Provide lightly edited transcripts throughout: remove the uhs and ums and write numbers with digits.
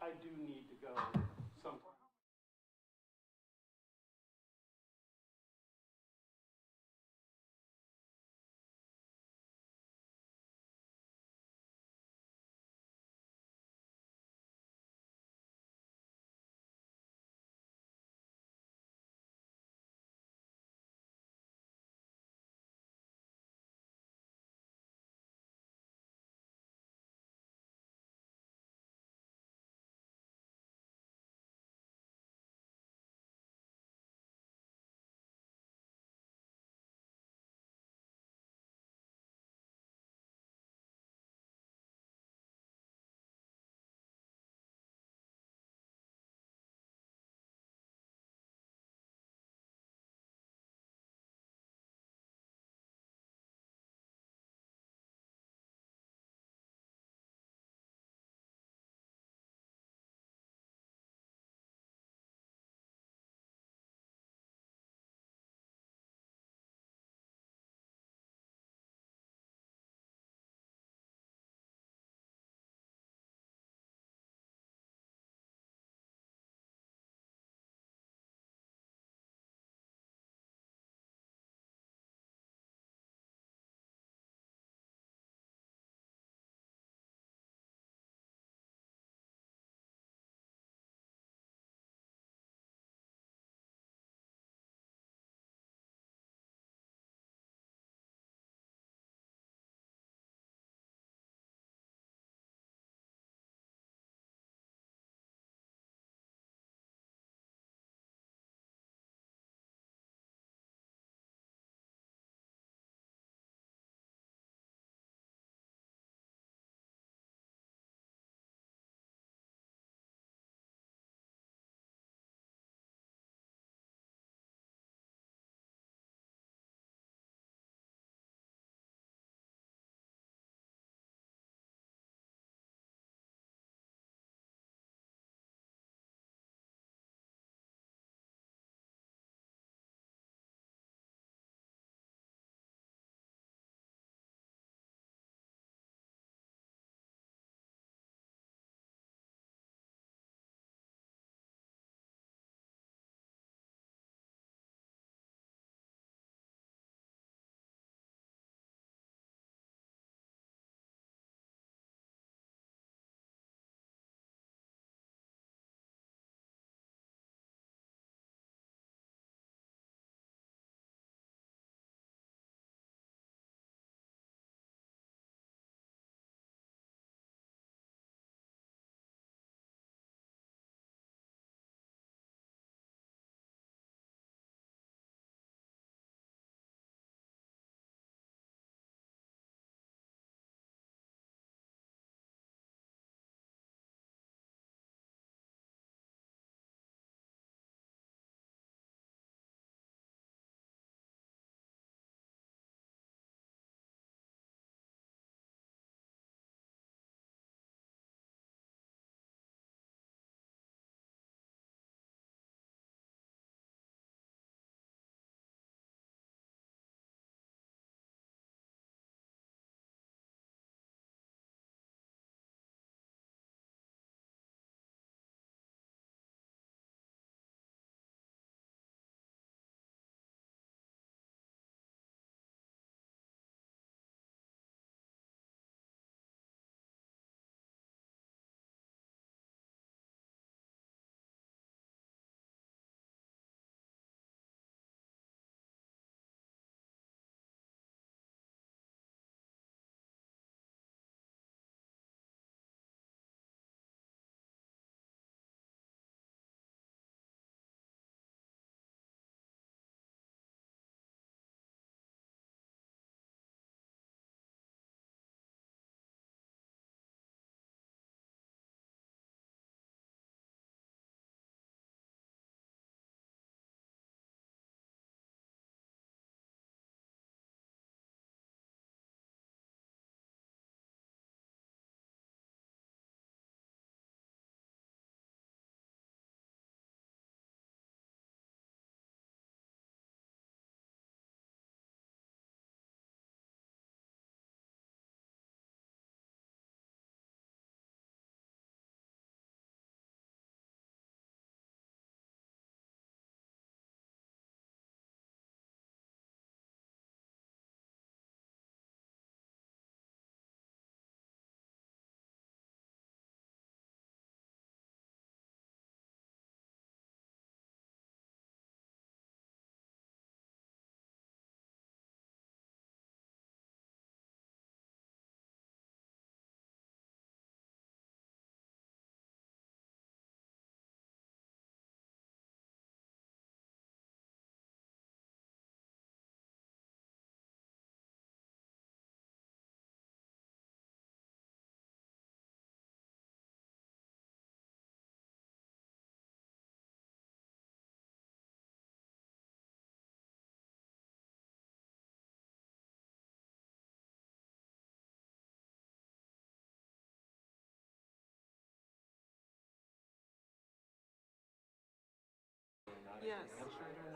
I do need to go sometime.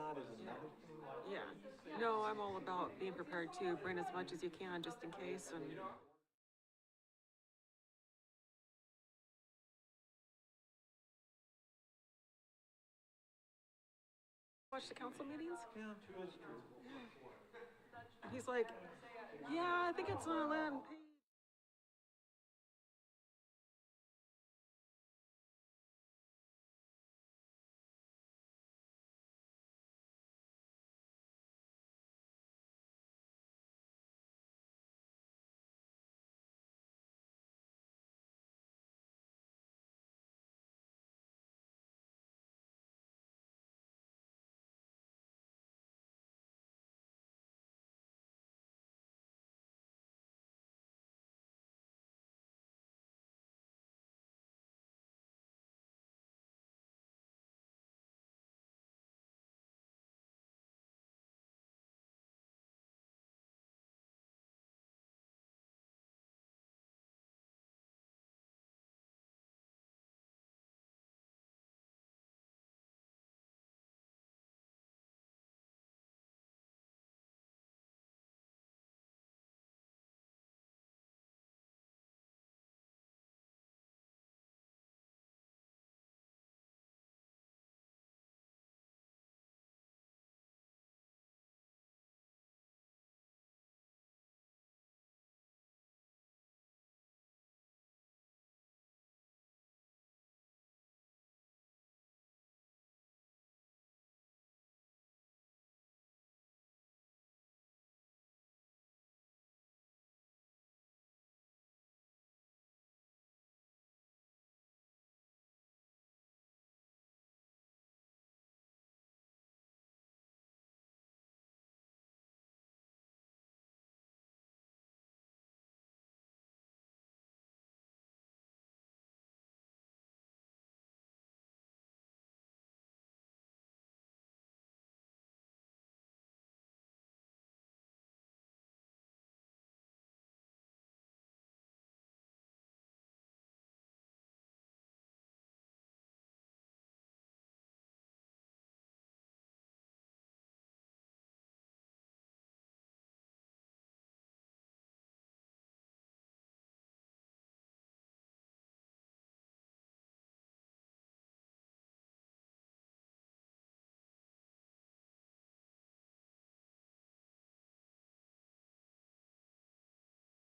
not is another thing. Yeah. No, I'm all about being prepared to bring as much as you can just in case. And watch the council meetings. Yeah, that's true. And he's like, yeah, I think it's on a land page.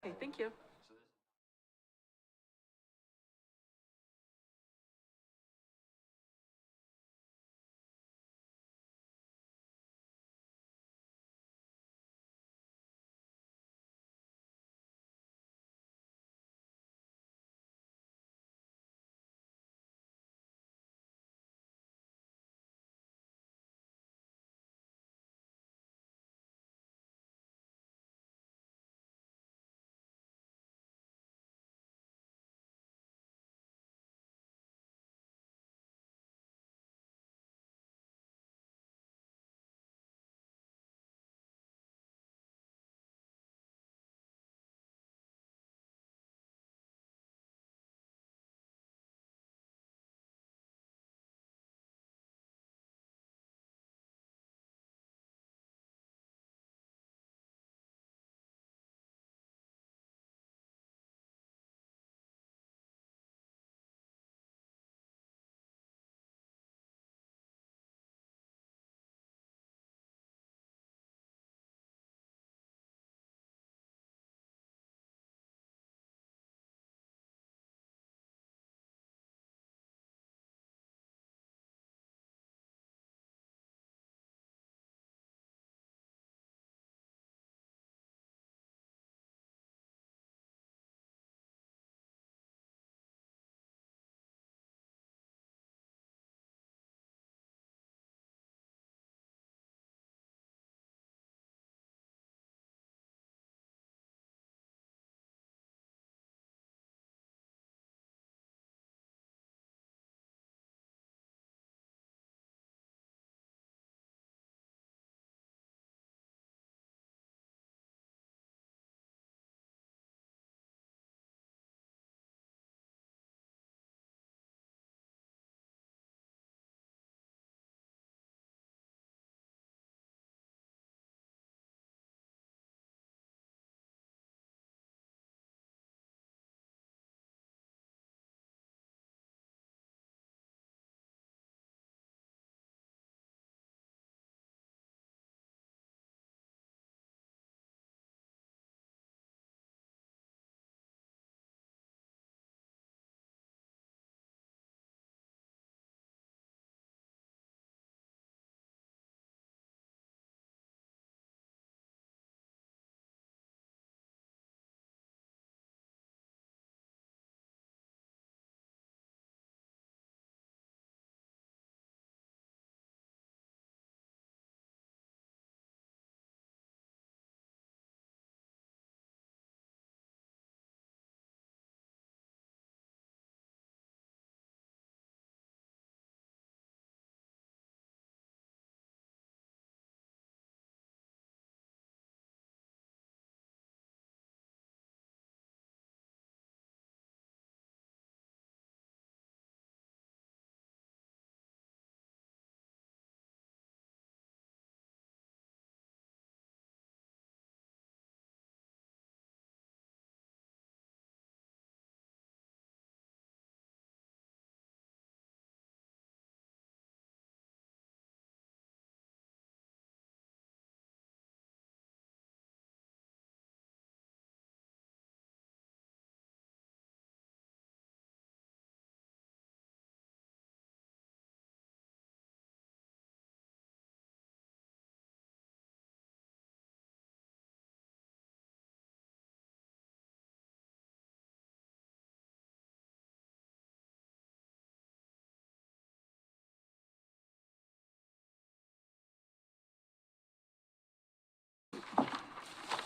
Okay, thank you.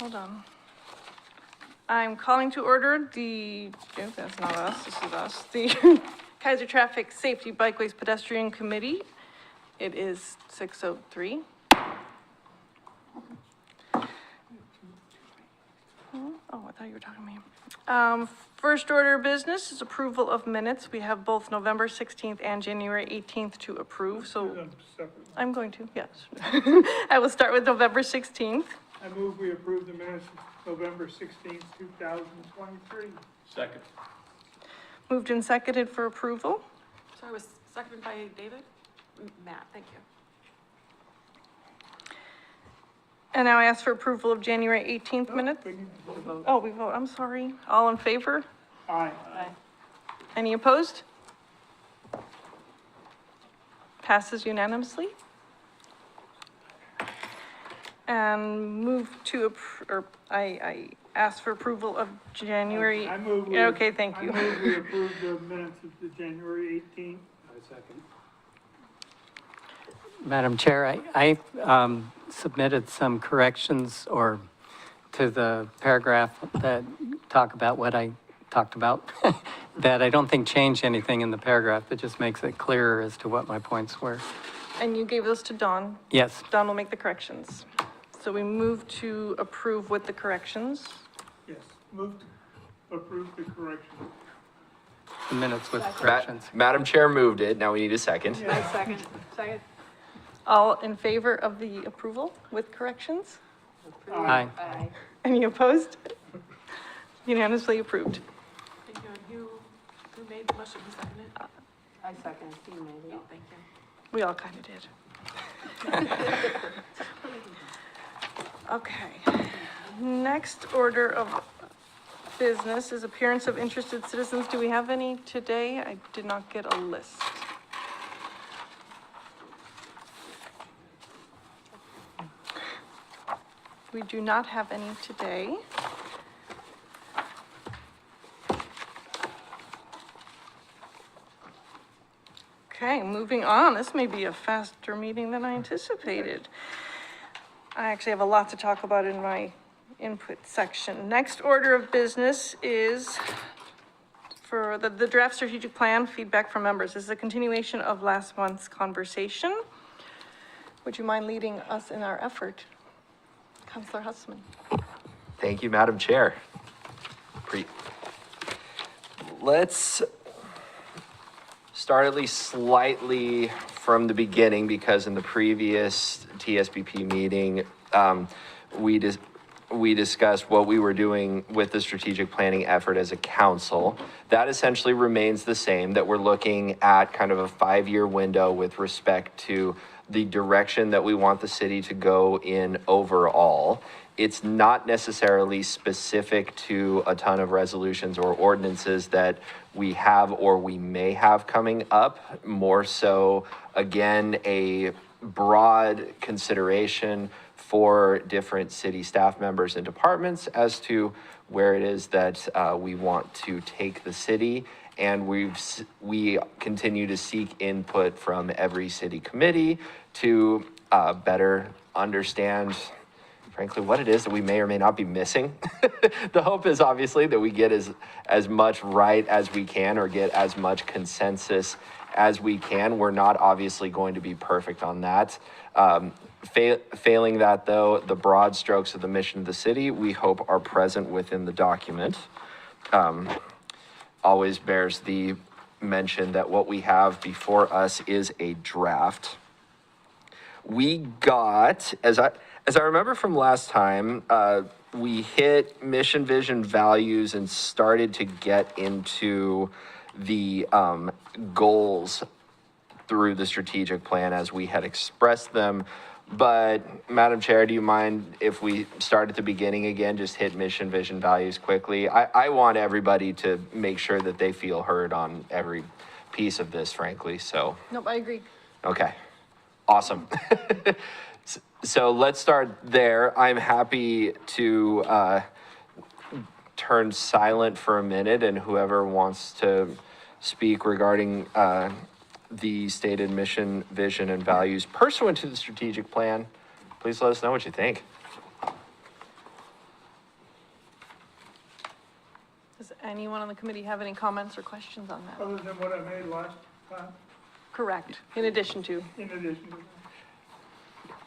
hold on. I'm calling to order that's not us, this is us, the Keizer Traffic Safety Bikeways Pedestrian Committee. It is 6:03. Oh, I thought you were talking to me. First order of business is approval of minutes. We have both November 16th and January 18th to approve, so I'm going to, yes. I will start with November 16th. I move we approve the minutes of November 16th, 2023. Second. Moved and seconded for approval. So I was seconded by David? Matt, thank you. And now I ask for approval of January 18th minutes. We need to vote. Oh, we vote, I'm sorry. All in favor? Aye. Any opposed? Passes unanimously. And move to, I ask for approval of January. I move we. Okay, thank you. I move we approve the minutes of the January 18th. I second. Madam Chair, I submitted some corrections to the paragraph that talk about what I talked about, that I don't think change anything in the paragraph. It just makes it clearer as to what my points were. And you gave those to Dawn. Yes, Dawn will make the corrections. So we move to approve with the corrections. Yes, move to approve the correction. the minutes with corrections. Madam Chair moved it, now we need a second. Second. All in favor of the approval with corrections? Aye. Any opposed? Unanimously approved. Thank you. And who made the motion? Who seconded it? I second, he made it. Oh, thank you. We all kind of did. Okay. Next order of business is appearance of interested citizens. Do we have any today? I did not get a list. We do not have any today. Okay, moving on. This may be a faster meeting than I anticipated. I actually have a lot to talk about in my input section. Next order of business is for the draft strategic plan, feedback from members. This is a continuation of last month's conversation. Would you mind leading us in our effort? Councillor Hussman. Thank you, Madam Chair. Let's start at least slightly from the beginning, because in the previous TSBP meeting, we discussed what we were doing with the strategic planning effort as a council. That essentially remains the same, that we're looking at kind of a 5-year window with respect to the direction that we want the city to go in overall. It's not necessarily specific to a ton of resolutions or ordinances that we have or we may have coming up. More so, again, a broad consideration for different city staff members and departments as to where it is that we want to take the city. And we continue to seek input from every city committee to better understand, frankly, what it is that we may or may not be missing. The hope is obviously that we get as much right as we can, or get as much consensus as we can. We're not obviously going to be perfect on that. Failing that, though, the broad strokes of the mission of the city, we hope, are present within the document. Always bears the mention that what we have before us is a draft. We got, as I remember from last time, we hit mission, vision, values, and started to get into the goals through the strategic plan as we had expressed them. But Madam Chair, do you mind if we start at the beginning again, just hit mission, vision, values quickly? I want everybody to make sure that they feel heard on every piece of this, frankly, so. Nope, I agree. Okay, awesome. So let's start there. I'm happy to turn silent for a minute, and whoever wants to speak regarding the stated mission, vision, and values pursuant to the strategic plan, please let us know what you think. Anyone on the committee have any comments or questions on that? Other than what I made last time, Correct, in addition to. in addition to that.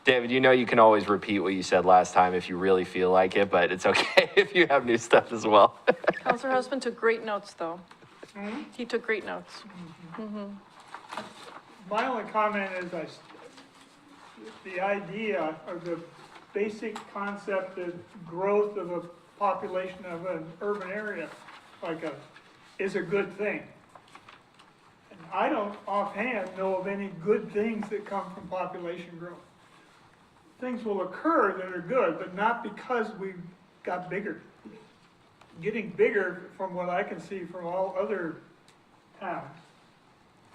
David, you know you can always repeat what you said last time if you really feel like it, but it's okay if you have new stuff as well. Counselor Husband took great notes, though. He took great notes. My only comment is the idea of the basic concept of growth of a population of an urban area is a good thing. And I don't offhand know of any good things that come from population growth. Things will occur that are good, but not because we got bigger. Getting bigger, from what I can see from all other towns,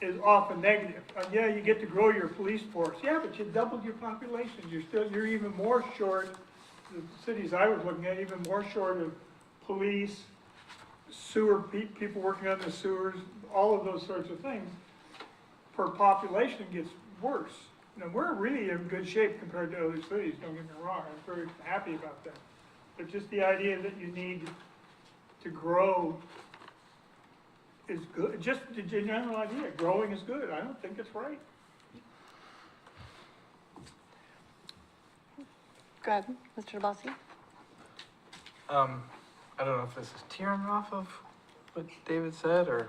is often negative. Yeah, you get to grow your police force. Yeah, but you doubled your population. You're even more short, the cities I was looking at, even more short of police, sewer, people working on the sewers, all of those sorts of things. Per population gets worse. Now, we're really in good shape compared to other cities, don't get me wrong. I'm very happy about that. But just the idea that you need to grow is good. Just the general idea, growing is good. I don't think it's right. Go ahead, Mr. DeBasi. I don't know if this is tearing off of what David said or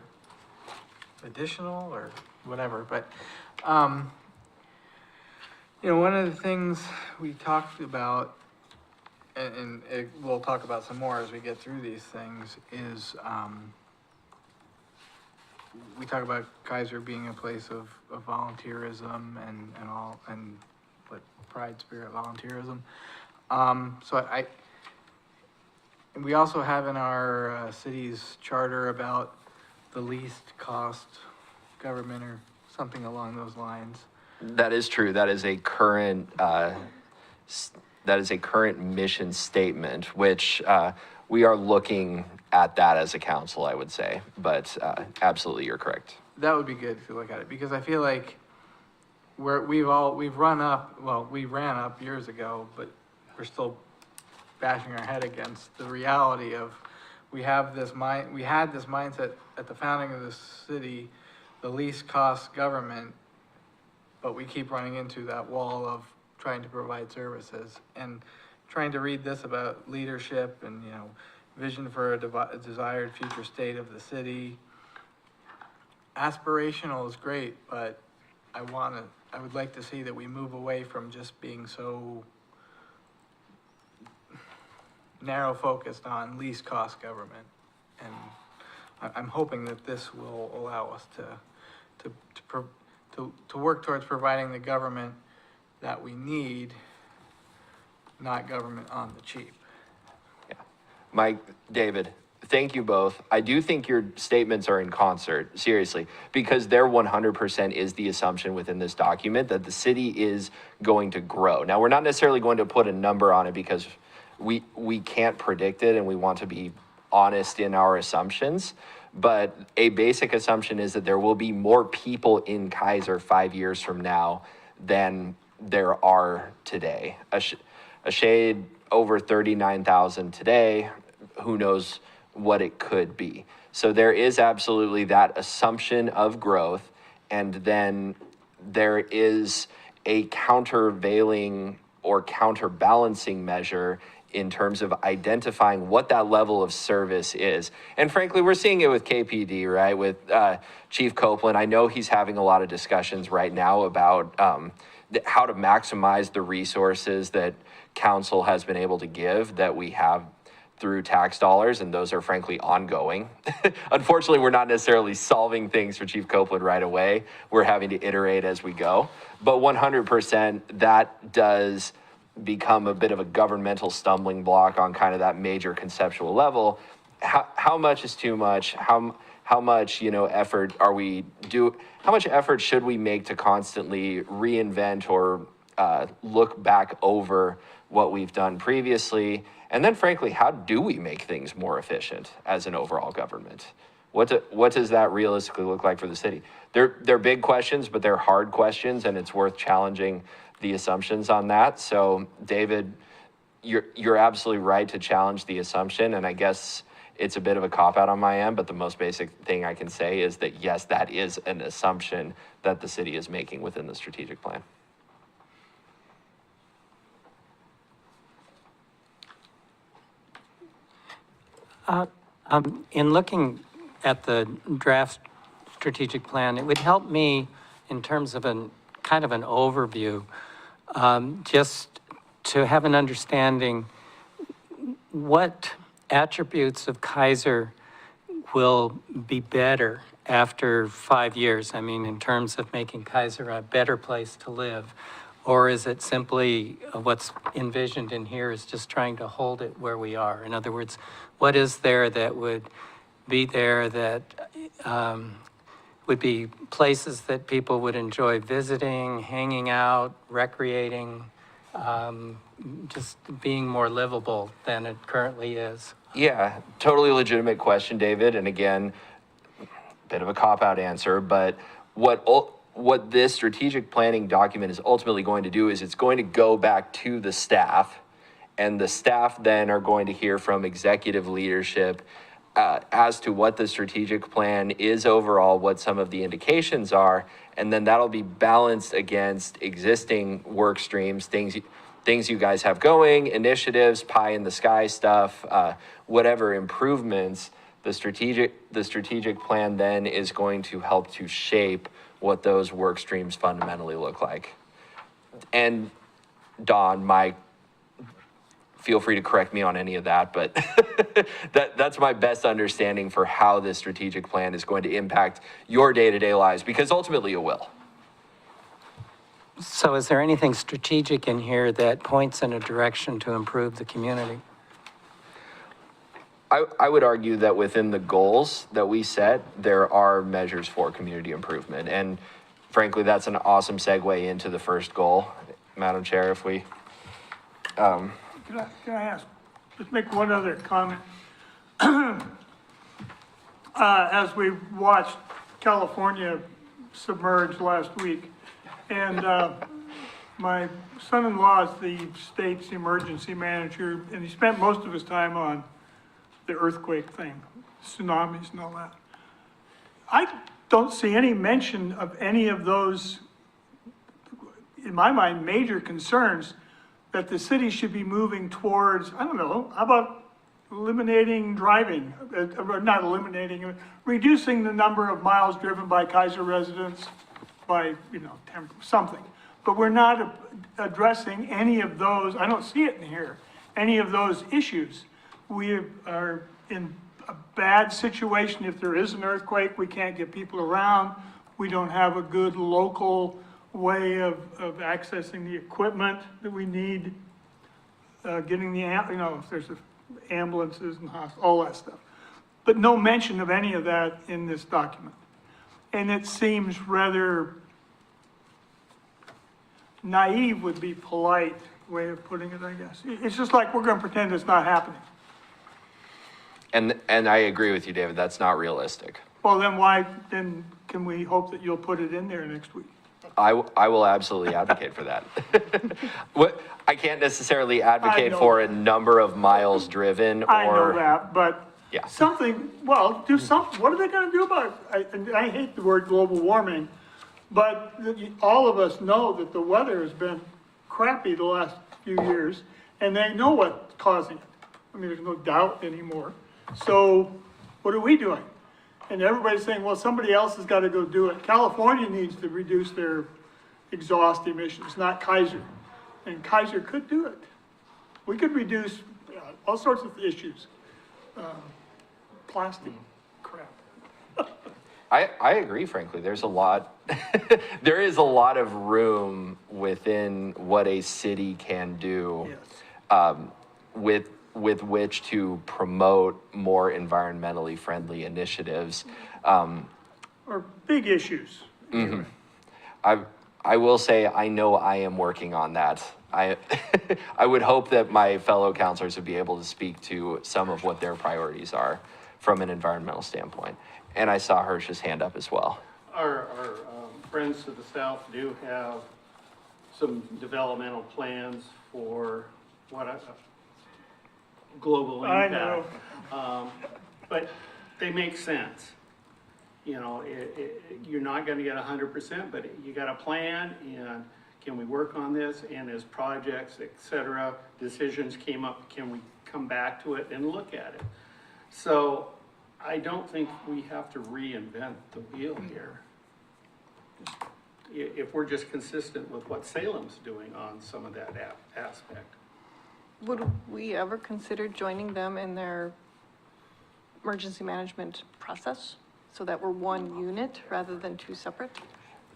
additional or whatever, but, one of the things we talked about, and we'll talk about some more as we get through these things, is, we talk about Keizer being a place of volunteerism and what pride, spirit, volunteerism. And we also have in our city's charter about the least cost government or something along those lines. That is true. That is a current mission statement, which we are looking at that as a council, I would say. But absolutely, you're correct. That would be good if you look at it, because I feel like we ran up years ago, but we're still bashing our head against the reality of we had this mindset at the founding of the city, the least cost government, but we keep running into that wall of trying to provide services and trying to read this about leadership and, vision for a desired future state of the city. Aspirational is great, but I would like to see that we move away from just being so narrow focused on least cost government. And I'm hoping that this will allow us to work towards providing the government that we need, not government on the cheap. Yeah. Mike, David, thank you both. I do think your statements are in concert, seriously, because there 100% is the assumption within this document that the city is going to grow. Now, we're not necessarily going to put a number on it because we can't predict it and we want to be honest in our assumptions. But a basic assumption is that there will be more people in Keizer 5 years from now than there are today. A shade over 39,000 today, who knows what it could be. So there is absolutely that assumption of growth, and then there is a countervailing or counterbalancing measure in terms of identifying what that level of service is. And frankly, we're seeing it with KPD, right? With Chief Copeland. I know he's having a lot of discussions right now about how to maximize the resources that council has been able to give that we have through tax dollars, and those are frankly ongoing. Unfortunately, we're not necessarily solving things for Chief Copeland right away. We're having to iterate as we go. But 100%, that does become a bit of a governmental stumbling block on kind of that major conceptual level. How much is too much? How much effort how much effort should we make to constantly reinvent or look back over what we've done previously? And then frankly, how do we make things more efficient as an overall government? What does that realistically look like for the city? They're big questions, but they're hard questions, and it's worth challenging the assumptions on that. So David, you're absolutely right to challenge the assumption, and I guess it's a bit of a cop-out on my end, but the most basic thing I can say is that, yes, that is an assumption that the city is making within the strategic plan. In looking at the draft strategic plan, it would help me in terms of kind of an overview, just to have an understanding what attributes of Keizer will be better after 5 years. I mean, in terms of making Keizer a better place to live. Or is it simply what's envisioned in here is just trying to hold it where we are? In other words, what is there that would be there that would be places that people would enjoy visiting, hanging out, recreating, just being more livable than it currently is? Yeah, totally legitimate question, David. And again, bit of a cop-out answer, but what this strategic planning document is ultimately going to do is it's going to go back to the staff, and the staff then are going to hear from executive leadership as to what the strategic plan is overall, what some of the indications are, and then that'll be balanced against existing work streams, things you guys have going, initiatives, pie in the sky stuff, whatever improvements. The strategic plan then is going to help to shape what those work streams fundamentally look like. And Don, feel free to correct me on any of that, but that's my best understanding for how this strategic plan is going to impact your day-to-day lives, because ultimately it will. So is there anything strategic in here that points in a direction to improve the community? I would argue that within the goals that we set, there are measures for community improvement. And frankly, that's an awesome segue into the first goal. Madam Chair, if we... Can I ask, just make one other comment? As we watched California submerge last week, and my son-in-law is the state's emergency manager, and he spent most of his time on the earthquake thing, tsunamis and all that. I don't see any mention of any of those, in my mind, major concerns that the city should be moving towards. I don't know, how about eliminating driving, not eliminating, reducing the number of miles driven by Keizer residents by, something. But we're not addressing any of those, I don't see it in here, any of those issues. We are in a bad situation. If there is an earthquake, we can't get people around. We don't have a good local way of accessing the equipment that we need, getting the, if there's ambulances and all that stuff. But no mention of any of that in this document. And it seems rather naive would be polite way of putting it, I guess. It's just like we're gonna pretend it's not happening. And I agree with you, David, that's not realistic. Well, then can we hope that you'll put it in there next week? I will absolutely advocate for that. I can't necessarily advocate I know for that. a number of miles driven I know or, that, but Yeah. something, well, do something, what are they gonna do about it? I hate the word global warming, but all of us know that the weather has been crappy the last few years, and they know what's causing it. I mean, there's no doubt anymore. So what are we doing? And everybody's saying, well, somebody else has got to go do it. California needs to reduce their exhaust emissions, not Keizer. And Keizer could do it. We could reduce all sorts of issues. Plastic crap. I agree, frankly, there's a lot, there is a lot of room within what a city can do. Yes. With which to promote more environmentally friendly initiatives. Or big issues. I will say, I know I am working on that. I would hope that my fellow counselors would be able to speak to some of what their priorities are from an environmental standpoint. And I saw Hirsch's hand up as well. Our friends to the south do have some developmental plans for global I impact. know. but they make sense. You know, you're not gonna get 100%, but you got a plan, and can we work on this? And as projects, et cetera, decisions came up, can we come back to it and look at it? So I don't think we have to reinvent the wheel here. If we're just consistent with what Salem's doing on some of that aspect. Would we ever consider joining them in their emergency management process? So that we're one unit rather than two separate?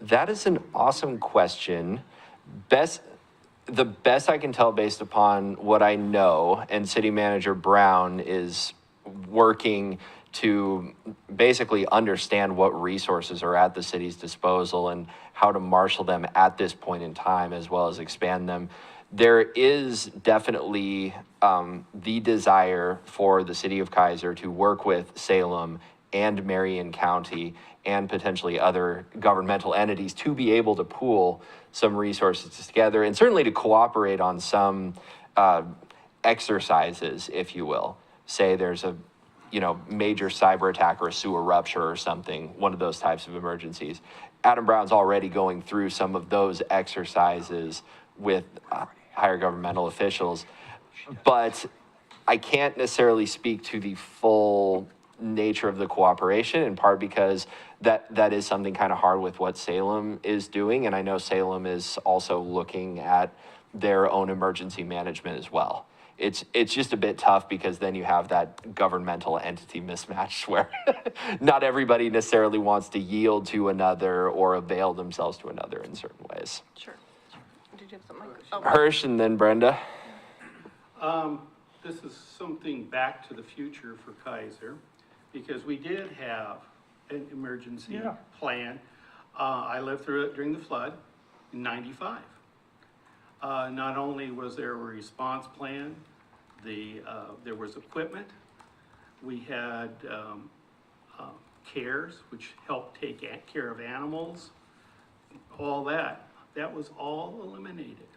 That is an awesome question. The best I can tell based upon what I know, and City Manager Brown is working to basically understand what resources are at the city's disposal and how to marshal them at this point in time, as well as expand them. There is definitely the desire for the city of Keizer to work with Salem and Marion County and potentially other governmental entities to be able to pool some resources together, and certainly to cooperate on some exercises, if you will. Say there's a major cyber attack or a sewer rupture or something, one of those types of emergencies. Adam Brown's already going through some of those exercises with higher governmental officials, but I can't necessarily speak to the full nature of the cooperation, in part because that is something kind of hard with what Salem is doing, and I know Salem is also looking at their own emergency management as well. It's just a bit tough because then you have that governmental entity mismatch where not everybody necessarily wants to yield to another or avail themselves to another in certain ways. Sure. Did you have something? Oh. Hirsch and then Brenda. This is something back to the future for Keizer, because we did have an emergency plan. I lived through it during the flood in '95. Not only was there a response plan, there was equipment. We had CARES, which helped take care of animals, all that. That was all eliminated.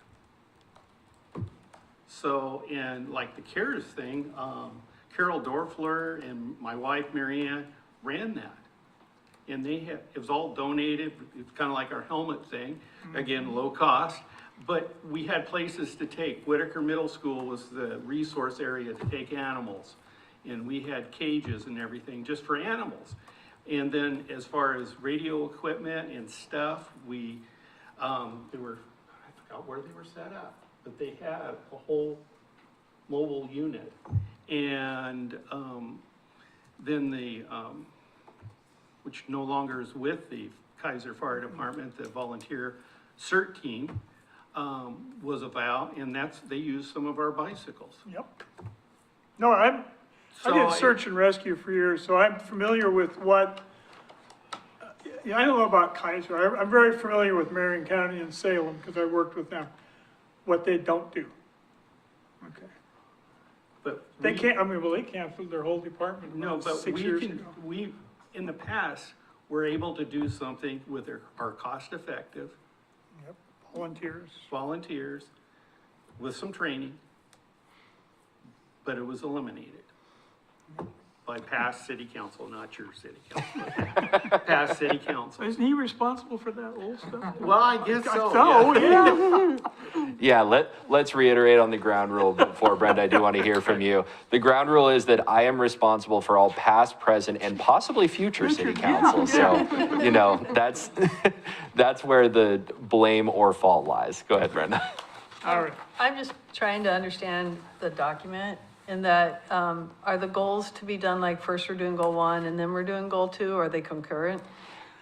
So, and like the CARES thing, Carol Dorfler and my wife Marianne ran that. And it was all donated. It's kind of like our helmet thing, again, low cost. But we had places to take. Whitaker Middle School was the resource area to take animals. And we had cages and everything just for animals. And then as far as radio equipment and stuff, they were, I forgot where they were set up, but they had a whole mobile unit. And then which no longer is with the Keizer Fire Department, the volunteer CERT team, was about, and they used some of our bicycles. Yep. No, I So did search and rescue for years, so I'm familiar with what, I know about Keizer. I'm very familiar with Marion County and Salem because I worked with them, what they don't do. Okay. But They they canceled their whole department No, about but 6 years ago. we, in the past, were able to do something with our cost-effective Yep, volunteers. volunteers with some training, but it was eliminated by past city council, not your city council, past city council. Isn't he responsible for that old stuff? Well, I guess so, So, yeah. yeah. Yeah, let's reiterate on the ground rule before, Brenda, I do want to hear from you. The ground rule is that I am responsible for all past, present, and possibly future city council. So, that's where the blame or fault lies. Go ahead, Brenda. All right. I'm just trying to understand the document in that, are the goals to be done like first we're doing goal 1 and then we're doing goal 2, or are they concurrent?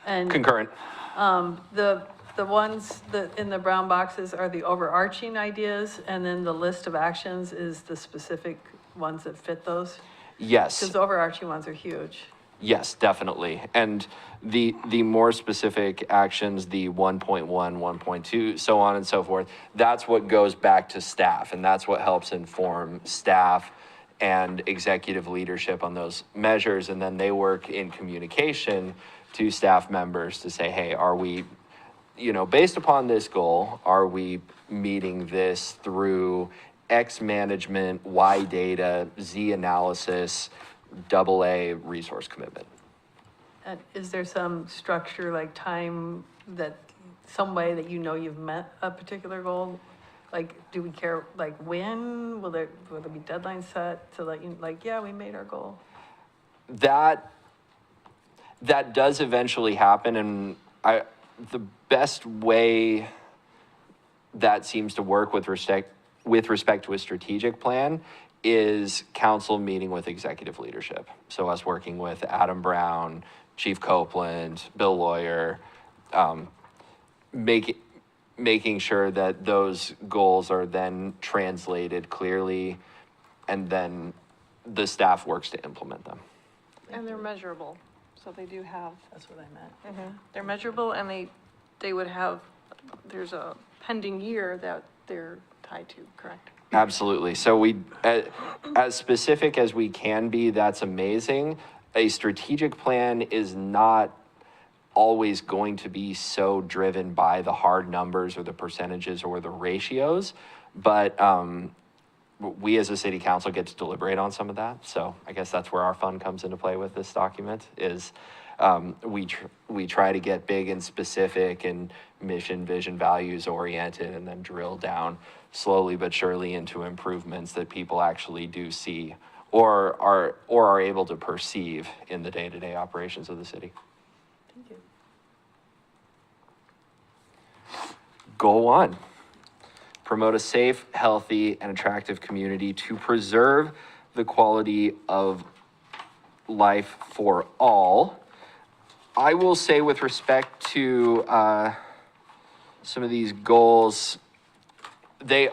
And Concurrent. the ones that in the brown boxes are the overarching ideas, and then the list of actions is the specific ones that fit those? Yes. Because the overarching ones are huge. Yes, definitely. And the more specific actions, the 1.1, 1.2, so on and so forth, that's what goes back to staff, and that's what helps inform staff and executive leadership on those measures. And then they work in communication to staff members to say, hey, are we, based upon this goal, are we meeting this through X management, Y data, Z analysis, AA resource commitment. And is there some structure, like time, some way that you know you've met a particular goal? Like, do we care, like, when? Will there be deadlines set to let you, like, yeah, we made our goal? That does eventually happen, and the best way that seems to work with respect to a strategic plan is council meeting with executive leadership. So us working with Adam Brown, Chief Copeland, Bill Lawyer, making sure that those goals are then translated clearly, and then the staff works to implement them. And they're measurable, so they do have, That's what I meant. they're measurable, and they would have, there's a pending year that they're tied to, correct? Absolutely. So as specific as we can be, that's amazing. A strategic plan is not always going to be so driven by the hard numbers or the percentages or the ratios, but we as a city council get to deliberate on some of that. So I guess that's where our fun comes into play with this document is we try to get big and specific and mission, vision, values oriented, and then drill down slowly but surely into improvements that people actually do see or are able to perceive in the day-to-day operations of the city. Thank you. Goal 1, promote a safe, healthy, and attractive community to preserve the quality of life for all. I will say with respect to some of these goals, they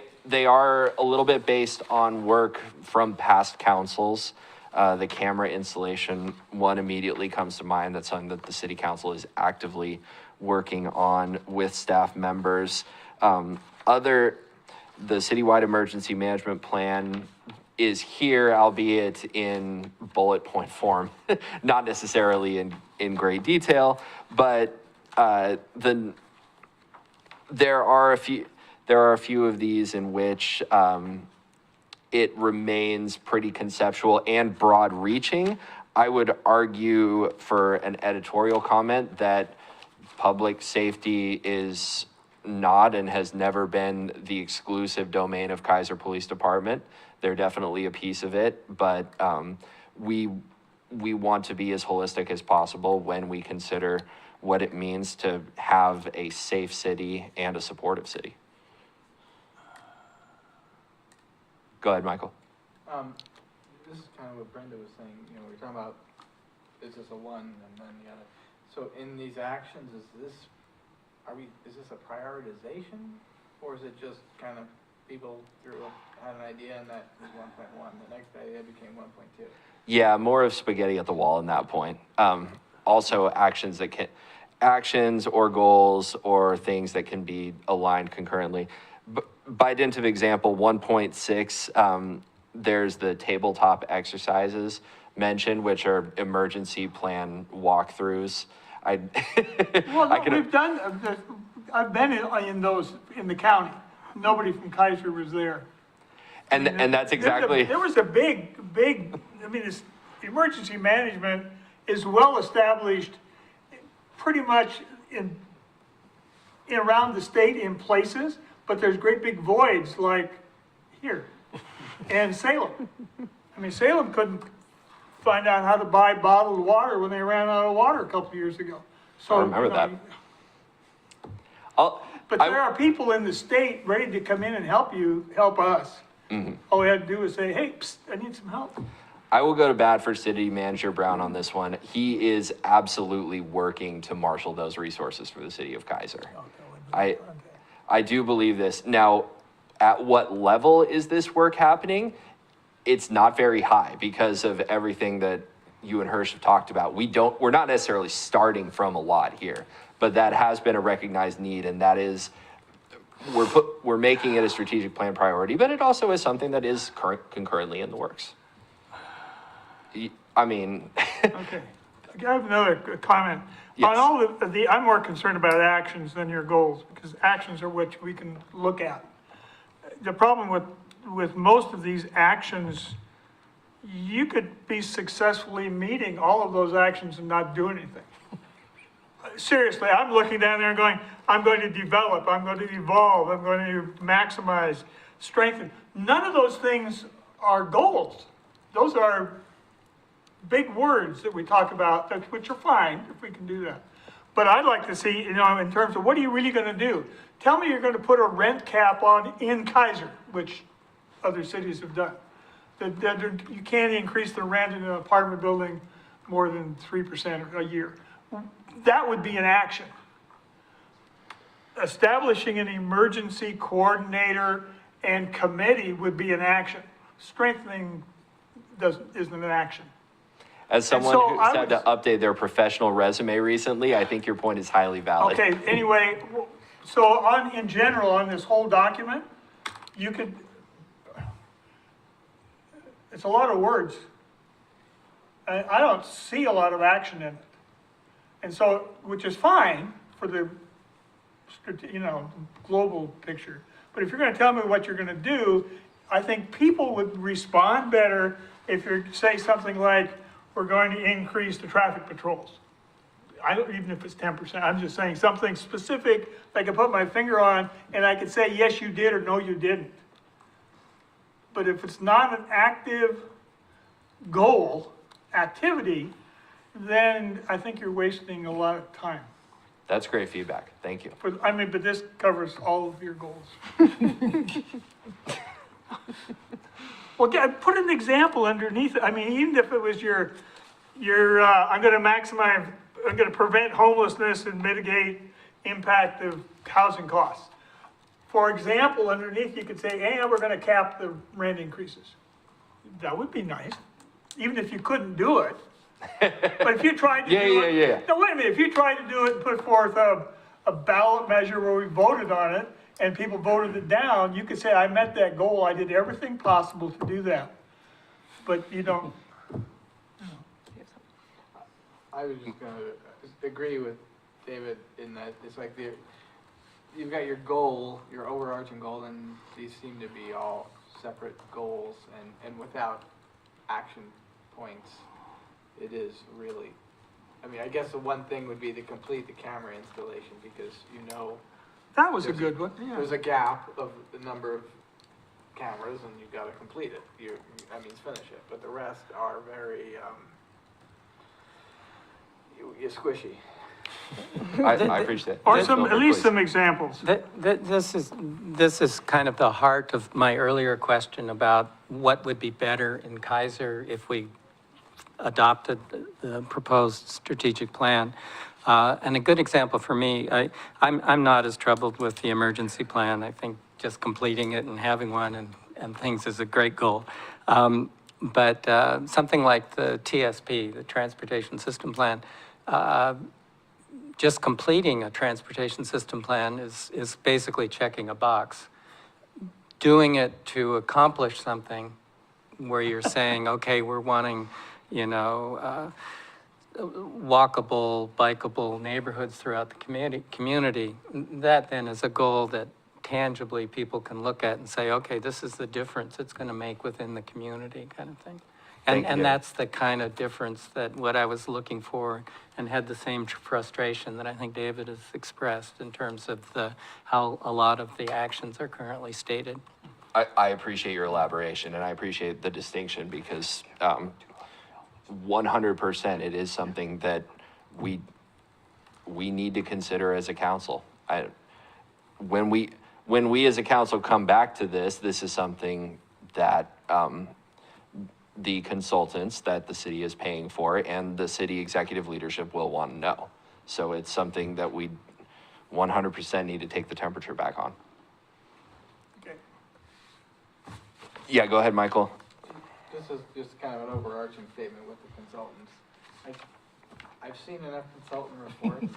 are a little bit based on work from past councils. The camera installation one immediately comes to mind. That's something that the city council is actively working on with staff members. The citywide emergency management plan is here, albeit in bullet point form, not necessarily in great detail, but there are a few of these in which it remains pretty conceptual and broad reaching. I would argue for an editorial comment that public safety is not and has never been the exclusive domain of Keizer Police Department. They're definitely a piece of it, but we want to be as holistic as possible when we consider what it means to have a safe city and a supportive city. Go ahead, Michael. This is kind of what Brenda was saying, you know, we're talking about, is this a one and then the other? So in these actions, is this a prioritization? Or is it just kind of people had an idea and that was 1.1, the next idea became 1.2? Yeah, more of spaghetti at the wall in that point. Also actions or goals or things that can be aligned concurrently. By dint of example, 1.6, there's the tabletop exercises mentioned, which are emergency plan walkthroughs. We've done, I've been in those in the county. Nobody from Keizer was there. And that's exactly. There was a big, I mean, this emergency management is well established pretty much around the state in places, but there's great big voids like here and Salem. I mean, Salem couldn't find out how to buy bottled water when they ran out of water a couple of years ago. So I remember that. But there are people in the state ready to come in and help us. Mm-hmm. All we had to do was say, hey, psst, I need some help. I will go to bat for City Manager Brown on this one. He is absolutely working to marshal those resources for the city of Keizer. I do believe this. Now, at what level is this work happening? It's not very high because of everything that you and Hirsch have talked about. We're not necessarily starting from a lot here, but that has been a recognized need, and that is, we're making it a strategic plan priority, but it also is something that is concurrently in the works. I mean. Okay, I have another comment. Yes. On all I'm more concerned about actions than your goals, because actions are what we can look at. The problem with most of these actions you could be successfully meeting all of those actions and not do anything. Seriously, I'm looking down there and going, I'm going to develop, I'm going to evolve, I'm going to maximize, strengthen. None of those things are goals. Those are big words that we talk about, which are fine if we can do that. But I'd like to see, in terms of what are you really gonna do? Tell me you're gonna put a rent cap on in Keizer, which other cities have done. That you can't increase the rent in an apartment building more than 3% a year. That would be an action. Establishing an emergency coordinator and committee would be an action. Strengthening isn't an action. As someone so who's I had to update their professional resume recently, I think your point is highly valid. Okay, anyway, so in general, on this whole document, you could, it's a lot of words. I don't see a lot of action in it. And so, which is fine for the, global picture. But if you're gonna tell me what you're gonna do, I think people would respond better if you say something like, we're going to increase the traffic patrols. Even if it's 10%, I'm just saying something specific I can put my finger on and I could say, yes, you did, or no, you didn't. But if it's not an active goal, activity, then I think you're wasting a lot of time. That's great feedback. Thank you. But this covers all of your goals. Well, put an example underneath it. I mean, even if it was your I'm gonna maximize, I'm gonna prevent homelessness and mitigate impact of housing costs. For example, underneath you could say, and we're gonna cap the rent increases. That would be nice, even if you couldn't do it. But if you tried to do it. Yeah. No, wait a minute, if you tried to do it and put forth a ballot measure where we voted on it, and people voted it down, you could say, I met that goal, I did everything possible to do that. But you don't. I was just gonna agree with David in that it's like you've got your goal, your overarching goal, and these seem to be all separate goals, and without action points, it is really, I mean, I guess the one thing would be to complete the camera installation, because That was a good one, yeah. there's a gap of the number of cameras, and you've gotta complete it. Finish it, but the rest are very, you're squishy. I appreciate Or that. at least some examples. This is kind of the heart of my earlier question about what would be better in Keizer if we adopted the proposed strategic plan. And a good example for me, I'm not as troubled with the emergency plan. I think just completing it and having one and things is a great goal. But something like the TSP, the Transportation System Plan, just completing a transportation system plan is basically checking a box. Doing it to accomplish something where you're saying, okay, we're wanting, walkable, bikeable neighborhoods throughout the community, that then is a goal that tangibly people can look at and say, okay, this is the difference it's going to make within the community, kind of thing. And that's the kind of difference that what I was looking for, and had the same frustration that I think David has expressed in terms of how a lot of the actions are currently stated. I appreciate your elaboration, and I appreciate the distinction, because 100% it is something that we need to consider as a council. When we as a council come back to this is something that the consultants that the city is paying for and the city executive leadership will want to know. So it's something that we 100% need to take the temperature back on. Okay. Yeah, go ahead, Michael. This is just kind of an overarching statement with the consultants. I've seen enough consultant reports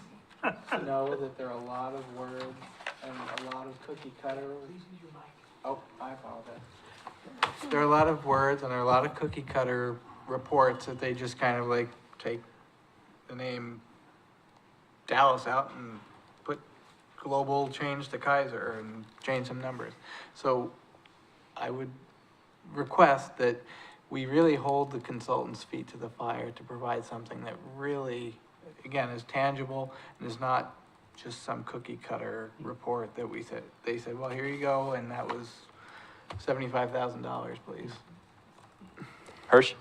to know that there are a lot of words and a lot of cookie cutter. Oh, I apologize. There are a lot of words and there are a lot of cookie cutter reports that they just kind of like take the name Dallas out and put global change to Keizer and change some numbers. So I would request that we really hold the consultant's feet to the fire to provide something that really, again, is tangible and is not just some cookie cutter report that they said, well, here you go, and that was $75,000, please. Hirsch?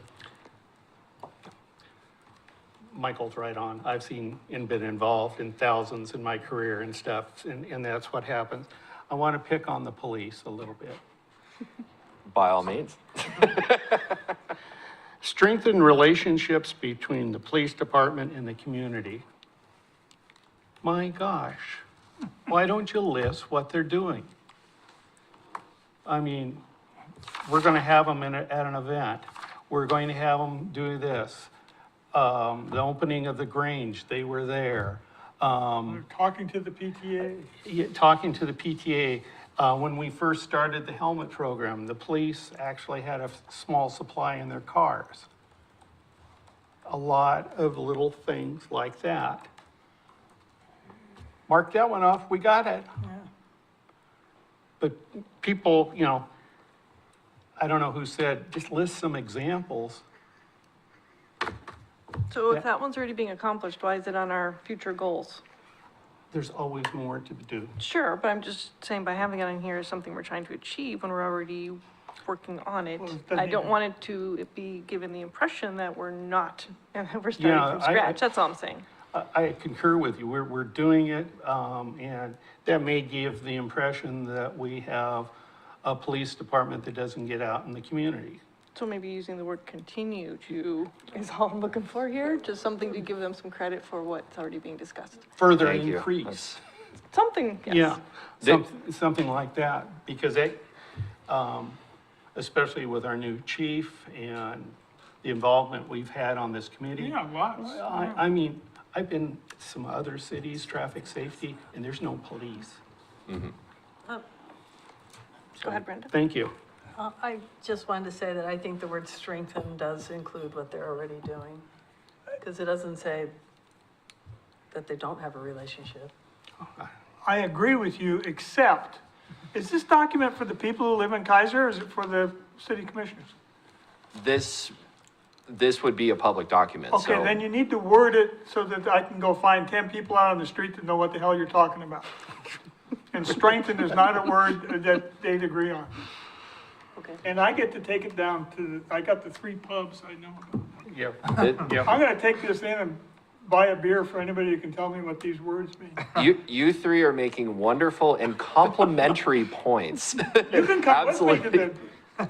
Michael's right on. I've seen and been involved in thousands in my career and stuff, and that's what happens. I want to pick on the police a little bit. By all means. Strengthen relationships between the police department and the community. My gosh, why don't you list what they're doing? I mean, we're going to have them at an event. We're going to have them do this. The opening of the Grange, they were there. They're talking to the PTA. Talking to the PTA. When we first started the helmet program, the police actually had a small supply in their cars. A lot of little things like that. Mark that one off, we got it. But people, you know, I don't know who said, just list some examples. So Yeah. if that one's already being accomplished, why is it on our future goals? There's always more to do. Sure, but I'm just saying by having it on here is something we're trying to achieve when we're already working on it. Well, it doesn't I don't even- want it to be given the impression that we're not, and that we're Yeah, starting from scratch, that's all I'm saying. I concur with you. We're doing it, and that may give the impression that we have a police department that doesn't get out in the community. So maybe using the word continue to, is all I'm looking for here, just something to give them some credit for what's already being discussed. Further Thank you. increase. Something, yes. Yeah, They- something like that, because they, especially with our new chief and the involvement we've had on this committee. Yeah, lots. I mean, I've been to some other cities, traffic safety, and there's no police. Go ahead, Brenda. Thank you. I just wanted to say that I think the word strengthen does include what they're already doing. Because it doesn't say that they don't have a relationship. I agree with you, except, is this document for the people who live in Keizer, or is it for the city commissioners? This would be a public document, so. Okay, then you need to word it so that I can go find 10 people out on the street that know what the hell you're talking about. And strengthen is not a word that they'd agree on. Okay. And I get to take it down to, I got the 3 pubs I know about. Yeah. It- I'm gonna take this in and buy a beer for anybody who can tell me what these words mean. You three are making wonderful and complimentary points. You can come with me to Absolutely. the,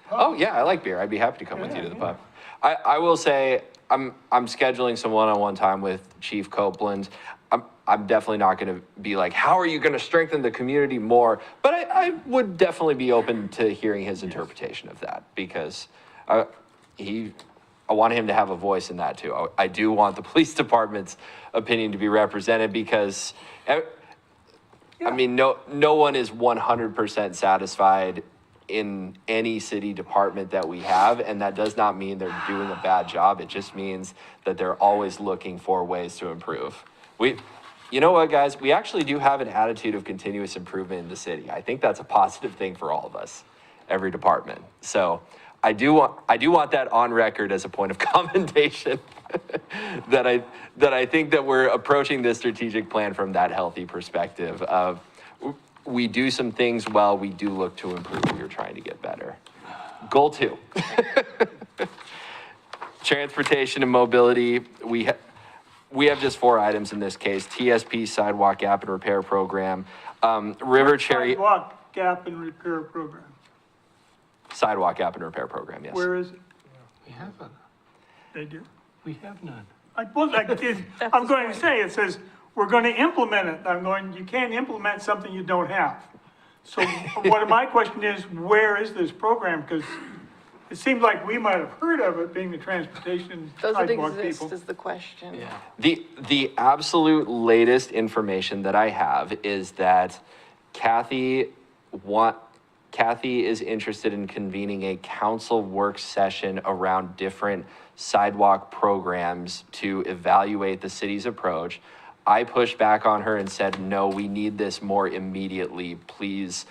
Oh, yeah, I like beer. I'd be happy to come with you to the pub. I will say, I'm scheduling some one-on-one time with Chief Copeland. I'm definitely not gonna be like, how are you gonna strengthen the community more? But I would definitely be open to hearing his interpretation of that, because I want him to have a voice in that too. I do want the police department's opinion to be represented, because, I mean, no one is 100% satisfied in any city department that we have, and that does not mean they're doing a bad job. It just means that they're always looking for ways to improve. You know what, guys? We actually do have an attitude of continuous improvement in the city. I think that's a positive thing for all of us, every department. So I do want that on record as a point of commendation that I think that we're approaching this strategic plan from that healthy perspective of, we do some things well, we do look to improve, we are trying to get better. Goal 2. Transportation and mobility, we have just 4 items in this case: TSP, sidewalk gap and repair program, River Cherry, sidewalk gap and repair program. sidewalk gap and repair program, yes. Where is it? We have none. They do. We have none. I'm going to say, it says, we're going to implement it. I'm going, you can't implement something you don't have. So my question is, where is this program? Because it seems like we might have heard of it, being the transportation Does it sidewalk exist people. is the question. Yeah. The absolute latest information that I have is that Kathy is interested in convening a council work session around different sidewalk programs to evaluate the city's approach. I pushed back on her and said, no, we need this more immediately. Please,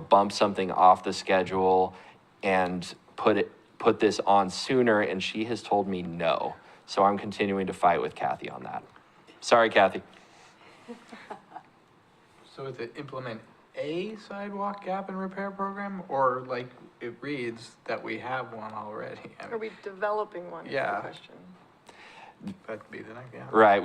bump something off the schedule and put put this on sooner, and she has told me no. So I'm continuing to fight with Kathy on that. Sorry, Kathy. So is it implement a sidewalk gap and repair program, or like it reads that we have one already? I Are mean, we developing one is the Yeah. question. that'd be the next, yeah. Right,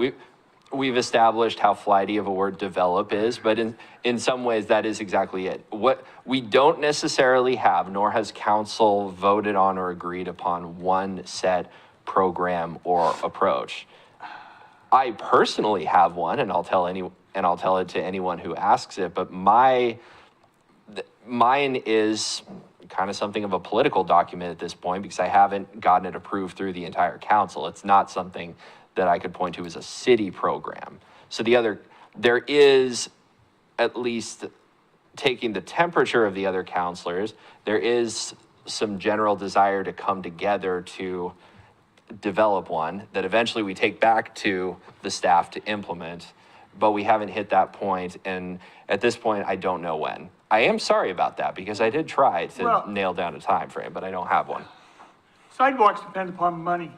we've established how flighty of a word develop is, but in some ways, that is exactly it. What we don't necessarily have, nor has council voted on or agreed upon one set program or approach. I personally have one, and I'll tell it to anyone who asks it, but mine is kind of something of a political document at this point because I haven't gotten it approved through the entire council. It's not something that I could point to as a city program. So there is, at least taking the temperature of the other counselors, there is some general desire to come together to develop one that eventually we take back to the staff to implement, but we haven't hit that point, and at this point, I don't know when. I am sorry about that because I did try to Well- nail down a time frame, but I don't have one. Sidewalks depend upon money.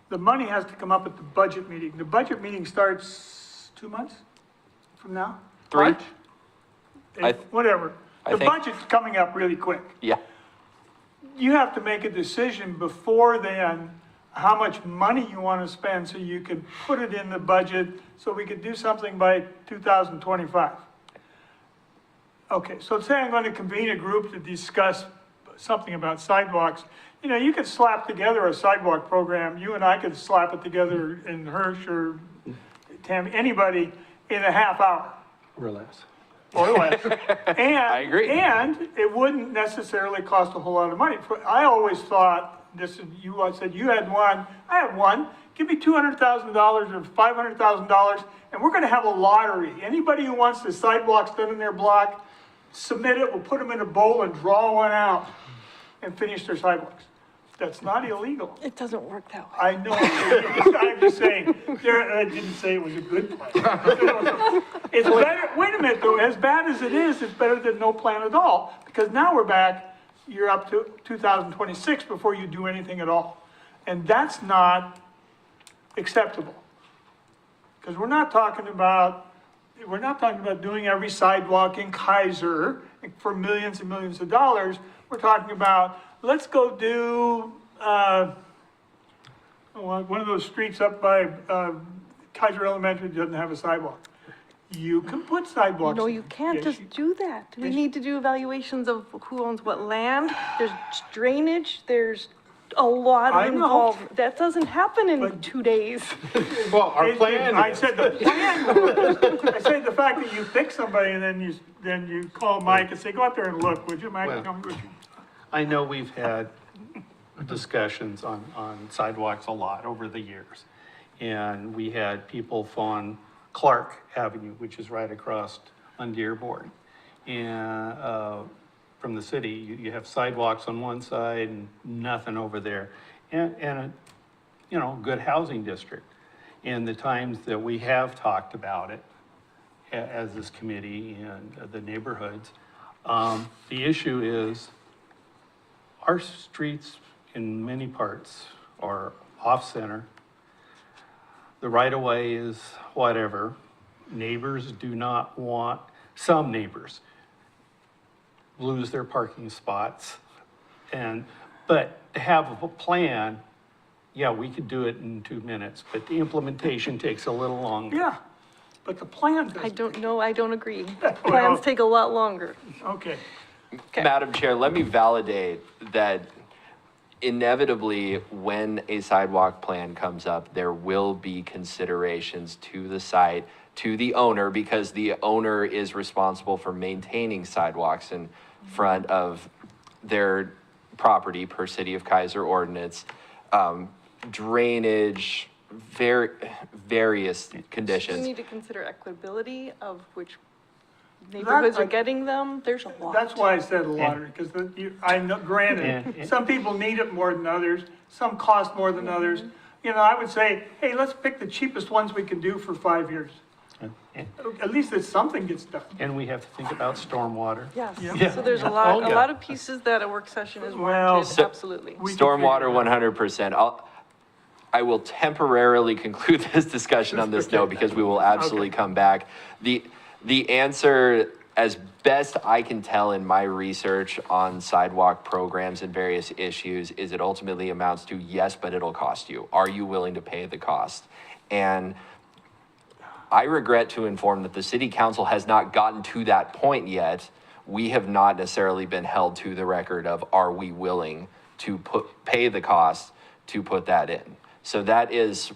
The money has to come up at the budget meeting. The budget meeting starts 2 months from now? 3. March? Whatever. I The think- budget's coming up really quick. Yeah, You have to make a decision before then how much money you want to spend so you can put it in the budget so we could do something by 2025. Okay, so say I'm going to convene a group to discuss something about sidewalks. You know, you could slap together a sidewalk program. You and I could slap it together in Hirsch or Tammy, anybody in a half hour. Or less. Or less. And, I agree. And it wouldn't necessarily cost a whole lot of money. I always thought, you said you had one, I have one, give me $200,000 or $500,000, and we're gonna have a lottery. Anybody who wants the sidewalks done in their block, submit it, we'll put them in a bowl and draw one out and finish their sidewalks. That's not illegal. It doesn't work that way. I know, I'm just saying, I didn't say it was a good plan. It's better, wait a minute though, as bad as it is, it's better than no plan at all, because now we're back, you're up to 2026 before you do anything at all. And that's not acceptable. Because we're not talking about doing every sidewalk in Keizer for millions and millions of dollars. We're talking about, let's go do, one of those streets up by, Keizer Elementary doesn't have a sidewalk. You can put sidewalks. No, you can't Yes, just you- do that. We yes, need to do evaluations of who owns what land. There's drainage, there's a lot I of know. involvement. That doesn't happen in But- 2 days. Well, our I plan said the plan was, I said the fact that you pick somebody and then you call Mike and say, go out there and look, would you, Mike? Well- Tell me what you-" I know we've had discussions on sidewalks a lot over the years. And we had people on Clark Avenue, which is right across on Dearborn. And, from the city, you have sidewalks on one side and nothing over there. And a, good housing district. And the times that we have talked about it as this committee and the neighborhoods, the issue is our streets in many parts are off-center. The right-of-way is whatever. Neighbors do not want, some neighbors lose their parking spots. But to have a plan, yeah, we could do it in 2 minutes, but the implementation takes a little longer. Yeah, but the plan I doesn't. don't know, I don't agree. Plans take a lot longer. Okay. Okay. Madam Chair, let me validate that inevitably, when a sidewalk plan comes up, there will be considerations to the site, to the owner, because the owner is responsible for maintaining sidewalks in front of their property per City of Keizer ordinance, drainage, various We conditions. need to consider equitability of which neighborhoods are getting them. There's a lot. That's why I said a lottery, because I know, granted, And- some people need it more than others, some cost more than others. I would say, hey, let's pick the cheapest ones we can do for 5 years. At least that something gets done. And we have to think about stormwater. Yes, Yeah. so there's a Oh, lot, a yeah. lot of pieces that a work session is Well, warranted, so- absolutely. We can figure Stormwater, it out. 100%. I will temporarily conclude this discussion on this note because we will absolutely come back. The answer, as best I can tell in my research on sidewalk programs and various issues, is it ultimately amounts to yes, but it'll cost you. Are you willing to pay the cost? And I regret to inform that the city council has not gotten to that point yet. We have not necessarily been held to the record of, are we willing to pay the cost to put that in? So that's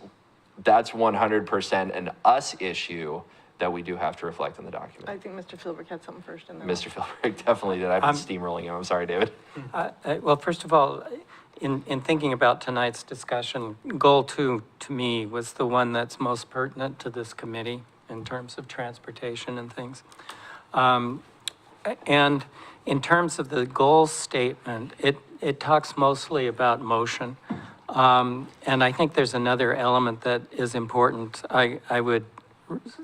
100% an us issue that we do have to reflect in the document. I think Mr. Philbrick had something first and then. Mr. Philbrick definitely did. I've been steamrolling him. I'm sorry, David. Well, first of all, in thinking about tonight's discussion, goal 2 to me was the one that's most pertinent to this committee in terms of transportation and things. And in terms of the goal statement, it talks mostly about motion. And I think there's another element that is important. I would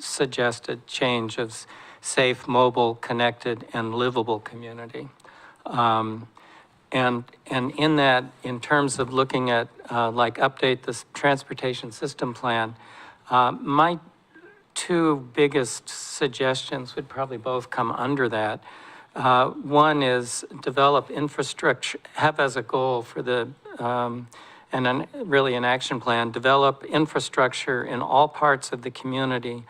suggest a change of safe, mobile, connected, and livable community. And in that, in terms of looking at, like, update this transportation system plan, my 2 biggest suggestions would probably both come under that. One is develop infrastructure, have as a goal for the, and then really an action plan, develop infrastructure in all parts of the community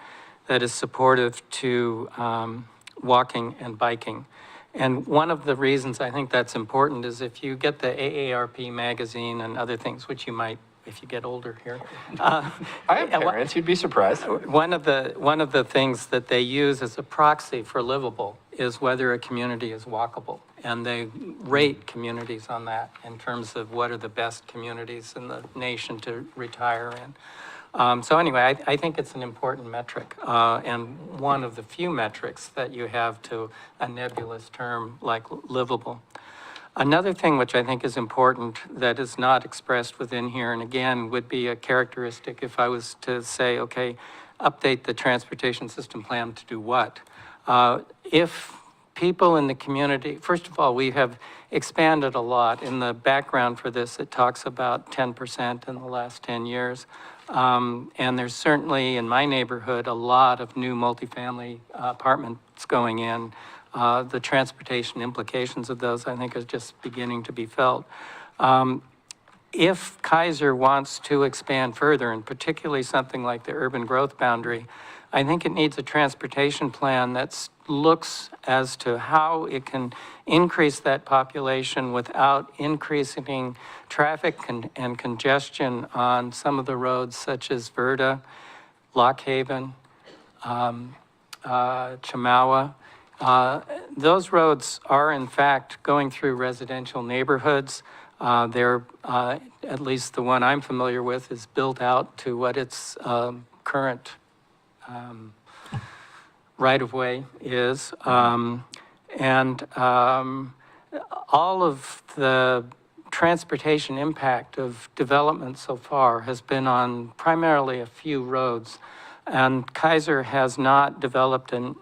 that is supportive to walking and biking. And one of the reasons I think that's important is if you get the AARP magazine and other things, which you might if you get older here. I have parents, you'd be surprised. One of the things that they use as a proxy for livable is whether a community is walkable. And they rate communities on that in terms of what are the best communities in the nation to retire in. So anyway, I think it's an important metric, and one of the few metrics that you have to a nebulous term like livable. Another thing which I think is important that is not expressed within here, and again, would be a characteristic if I was to say, okay, update the transportation system plan to do what? If people in the community, first of all, we have expanded a lot. In the background for this, it talks about 10% in the last 10 years. And there's certainly in my neighborhood a lot of new multifamily apartments going in. The transportation implications of those, I think, is just beginning to be felt. If Keizer wants to expand further, and particularly something like the urban growth boundary, I think it needs a transportation plan that looks as to how it can increase that population without increasing traffic and congestion on some of the roads such as Verda, Lock Haven, Chamawa. Those roads are in fact going through residential neighborhoods. They're, at least the one I'm familiar with, is built out to what its current right-of-way is. And all of the transportation impact of development so far has been on primarily a few roads. And Keizer has not developed an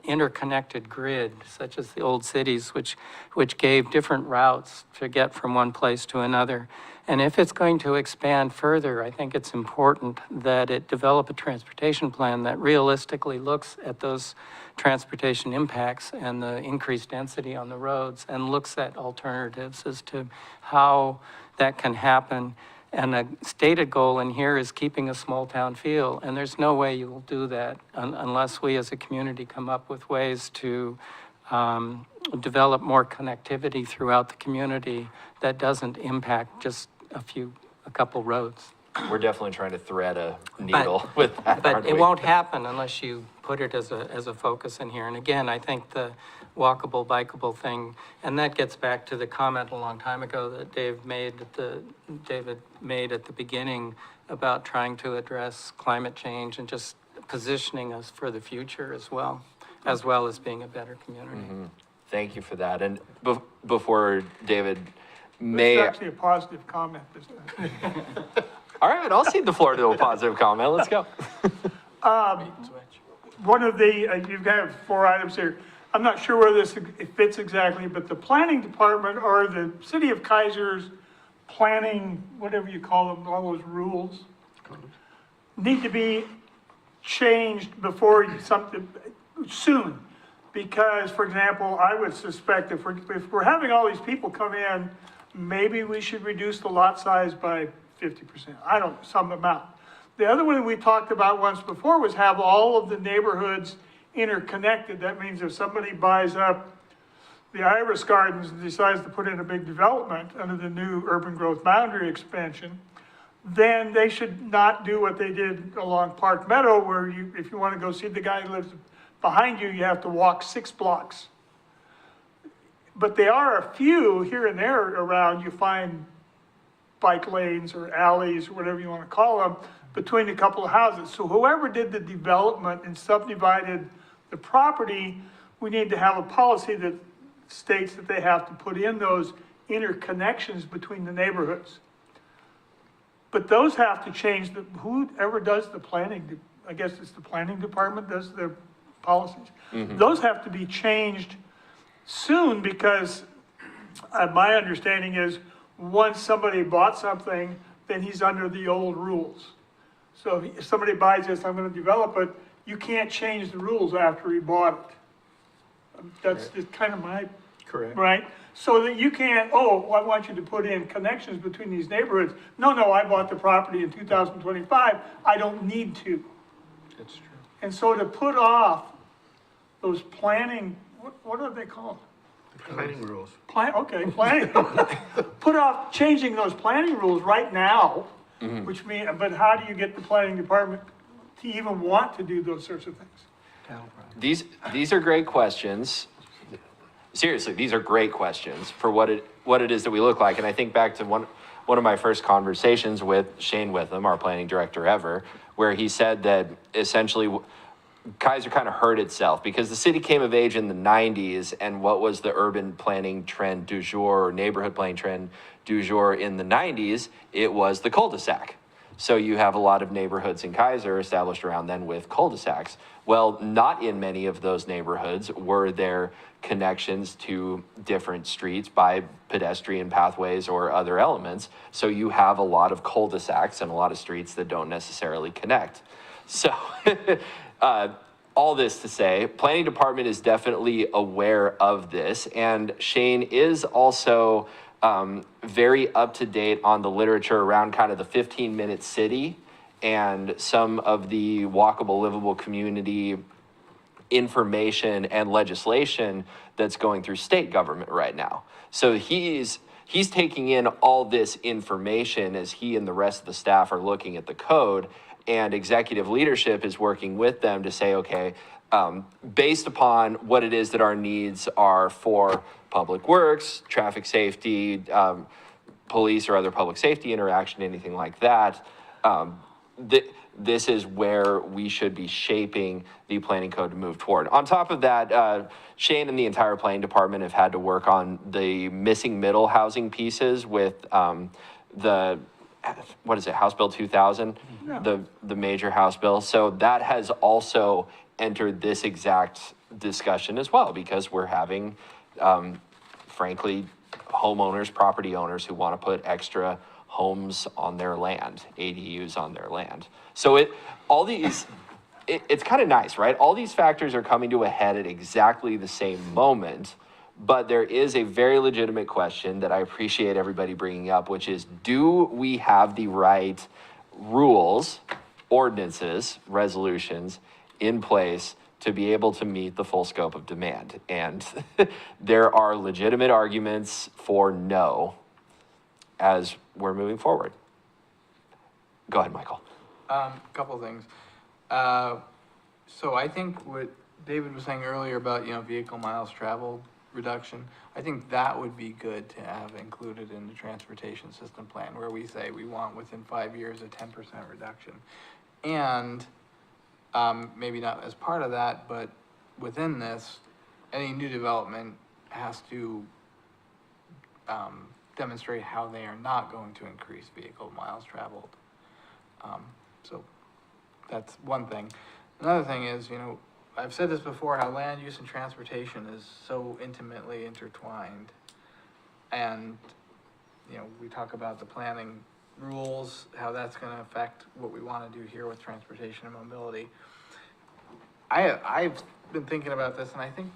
interconnected grid, such as the old cities, which gave different routes to get from one place to another. And if it's going to expand further, I think it's important that it develop a transportation plan that realistically looks at those transportation impacts and the increased density on the roads and looks at alternatives as to how that can happen. And a stated goal in here is keeping a small town feel. And there's no way you will do that unless we as a community come up with ways to develop more connectivity throughout the community that doesn't impact just a couple roads. We're definitely trying to thread a needle with that, But aren't it we? won't happen unless you put it as a focus in here. And again, I think the walkable, bikeable thing, and that gets back to the comment a long time ago that David made at the beginning about trying to address climate change and just positioning us for the future as well as being a better community. Thank you for that. And before David It's may, actually a positive comment this time. all right, I'll cede the floor to a positive comment. Let's go. One of the, you have 4 items here. I'm not sure where this fits exactly, but the planning department or the city of Keizer's planning, whatever you call them, all those rules, need to be changed before something, soon. Because, for example, I would suspect if we're having all these people come in, maybe we should reduce the lot size by 50%. I don't know, some amount. The other one we talked about once before was have all of the neighborhoods interconnected. That means if somebody buys up the Iris Gardens and decides to put in a big development under the new urban growth boundary expansion, then they should not do what they did along Park Meadow, where you, if you want to go see the guy who lives behind you, you have to walk 6 blocks. But there are a few here and there around, you find bike lanes or alleys, or whatever you want to call them, between a couple of houses. So whoever did the development and subdivided the property, we need to have a policy that states that they have to put in those interconnections between the neighborhoods. But those have to change, whoever does the planning, I guess it's the planning department does the policies. Those have to be changed soon because my understanding is once somebody bought something, then he's under the old rules. So if somebody buys this, I'm gonna develop it, you can't change the rules after he bought it. That's just kind of my, Correct. right? So that you can't, oh, I want you to put in connections between these neighborhoods. No, I bought the property in 2025, I don't need to. That's true. And so to put off those planning, what are they called? Planning rules. Planning. Put off changing those planning rules right now, which mean, but how do you get the planning department to even want to do those sorts of things? These are great questions. Seriously, these are great questions for what it is that we look like. And I think back to one of my first conversations with Shane Witham, our planning director ever, where he said that essentially Keizer kind of hurt itself because the city came of age in the 90s, and what was the urban planning trend du jour, or neighborhood planning trend du jour in the 90s? It was the cul-de-sac. So you have a lot of neighborhoods in Keizer established around then with cul-de-sacs. Well, not in many of those neighborhoods were there connections to different streets by pedestrian pathways or other elements. So you have a lot of cul-de-sacs and a lot of streets that don't necessarily connect. So all this to say, planning department is definitely aware of this, and Shane is also very up to date on the literature around kind of the 15-minute city and some of the walkable, livable community information and legislation that's going through state government right now. So he's taking in all this information as he and the rest of the staff are looking at the code, and executive leadership is working with them to say, okay, based upon what it is that our needs are for public works, traffic safety, police or other public safety interaction, anything like that, this is where we should be shaping the planning code to move toward. On top of that, Shane and the entire planning department have had to work on the missing middle housing pieces with what is it, House Bill 2000, the major House bill. So that has also entered this exact discussion as well, because we're having, frankly, homeowners, property owners who want to put extra homes on their land, ADUs on their land. So it's kind of nice, right? All these factors are coming to a head at exactly the same moment, but there is a very legitimate question that I appreciate everybody bringing up, which is, do we have the right rules, ordinances, resolutions in place to be able to meet the full scope of demand? And there are legitimate arguments for no as we're moving forward. Go ahead, Michael. Couple of things. So I think what David was saying earlier about, vehicle miles traveled reduction, I think that would be good to have included in the transportation system plan, where we say we want within 5 years a 10% reduction. And maybe not as part of that, but within this, any new development has to demonstrate how they are not going to increase vehicle miles traveled. So that's one thing. Another thing is, I've said this before, how land use and transportation is so intimately intertwined. And, we talk about the planning rules, how that's gonna affect what we wanna do here with transportation and mobility. I've been thinking about this, and I think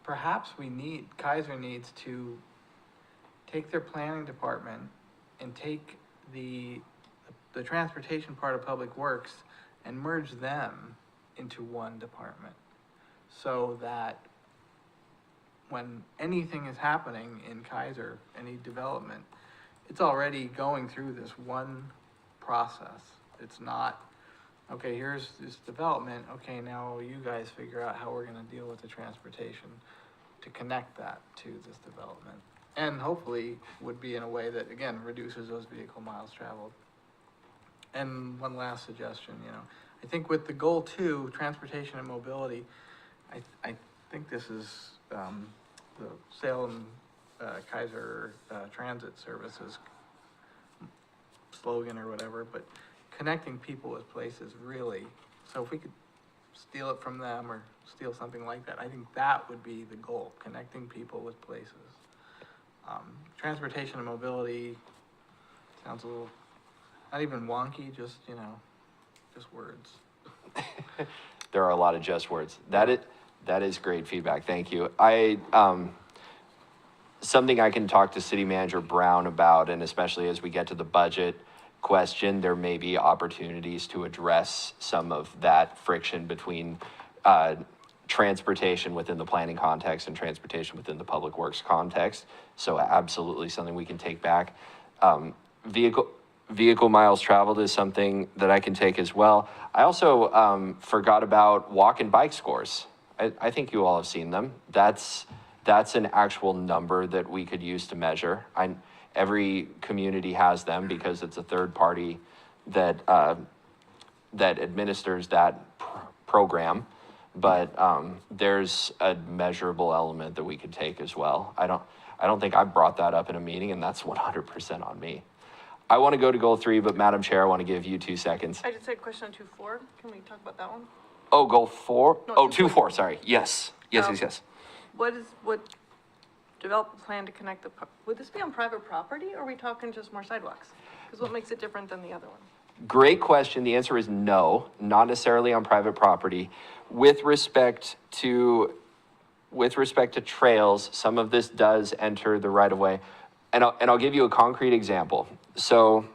perhaps Keizer needs to take their planning department and take the transportation part of Public Works and merge them into one department. So that when anything is happening in Keizer, any development, it's already going through this one process. It's not, okay, here's this development, okay, now you guys figure out how we're gonna deal with the transportation to connect that to this development. And hopefully would be in a way that, again, reduces those vehicle miles traveled. And one last suggestion, I think with the goal 2, transportation and mobility, I think this is, the Salem, Keizer, Transit Services slogan or whatever, but connecting people with places really, so if we could steal it from them or steal something like that, I think that would be the goal, connecting people with places. Transportation and mobility sounds a little, not even wonky, just, just words. There are a lot of just words. That is great feedback. Thank you. Something I can talk to City Manager Brown about, and especially as we get to the budget question, there may be opportunities to address some of that friction between transportation within the planning context and transportation within the public works context. So absolutely something we can take back. Vehicle miles traveled is something that I can take as well. I also forgot about walk and bike scores. I think you all have seen them. That's an actual number that we could use to measure. Every community has them because it's a third party that administers that program. But there's a measurable element that we could take as well. I don't think I brought that up in a meeting, and that's 100% on me. I want to go to goal 3, but Madam Chair, I want to give you 2 seconds. I just had a question on 2.4. Can we talk about that one? Oh, goal 4? No, Oh, 2.4. 2.4, sorry. Yes. Yes. What develop a plan to connect would this be on private property, or are we talking just more sidewalks? Because what makes it different than the other one? Great question. The answer is no, not necessarily on private property. With respect to trails, some of this does enter the right of way. And I'll give you a concrete example. So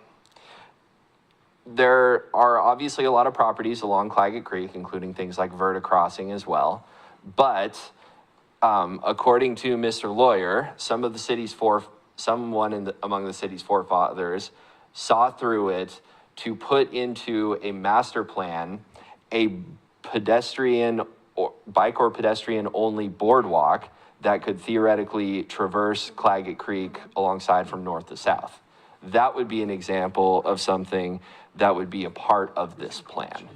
there are obviously a lot of properties along Claggett Creek, including things like Verta Crossing as well. But according to Mr. Lawyer, someone among the city's forefathers saw through it to put into a master plan a bike or pedestrian only boardwalk that could theoretically traverse Claggett Creek alongside from north to south. That would be an example of something that would be a part of this plan.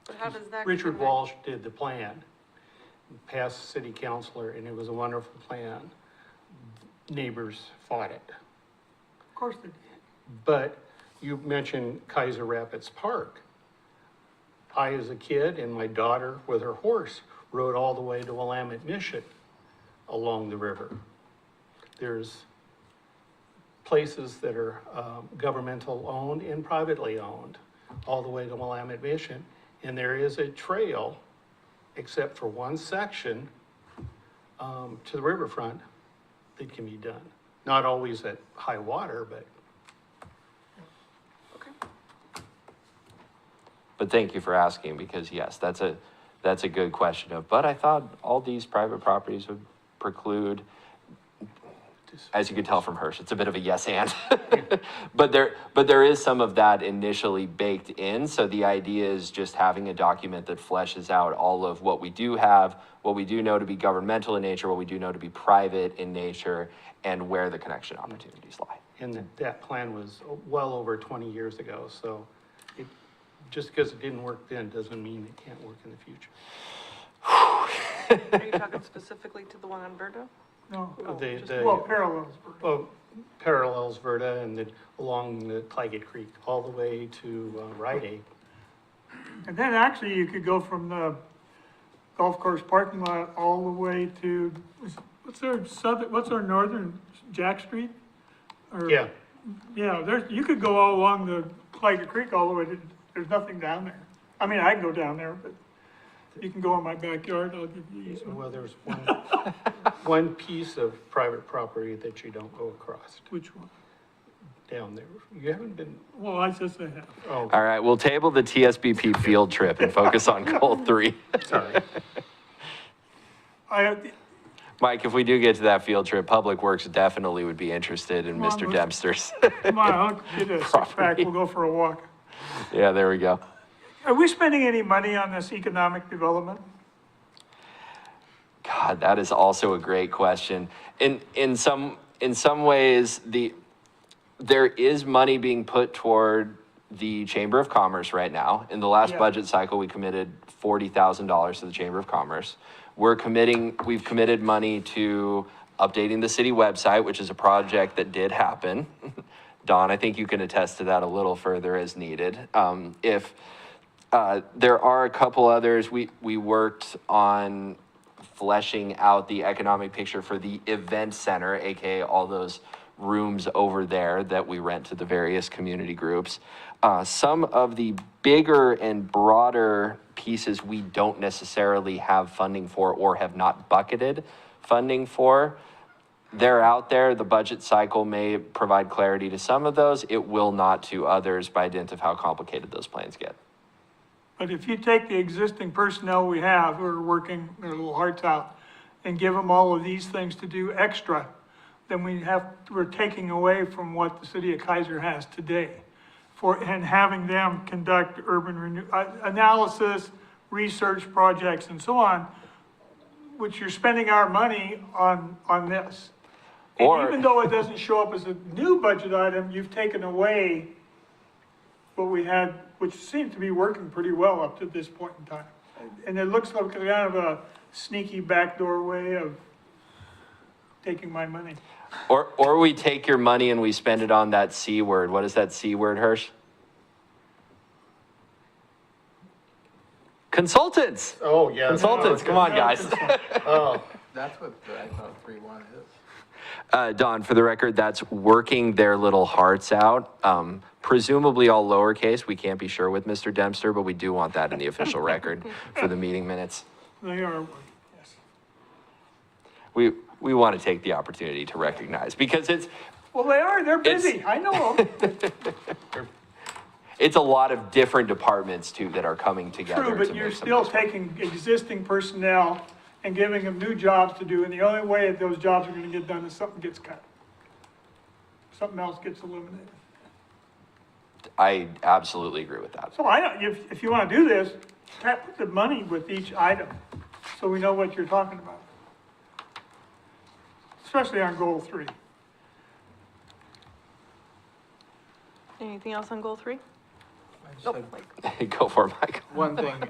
But how does that? Richard connect? Walsh did the plan, passed city councilor, and it was a wonderful plan. Neighbors fought it. Of course they did. But you mentioned Keizer Rapids Park. I, as a kid, and my daughter with her horse, rode all the way to Willamette Mission along the river. There's places that are governmental owned and privately owned, all the way to Willamette Mission. And there is a trail, except for one section, to the riverfront that can be done. Not always at high water, but. Okay. But thank you for asking, because yes, that's a good question but I thought all these private properties would preclude, as you could tell from Hirsch, it's a bit of a yes and. But there is some of that initially baked in. So the idea is just having a document that fleshes out all of what we do have, what we do know to be governmental in nature, what we do know to be private in nature, and where the connection opportunities lie. And that plan was well over 20 years ago, so just because it didn't work then doesn't mean it can't work in the future. Are you talking specifically to the one on Verda? No, Well, parallels. parallels Verda and along the Claggett Creek, all the way to Rite Aid. And then actually you could go from the golf course parking lot all the way to, what's our northern, Jack Street? Or- Yeah, Yeah, you could go all along the Clyde Creek all the way to, there's nothing down there. I mean, I can go down there, but you can go in my backyard, I'll give you easement. well, there's one piece of private property that you don't go across Which one? down there. You haven't been, Well, I just have. oh, All right, we'll table the TSBP field trip and focus on goal 3. sorry. Mike, if we do get to that field trip, Public Works definitely would be interested in Come on, Mr. let's- Dempster's. Come on, I'll get a six pack, Property. we'll go for a walk. Yeah, there we go. Are we spending any money on this economic development? God, that is also a great question. In some ways, there is money being put toward the Chamber of Commerce right now. In the last Yeah. budget cycle, we committed $40,000 to the Chamber of Commerce. We've committed money to updating the city website, which is a project that did happen. Don, I think you can attest to that a little further as needed. There are a couple others, we worked on fleshing out the economic picture for the event center, AKA all those rooms over there that we rent to the various community groups. Some of the bigger and broader pieces we don't necessarily have funding for or have not bucketed funding for. They're out there. The budget cycle may provide clarity to some of those. It will not to others by dint of how complicated those plans get. But if you take the existing personnel we have who are working their little hearts out and give them all of these things to do extra, then we're taking away from what the city of Keizer has today and having them conduct urban analysis, research projects and so on, which you're spending our money on this. And Or- even though it doesn't show up as a new budget item, you've taken away what we had, which seemed to be working pretty well up to this point in time. And it looks like kind of a sneaky backdoor way of taking my money. Or we take your money and we spend it on that C word. What is that C word, Hirsch? Consultants. Oh, yeah. Consultants, come on, guys. Oh, That's what I thought 3-1 is. Don, for the record, that's working their little hearts out. Presumably all lowercase. We can't be sure with Mr. Dempster, but we do want that in the official record for the meeting minutes. They are, yes. We want to take the opportunity to recognize because Well, they're busy, I know them. it's a lot of different departments too that are coming together. True, to but you're make some still of this work. taking existing personnel and giving them new jobs to do, and the only way that those jobs are gonna get done is something gets cut. Something else gets eliminated. I absolutely agree with that. So if you wanna do this, put the money with each item, so we know what you're talking about. Especially on goal 3. Anything else on goal 3? I just Oh, had Mike. Go for it, Mike. one thing,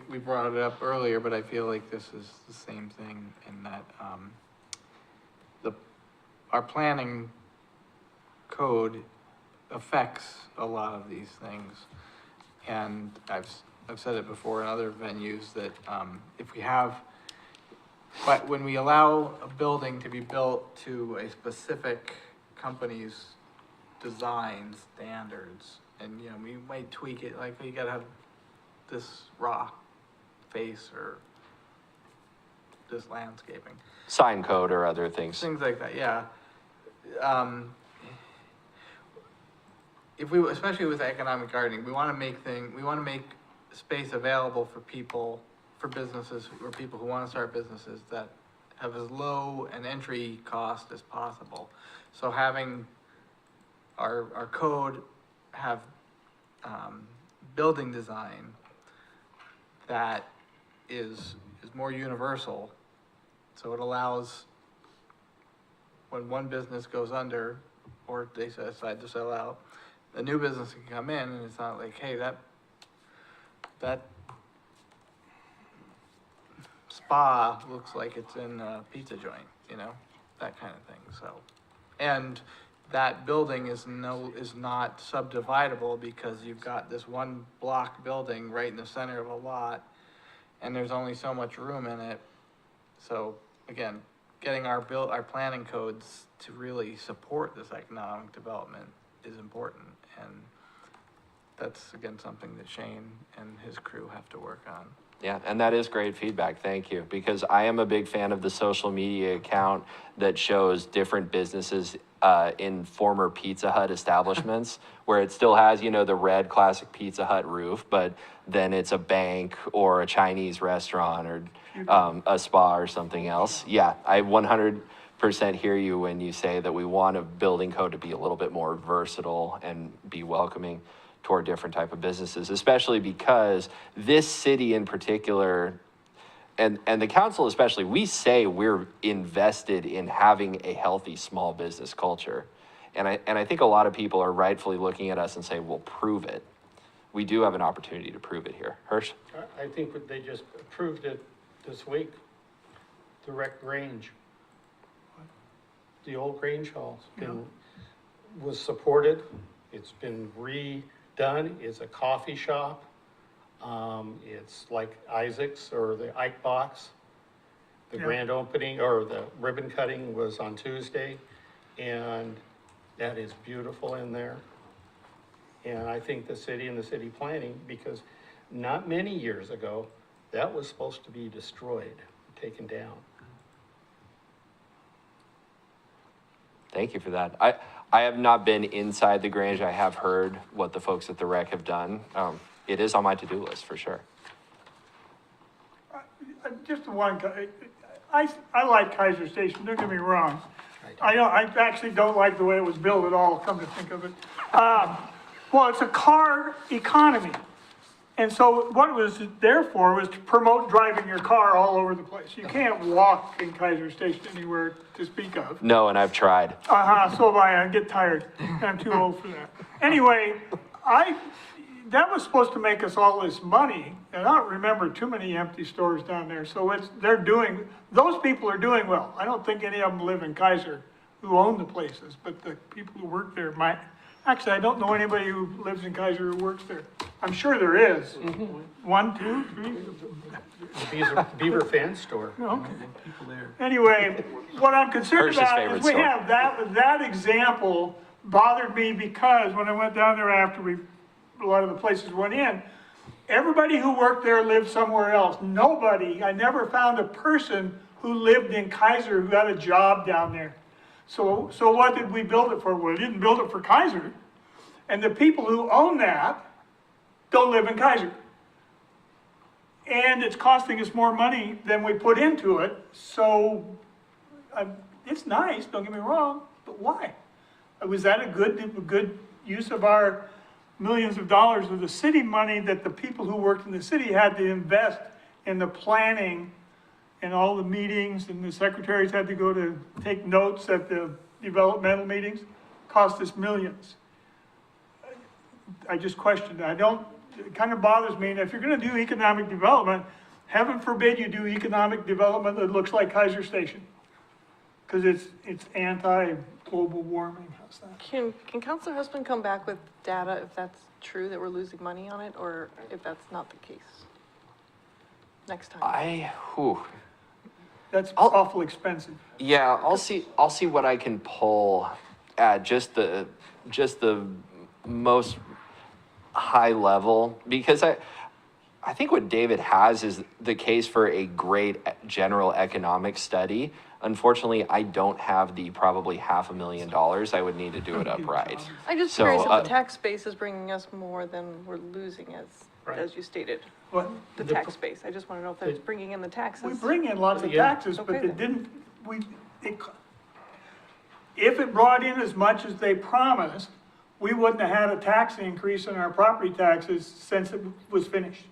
we brought it up earlier, but I feel like this is the same thing in that, our planning code affects a lot of these things. And I've said it before in other venues that, if we have, but when we allow a building to be built to a specific company's design standards, and, we might tweak it, like, you gotta have this rock face or this landscaping, Sign code or other things. things like that, yeah. If we, especially with economic gardening, we wanna make space available for people, for businesses, or people who wanna start businesses that have as low an entry cost as possible. So having our code have, building design that is more universal. So it allows, when one business goes under, or they decide to sell out, a new business can come in, and it's not like, hey, that spa looks like it's in a pizza joint, that kind of thing, so. And that building is not subdividable because you've got this one block building right in the center of a lot, and there's only so much room in it. So again, getting our planning codes to really support this economic development is important, and that's again something that Shane and his crew have to work on. Yeah, and that is great feedback, thank you, because I am a big fan of the social media account that shows different businesses in former Pizza Hut establishments, where it still has, you know, the red classic Pizza Hut roof, but then it's a bank or a Chinese restaurant or a spa or something else. Yeah, I 100% hear you when you say that we want a building code to be a little bit more versatile and be welcoming toward different type of businesses, especially because this city in particular, and the council especially, we say we're invested in having a healthy small business culture. And I think a lot of people are rightfully looking at us and say, well, prove it. We do have an opportunity to prove it here. Hirsch? I think that they just approved it this week, the Rec Grange. The old Grange Hall's was supported, it's been redone, it's a coffee shop. It's like Isaac's or the Ike Box. The grand opening or the ribbon cutting was on Tuesday, and that is beautiful in there. And I think the city and the city planning, because not many years ago, that was supposed to be destroyed, taken down. Thank you for that. I have not been inside the Grange. I have heard what the folks at the rec have done. It is on my to-do list for sure. Just one, I like Keizer Station, don't get me wrong. I actually don't like the way it was built at all, come to think of it. Well, it's a car economy. And so what it was there for was to promote driving your car all over the place. You can't walk in Keizer Station anywhere to speak of. No, and I've tried. So have I get tired. I'm too old for that. Anyway, that was supposed to make us all this money, and I don't remember too many empty stores down there. So those people are doing well. I don't think any of them live in Keizer who own the places, but the people who work there might. Actually, I don't know anybody who lives in Keizer who works there. I'm sure there is. 1, 2, 3. Beaver Fan Store. Okay. Anyway, what I'm concerned Hirsch's about favorite is we store. have that example bothered me because when I went down there after a lot of the places went in, everybody who worked there lived somewhere else. I never found a person who lived in Keizer who got a job down there. So what did we build it for? Well, we didn't build it for Keizer. And the people who own that don't live in Keizer. And it's costing us more money than we put into it. So it's nice, don't get me wrong, but why? Was that a good use of our millions of dollars of the city money that the people who worked in the city had to invest in the planning and all the meetings, and the secretaries had to go to take notes at the developmental meetings? Cost us millions. I just questioned it. It kind of bothers me, and if you're gonna do economic development, heaven forbid you do economic development that looks like Keizer Station. Because it's anti-global warming, how's that? Can Councilor Husband come back with data if that's true, that we're losing money on it, or if that's not the case? Next time. That's awful expensive. Yeah, I'll see what I can pull at just the most high level, because I think what David has is the case for a great general economic study. Unfortunately, I don't have the probably $500,000. I would need to do it upright. I'm just So, curious if the tax base is bringing us more than we're losing, as you stated. What? The tax base, I just want to know if that's bringing in the taxes. We bring in lots of Yeah. taxes, but Okay, it didn't, if it brought in as much as they promised, we wouldn't have had a tax increase in our property taxes since it was finished.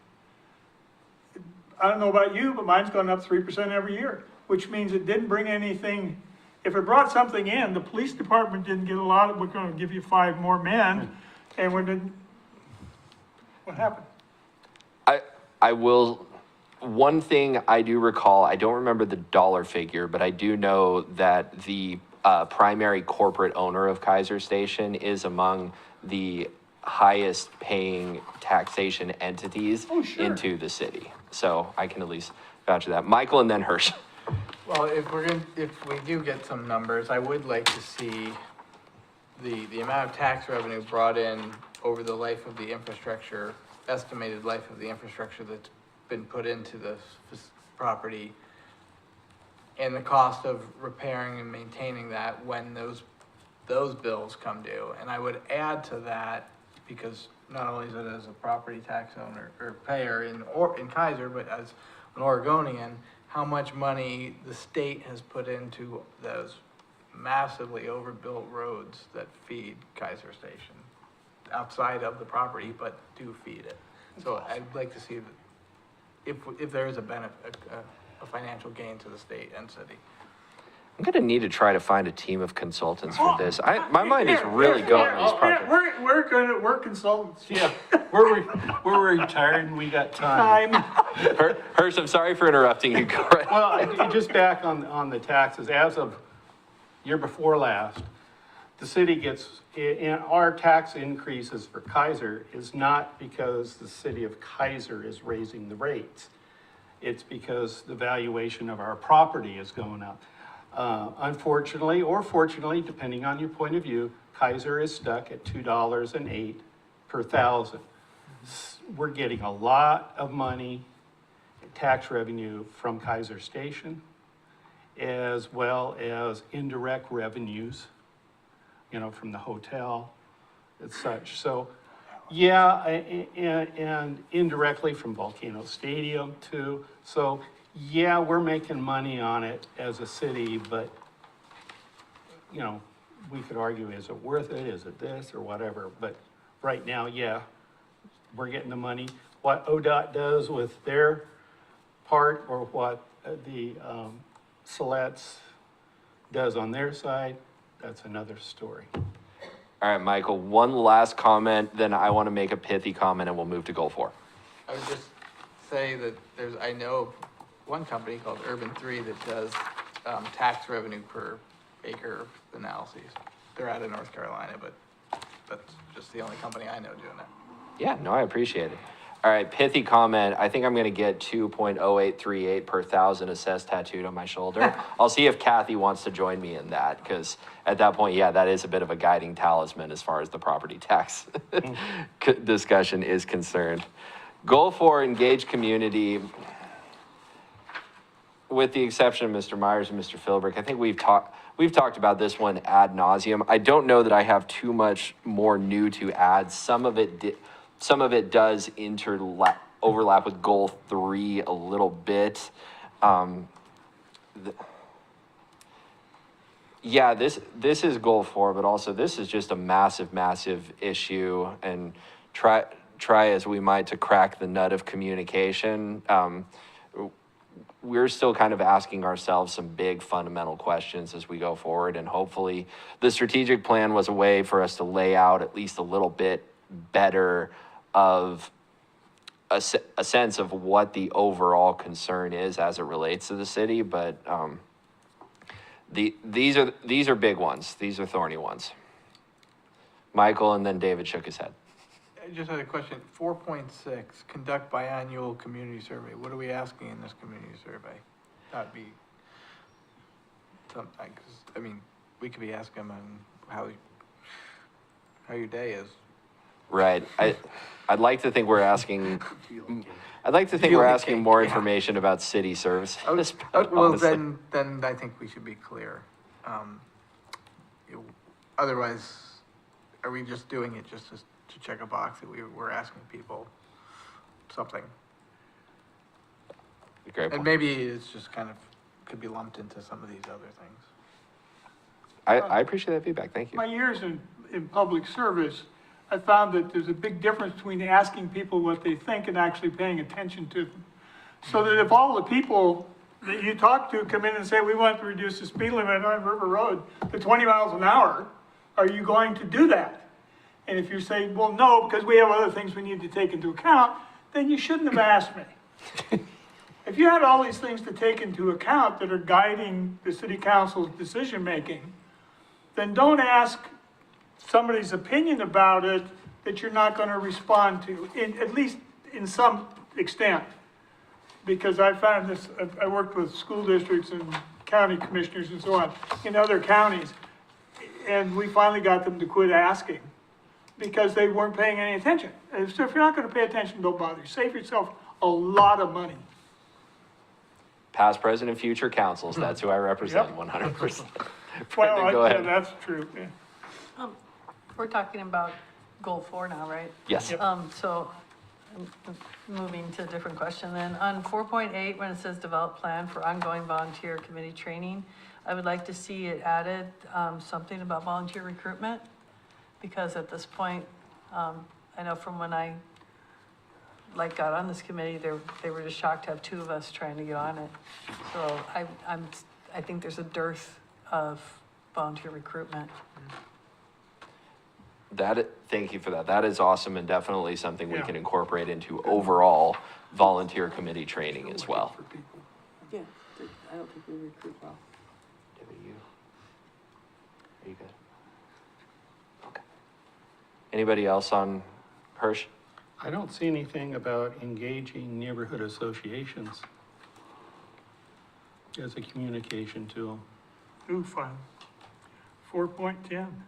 I don't know about you, but mine's gone up 3% every year, which means it didn't bring anything. If it brought something in, the police department didn't get a lot we're gonna give you 5 more men, and what happened? I will, one thing I do recall, I don't remember the dollar figure, but I do know that the primary corporate owner of Keizer Station is among the highest paying taxation entities into the city. So I can at least vouch for that. Michael and then Hirsch. Well, if we do get some numbers, I would like to see the amount of tax revenue brought in over the life of the infrastructure, estimated life of the infrastructure that's been put into the property, and the cost of repairing and maintaining that when those bills come due. And I would add to that, because not only is it as a property tax owner or payer in Keizer, but as an Oregonian, how much money the state has put into those massively overbuilt roads that feed Keizer Station, outside of the property, but do feed it. So I'd like to see if there is a benefit, a financial gain to the state and city. I'm gonna need to try to find a team of consultants for this. My mind is really going on this project. We're consultants. Yeah, we're retired and we got time. Hirsch, I'm sorry for interrupting you. Go right. Well, just back on the taxes, as of year before last, the city gets, and our tax increases for Keizer is not because the city of Keizer is raising the rates. It's because the valuation of our property is going up. Unfortunately, or fortunately, depending on your point of view, Keizer is stuck at $2.08 per thousand. We're getting a lot of money, tax revenue from Keizer Station, as well as indirect revenues, from the hotel and such. So, yeah, and indirectly from Volcano Stadium too. So, yeah, we're making money on it as a city, but, we could argue, is it worth it? Is it this or whatever? But right now, yeah, we're getting the money. What ODOT does with their part, or what the Siletz does on their side, that's another story. All right, Michael, one last comment, then I want to make a pithy comment and we'll move to goal 4. I would just say that I know one company called Urban 3 that does tax revenue per acre analyses. They're out of North Carolina, but that's just the only company I know doing that. Yeah, no, I appreciate it. All right, pithy comment. I think I'm going to get 2.0838 per thousand assessed tattooed on my shoulder. I'll see if Kathy wants to join me in that, because at that point, yeah, that is a bit of a guiding talisman as far as the property tax discussion is concerned. Goal 4, engage community. With the exception of Mr. Myers and Mr. Philbrick, I think we've talked about this one ad nauseum. I don't know that I have too much more new to add. Some of it does overlap with goal 3 a little bit. Yeah, this is goal 4, but also this is just a massive issue, and try as we might to crack the nut of communication. We're still kind of asking ourselves some big fundamental questions as we go forward, and hopefully the strategic plan was a way for us to lay out at least a little bit better of a sense of what the overall concern is as it relates to the city. But these are big ones. These are thorny ones. Michael, and then David shook his head. I just had a question. 4.6, conduct biannual community survey. What are we asking in this community survey? That'd be something, we could be asking them how your day is. Right. I'd like to think we're asking. I'd like to think we're asking more information about city services. Well, then I think we should be clear. Otherwise, are we just doing it just to check a box that we're asking people something? Great point. And maybe it's just kind of could be lumped into some of these other things. I appreciate that feedback. Thank you. My years in public service, I found that there's a big difference between asking people what they think and actually paying attention to them. So that if all the people that you talk to come in and say, we want to reduce the speed limit on River Road to 20 miles an hour, are you going to do that? And if you say, well, no, because we have other things we need to take into account, then you shouldn't have asked me. If you had all these things to take into account that are guiding the city council's decision-making, then don't ask somebody's opinion about it that you're not gonna respond to, at least in some extent. Because I found this, I worked with school districts and county commissioners and so on in other counties, and we finally got them to quit asking because they weren't paying any attention. And so if you're not gonna pay attention, don't bother. Save yourself a lot of money. Past, present, and future councils, that's who I represent, Yep. 100%. Well, Brendan, go yeah, ahead. that's true. Yeah. We're talking about goal 4 now, right? Yes. So, moving to a different question then. On 4.8, when it says develop plan for ongoing volunteer committee training, I would like to see it added, something about volunteer recruitment. Because at this point, I know from when I got on this committee, they were just shocked to have 2 of us trying to get on it. So I think there's a dearth of volunteer recruitment. Thank you for that. That is awesome and definitely something we Yeah. can incorporate into overall volunteer committee training as well. Yeah, I don't think we recruit well. Debbie, are you good? Okay. Anybody else on Hirsch? I don't see anything about engaging neighborhood associations as a communication tool. Ooh, fun. 4.10.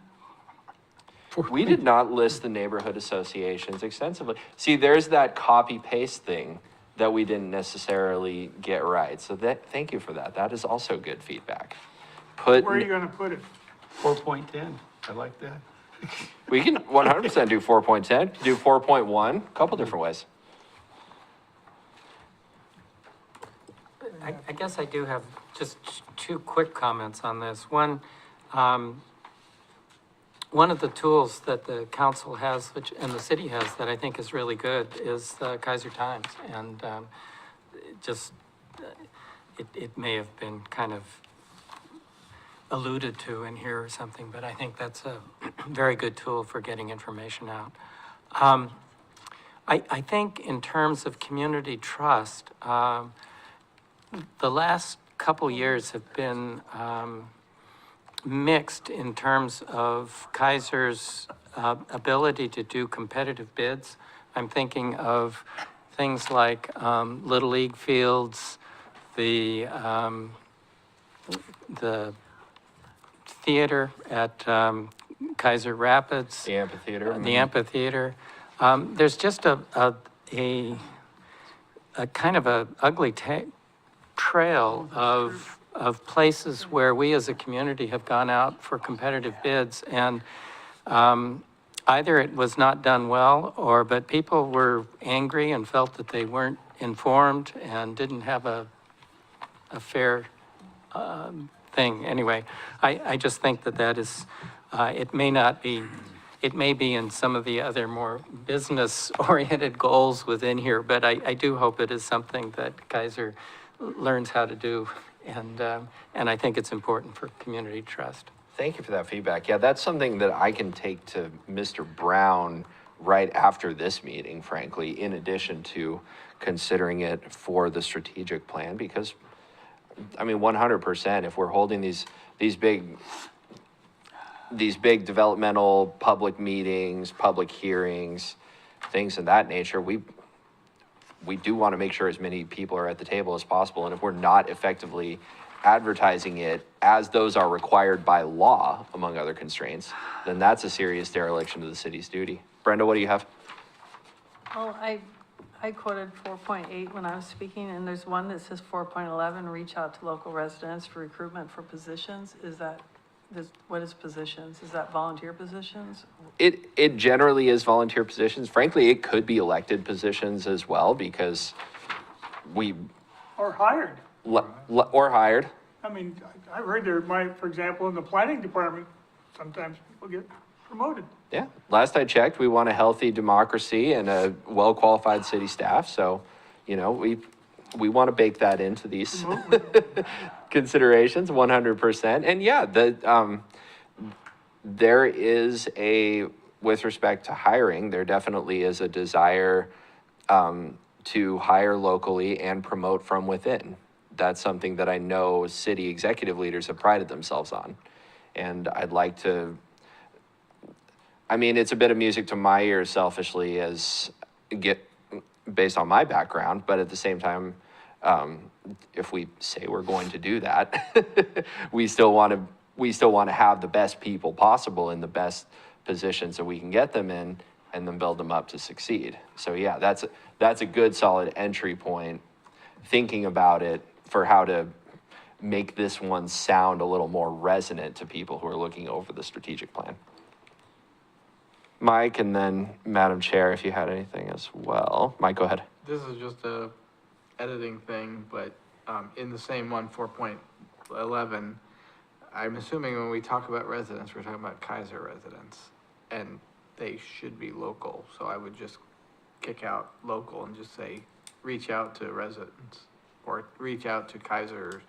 We did not list the neighborhood associations extensively. See, there's that copy paste thing that we didn't necessarily get right. So thank you for that. That is also good feedback. Where are you gonna put it? 4.10, I like that. We can 100% do 4.10, do 4.1, a couple different ways. I guess I do have just 2 quick comments on this. One of the tools that the council has, and the city has, that I think is really good is the Keizer Times. And it may have been kind of alluded to in here or something, but I think that's a very good tool for getting information out. I think in terms of community trust, the last couple years have been mixed in terms of Keizer's ability to do competitive bids. I'm thinking of things like Little League fields, the theater at Keizer Rapids. The amphitheater. The amphitheater. There's just a kind of a ugly trail of places where we as a community have gone out for competitive bids, and either it was not done well, but people were angry and felt that they weren't informed and didn't have a fair thing. Anyway, I just think that is, it may be in some of the other more business-oriented goals within here, but I do hope it is something that Keizer learns how to do, and I think it's important for community trust. Thank you for that feedback. Yeah, that's something that I can take to Mr. Brown right after this meeting, frankly, in addition to considering it for the strategic plan, because, I mean, 100%, if we're holding these big developmental public meetings, public hearings, things of that nature, we do want to make sure as many people are at the table as possible. And if we're not effectively advertising it as those are required by law, among other constraints, then that's a serious dereliction of the city's duty. Brenda, what do you have? Well, I quoted 4.8 when I was speaking, and there's one that says 4.11, reach out to local residents for recruitment for positions. What is positions? Is that volunteer positions? It generally is volunteer positions. Frankly, it could be elected positions as well, because Or hired. or hired. I mean, I've heard for example, in the planning department, sometimes people get promoted. Yeah, last I checked, we want a healthy democracy and a well-qualified city staff, so, we want to bake that into these considerations, 100%. And yeah, there is with respect to hiring, there definitely is a desire to hire locally and promote from within. That's something that I know city executive leaders have prided themselves on. And I'd like to, I mean, it's a bit of music to my ears selfishly based on my background, but at the same time, if we say we're going to do that, we still want to have the best people possible in the best positions that we can get them in, and then build them up to succeed. So yeah, that's a good solid entry point, thinking about it for how to make this one sound a little more resonant to people who are looking over the strategic plan. Mike, and then Madam Chair, if you had anything as well. Mike, go ahead. This is just a editing thing, but in the same one, 4.11, I'm assuming when we talk about residents, we're talking about Keizer residents, and they should be local. So I would just kick out local and just say, reach out to residents, or reach out to Keizer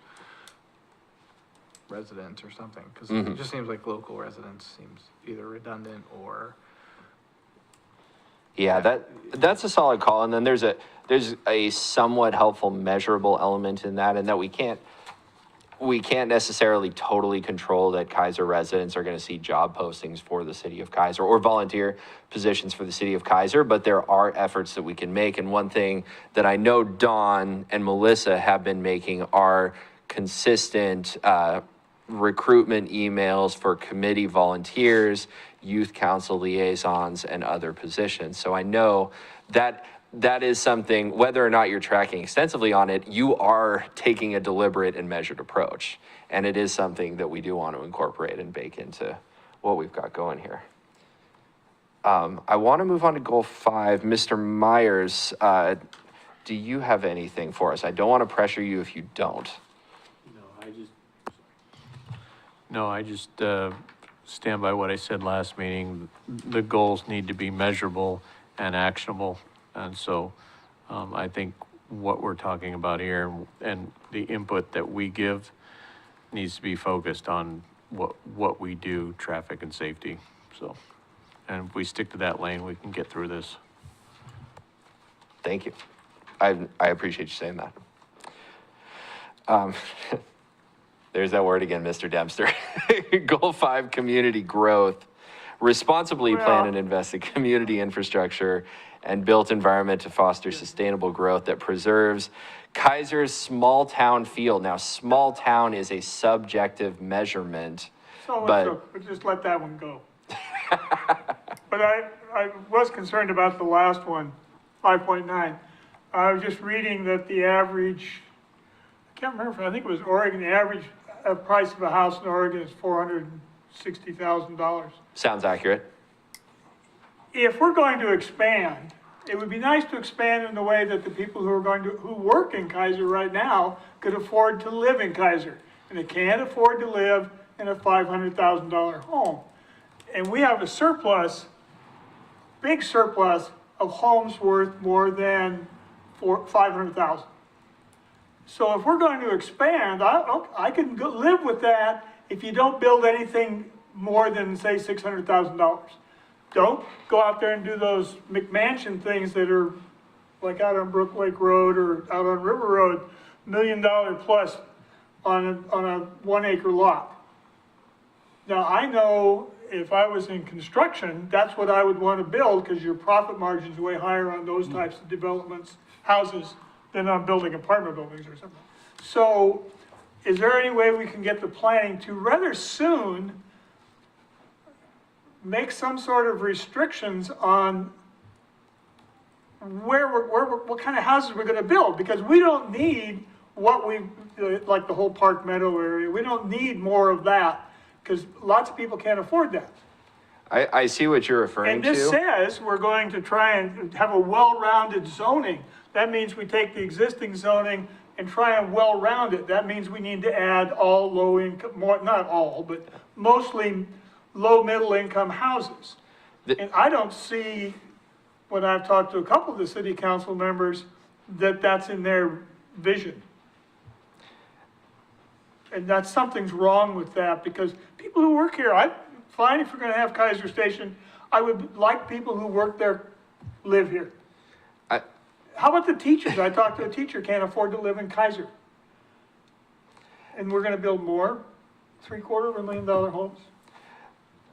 residents or something, because it just seems like local residents seems either redundant or. Yeah, that's a solid call. And then there's a somewhat helpful measurable element in that, and that we can't necessarily totally control that Keizer residents are going to see job postings for the city of Keizer or volunteer positions for the city of Keizer, but there are efforts that we can make. And one thing that I know Dawn and Melissa have been making are consistent recruitment emails for committee volunteers, youth council liaisons, and other positions. So I know that that is something, whether or not you're tracking extensively on it, you are taking a deliberate and measured approach. And it is something that we do want to incorporate and bake into what we've got going here. I want to move on to goal 5. Mr. Myers, do you have anything for us? I don't want to pressure you if you don't. No, I just stand by what I said last meeting. The goals need to be measurable and actionable. And so I think what we're talking about here and the input that we give needs to be focused on what we do, traffic and safety. So, and if we stick to that lane, we can get through this. Thank you. I appreciate you saying that. There's that word again, Mr. Dempster. Goal 5, community growth. Responsibly plan and invest in community infrastructure and built environment to foster sustainable growth that preserves Keizer's small town feel. Now, small town is a subjective measurement, So just let that one go. But I was concerned about the last one, 5.9. I was just reading that the average, I can't remember, I think it was Oregon, the average price of a house in Oregon is $460,000. sounds accurate. If we're going to expand, it would be nice to expand in the way that the people who work in Keizer right now could afford to live in Keizer. And they can't afford to live in a $500,000 home. And we have a surplus, big surplus of homes worth more than $500,000. So if we're going to expand, I can live with that if you don't build anything more than, say, $600,000. Don't go out there and do those McMansion things that are like out on Brook Lake Road or out on River Road, $1 million plus on a 1 acre lot. Now, I know if I was in construction, that's what I would want to build because your profit margin is way higher on those types of developments, houses, than on building apartment buildings or something. So is there any way we can get the planning to rather soon make some sort of restrictions on what kind of houses we're going to build? Because we don't need like the whole Park Meadow area, we don't need more of that because lots of people can't afford that. I see what you're referring to. And this says we're going to try and have a well-rounded zoning. That means we take the existing zoning and try and well-round it. That means we need to add all low income, not all, but mostly low middle income houses. And I don't see, when I've talked to a couple of the city council members, that that's in their vision. And that something's wrong with that because people who work here, I'm fine if we're gonna have Keizer Station. I would like people who work there, live here. How about the teachers? I talked to a teacher, can't afford to live in Keizer. And we're gonna build more. $750,000 homes?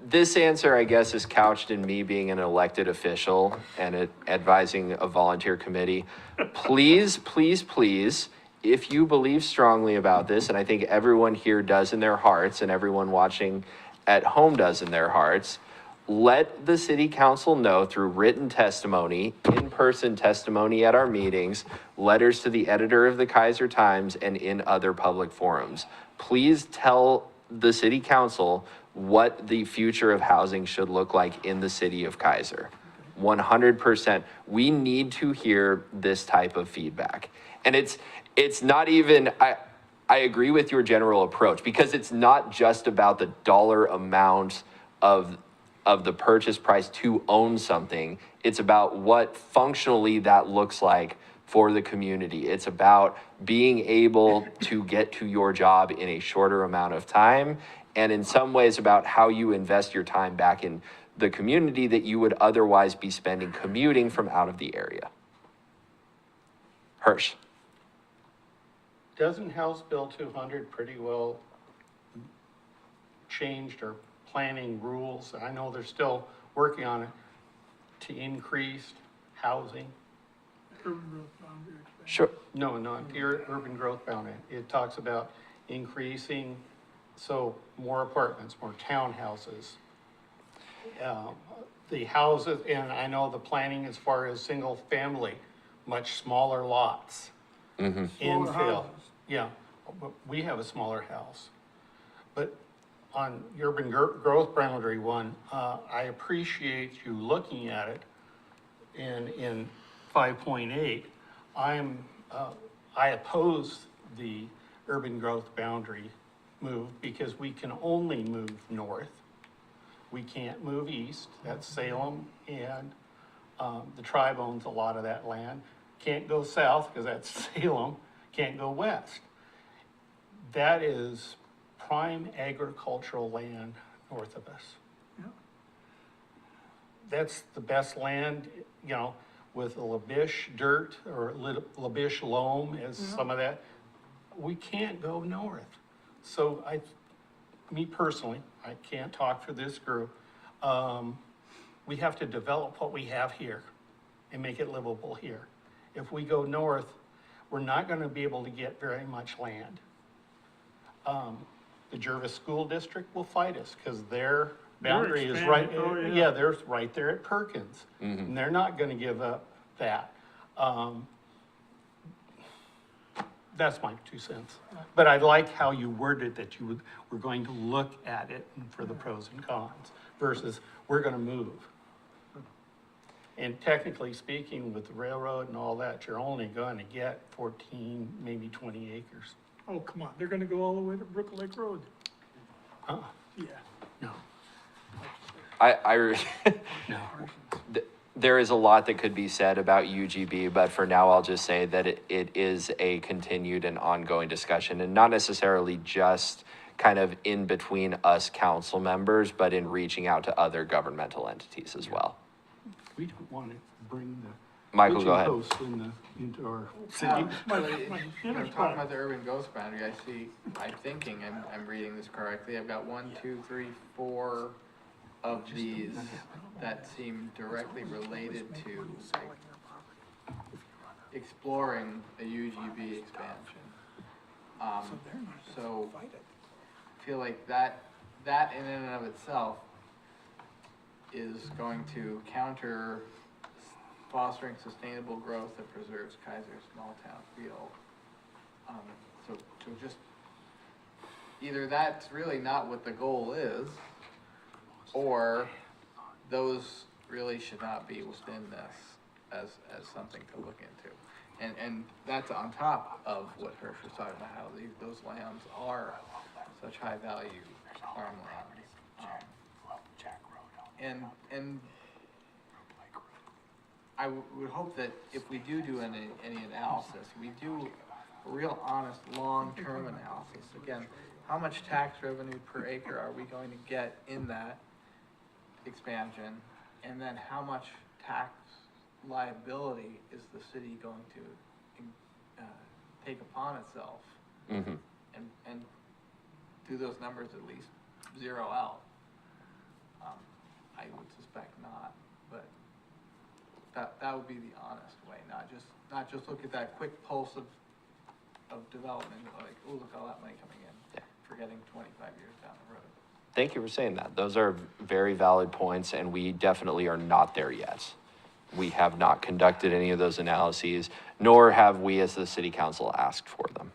This answer, I guess, is couched in me being an elected official and advising a volunteer committee. Please, please, please, if you believe strongly about this, and I think everyone here does in their hearts, and everyone watching at home does in their hearts, let the city council know through written testimony, in-person testimony at our meetings, letters to the editor of the Keizer Times, and in other public forums. Please tell the city council what the future of housing should look like in the city of Keizer. 100%. We need to hear this type of feedback. And it's not even, I agree with your general approach, because it's not just about the dollar amount of the purchase price to own something. It's about what functionally that looks like for the community. It's about being able to get to your job in a shorter amount of time, and in some ways about how you invest your time back in the community that you would otherwise be spending commuting from out of the area. Hirsch. Doesn't House Bill 200 pretty well changed our planning rules? I know they're still working on it to increase housing. Urban growth boundary expansion. Sure. No, not the urban growth boundary. It talks about increasing, so more apartments, more townhouses. The houses, and I know the planning as far as single family, much smaller lots. Smaller Infill, houses. yeah, but we have a smaller house. But on the urban growth boundary one, I appreciate you looking at it in 5.8. I oppose the urban growth boundary move because we can only move north. We can't move east, that's Salem, and the tribe owns a lot of that land. Can't go south because that's Salem, can't go west. That is prime agricultural land north of us. Yeah. That's the best land, you know, with the Labish dirt or Labish loam as some of that. We can't go north. So me personally, I can't talk for this group. We have to develop what we have here and make it livable here. If we go north, we're not gonna be able to get very much land. The Jervis School District will fight us because their boundary is right, expanding. Oh, yeah. yeah, they're right there at Perkins. And they're not gonna give up that. That's my 2 cents. But I like how you worded that you were going to look at it for the pros and cons versus we're gonna move. And technically speaking, with the railroad and all that, you're only gonna get 14, maybe 20 acres. Oh, come on, they're gonna go all the way to Brook Lake Road. Yeah. No, No. There is a lot that could be said about UGB, but for now, I'll just say that it is a continued and ongoing discussion, and not necessarily just kind of in between us council members, but in reaching out to other governmental entities as well. we don't want to bring the Michael, go pigeon ahead. post into our city. You're talking about the urban ghost boundary, I'm thinking, I'm reading this correctly, I've got 1, 2, 3, 4 of these that seem directly related to exploring a UGB expansion. So I feel like that in and of itself is going to counter fostering sustainable growth that preserves Keizer's small town feel. So just, either that's really not what the goal is, or those really should not be within this as something to look into. And that's on top of what Hirsch was talking about, how those lands are such high value farmlands. And I would hope that if we do any analysis, we do a real honest long-term analysis. Again, how much tax revenue per acre are we going to get in that expansion? And then how much tax liability is the city going to take upon itself? And do those numbers at least zero out? I would suspect not, but that would be the honest way, not just look at that quick pulse of development, like, oh, look, all that money coming in, forgetting 25 years down the road. Thank you for saying that. Those are very valid points, and we definitely are not there yet. We have not conducted any of those analyses, nor have we as the city council asked for them.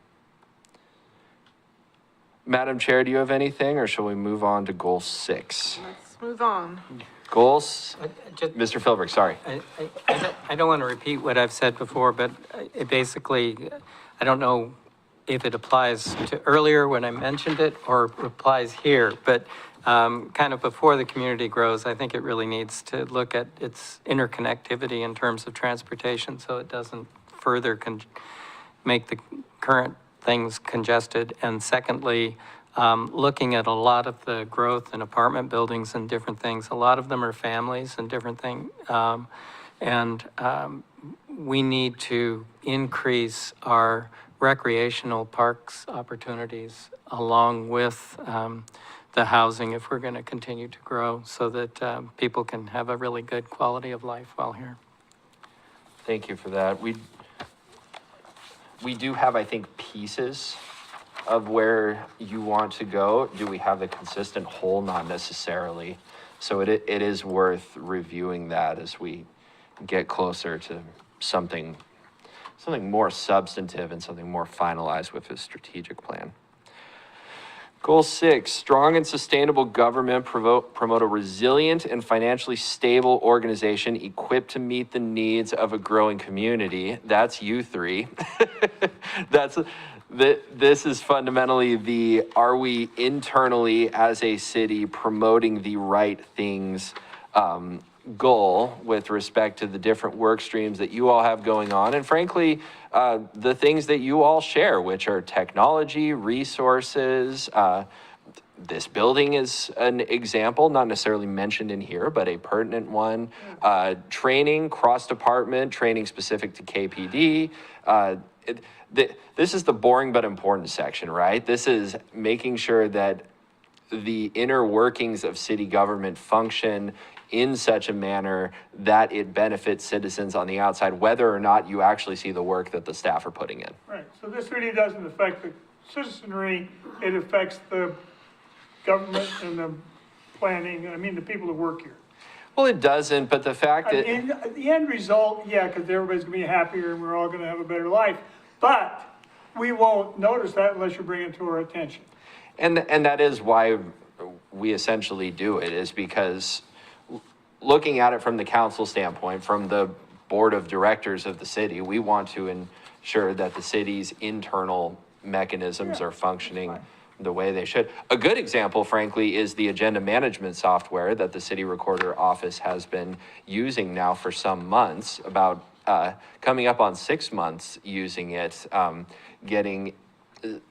Madam Chair, do you have anything, or shall we move on to goal 6? Let's move on. Goals, Just- Mr. Philbrick, sorry. I don't want to repeat what I've said before, but it basically, I don't know if it applies to earlier when I mentioned it or applies here, but kind of before the community grows, I think it really needs to look at its interconnectivity in terms of transportation so it doesn't further make the current things congested. And secondly, looking at a lot of the growth in apartment buildings and different things, a lot of them are families and different things. We need to increase our recreational parks opportunities along with the housing if we're going to continue to grow so that people can have a really good quality of life while here. Thank you for that. We do have, I think, pieces of where you want to go. Do we have the consistent whole? Not necessarily. So it is worth reviewing that as we get closer to something more substantive and something more finalized with the strategic plan. Goal 6, strong and sustainable government promote a resilient and financially stable organization equipped to meet the needs of a growing community. That's you 3. This is fundamentally are we internally as a city promoting the right things goal with respect to the different work streams that you all have going on, and frankly, the things that you all share, which are technology, resources. This building is an example, not necessarily mentioned in here, but a pertinent one. Training, cross-department, training specific to KPD. This is the boring but important section, right? This is making sure that the inner workings of city government function in such a manner that it benefits citizens on the outside, whether or not you actually see the work that the staff are putting in. Right, so this really doesn't affect the citizenry, it affects the government and the planning, the people that work here. Well, it doesn't, but the fact that... In the end result, yeah, because everybody's gonna be happier and we're all gonna have a better life, but we won't notice that unless you bring it to our attention. And that is why we essentially do it, is because looking at it from the council standpoint, from the board of directors of the city, we want to ensure that the city's internal mechanisms are functioning the way they should. A good example, frankly, is the agenda management software that the city recorder office has been using now for some months, about coming up on 6 months using it, getting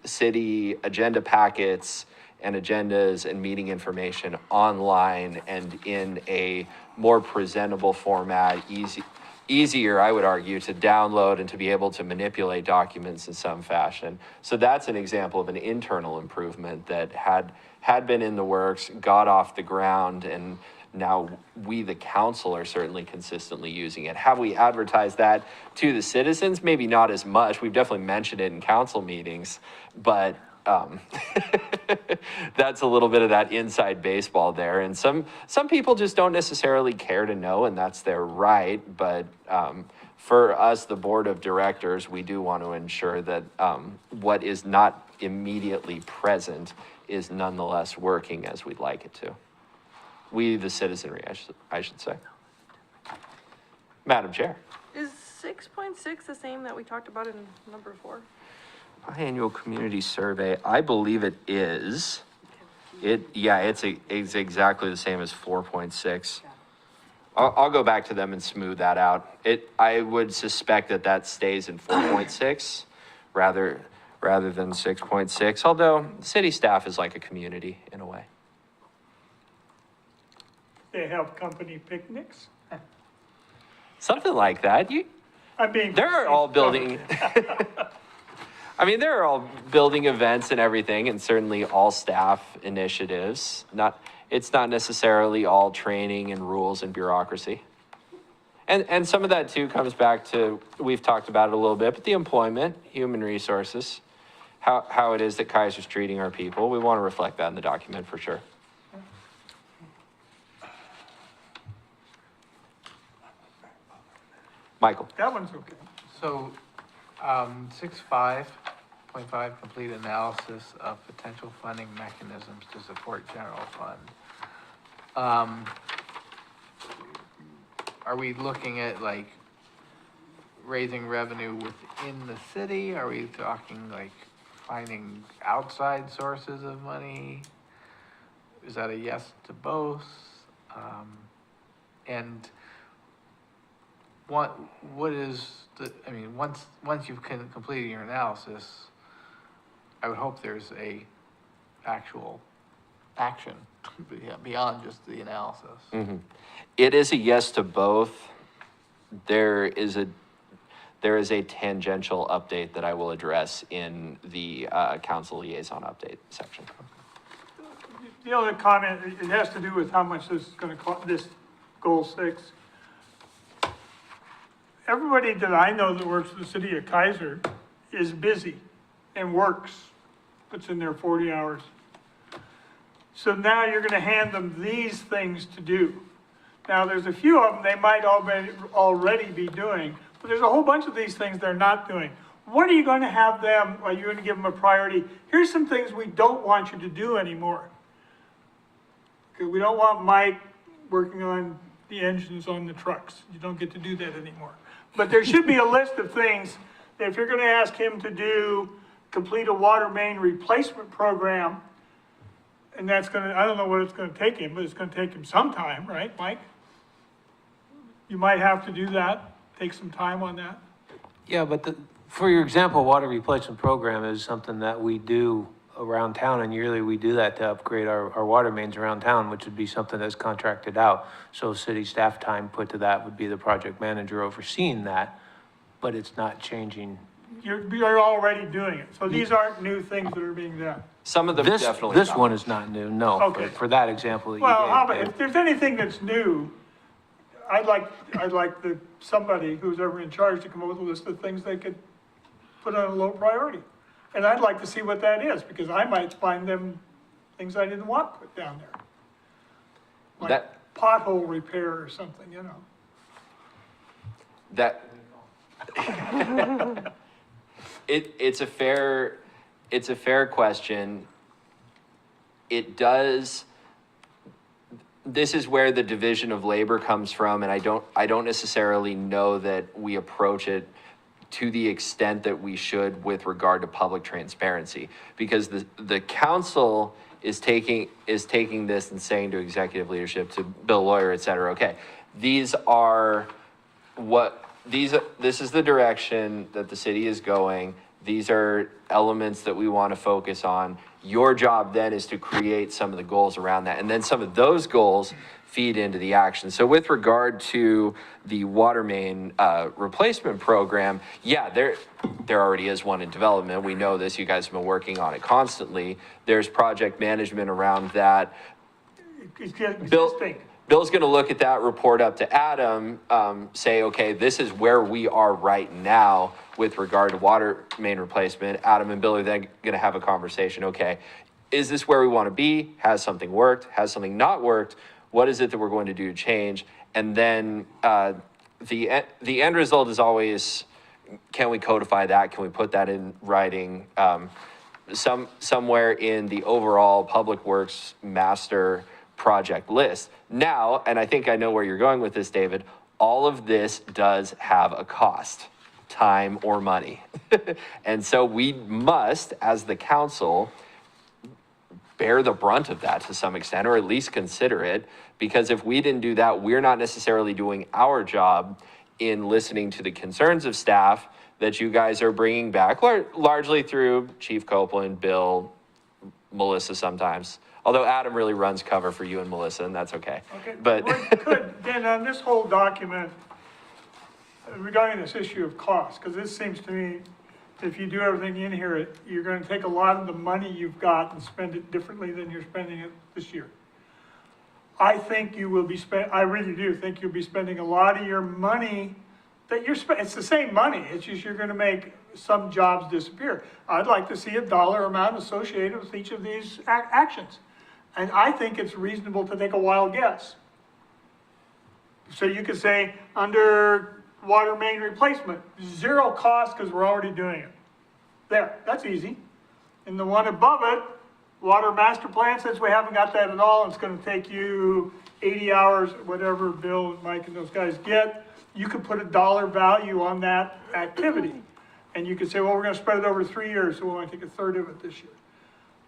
city agenda packets and agendas and meeting information online and in a more presentable format, easier, I would argue, to download and to be able to manipulate documents in some fashion. So that's an example of an internal improvement that had been in the works, got off the ground, and now we, the council, are certainly consistently using it. Have we advertised that to the citizens? Maybe not as much. We've definitely mentioned it in council meetings, but that's a little bit of that inside baseball there. And some people just don't necessarily care to know, and that's their right. But for us, the board of directors, we do want to ensure that what is not immediately present is nonetheless working as we'd like it to. We, the citizenry, I should say. Madam Chair. Is 6.6 the same that we talked about in number 4? Biannual community survey, I believe it is. It's exactly the same as 4.6. I'll go back to them and smooth that out. I would suspect that stays in 4.6 rather than 6.6, although city staff is like a community in a way. They have company picnics. Something like that. I'm being. They're all building. I mean, there are all building events and everything, and certainly all staff initiatives. It's not necessarily all training and rules and bureaucracy. And some of that too comes back to, we've talked about it a little bit, but the employment, human resources, how it is that Keizer's treating our people. We want to reflect that in the document for sure. Michael. That one's okay. So, 6.5.5, complete analysis of potential funding mechanisms to support general fund. Are we looking at like raising revenue within the city? Are we talking like finding outside sources of money? Is that a yes to both? And what is the, I mean, once you've completed your analysis, I would hope there's a actual action beyond just the analysis. Mm-hmm. It is a yes to both. There is a tangential update that I will address in the council liaison update section. The only comment, it has to do with how much this is gonna cost, this goal 6. Everybody that I know that works for the city of Keizer is busy and works, puts in their 40 hours. So now you're gonna hand them these things to do. Now, there's a few of them they might already be doing, but there's a whole bunch of these things they're not doing. What are you gonna have them, are you gonna give them a priority? Here's some things we don't want you to do anymore. Okay, we don't want Mike working on the engines on the trucks. You don't get to do that anymore. But there should be a list of things that if you're gonna ask him to complete a water main replacement program, and that's gonna, I don't know what it's gonna take him, but it's gonna take him some time, right, Mike? You might have to do that, take some time on that. Yeah, but for your example, water replacement program is something that we do around town, and yearly we do that to upgrade our water mains around town, which would be something that's contracted out. So city staff time put to that would be the project manager overseeing that, but it's not changing. You're already doing it, so these aren't new things that are being done. Some of them definitely. This one is not new, no, Okay. for that example that you Well, how gave. about, if there's anything that's new, I'd like somebody who's ever in charge to come up with a list of things they could put on a low priority. And I'd like to see what that is, because I might find them things I didn't want put down there. Like pothole repair or something, you know. It's a fair question. It does, this is where the division of labor comes from, and I don't necessarily know that we approach it to the extent that we should with regard to public transparency, because the council is taking this and saying to executive leadership, to Bill Lawyer, et cetera, okay, this is the direction that the city is going. These are elements that we want to focus on. Your job then is to create some of the goals around that. And then some of those goals feed into the action. So with regard to the water main replacement program, yeah, there already is one in development. We know this, you guys have been working on it constantly. There's project management around that. Bill's gonna look at that, report up to Adam, say, okay, this is where we are right now with regard to water main replacement. Adam and Bill are then gonna have a conversation, okay, is this where we wanna be? Has something worked? Has something not worked? What is it that we're going to do to change? And then the end result is always, can we codify that? Can we put that in writing? Somewhere in the overall Public Works master project list. Now, and I think I know where you're going with this, David, all of this does have a cost, time or money. And so we must, as the council, bear the brunt of that to some extent, or at least consider it, because if we didn't do that, we're not necessarily doing our job in listening to the concerns of staff that you guys are bringing back, largely through Chief Copeland, Bill, Melissa sometimes. Although Adam really runs cover for you and Melissa, and that's okay. Okay, But then on this whole document, regarding this issue of cost, because this seems to me if you do everything in here, you're gonna take a lot of the money you've got and spend it differently than you're spending it this year. I think you will be I really do think you'll be spending a lot of your money that it's the same money, it's just you're gonna make some jobs disappear. I'd like to see a dollar amount associated with each of these actions. And I think it's reasonable to take a wild guess. So you could say, under water main replacement, 0 cost because we're already doing it. There, that's easy. And the one above it, water master plan, since we haven't got that at all, it's gonna take you 80 hours, whatever Bill and Mike and those guys get, you could put a dollar value on that activity. And you could say, well, we're gonna spread it over 3 years, so we'll only take a third of it this year.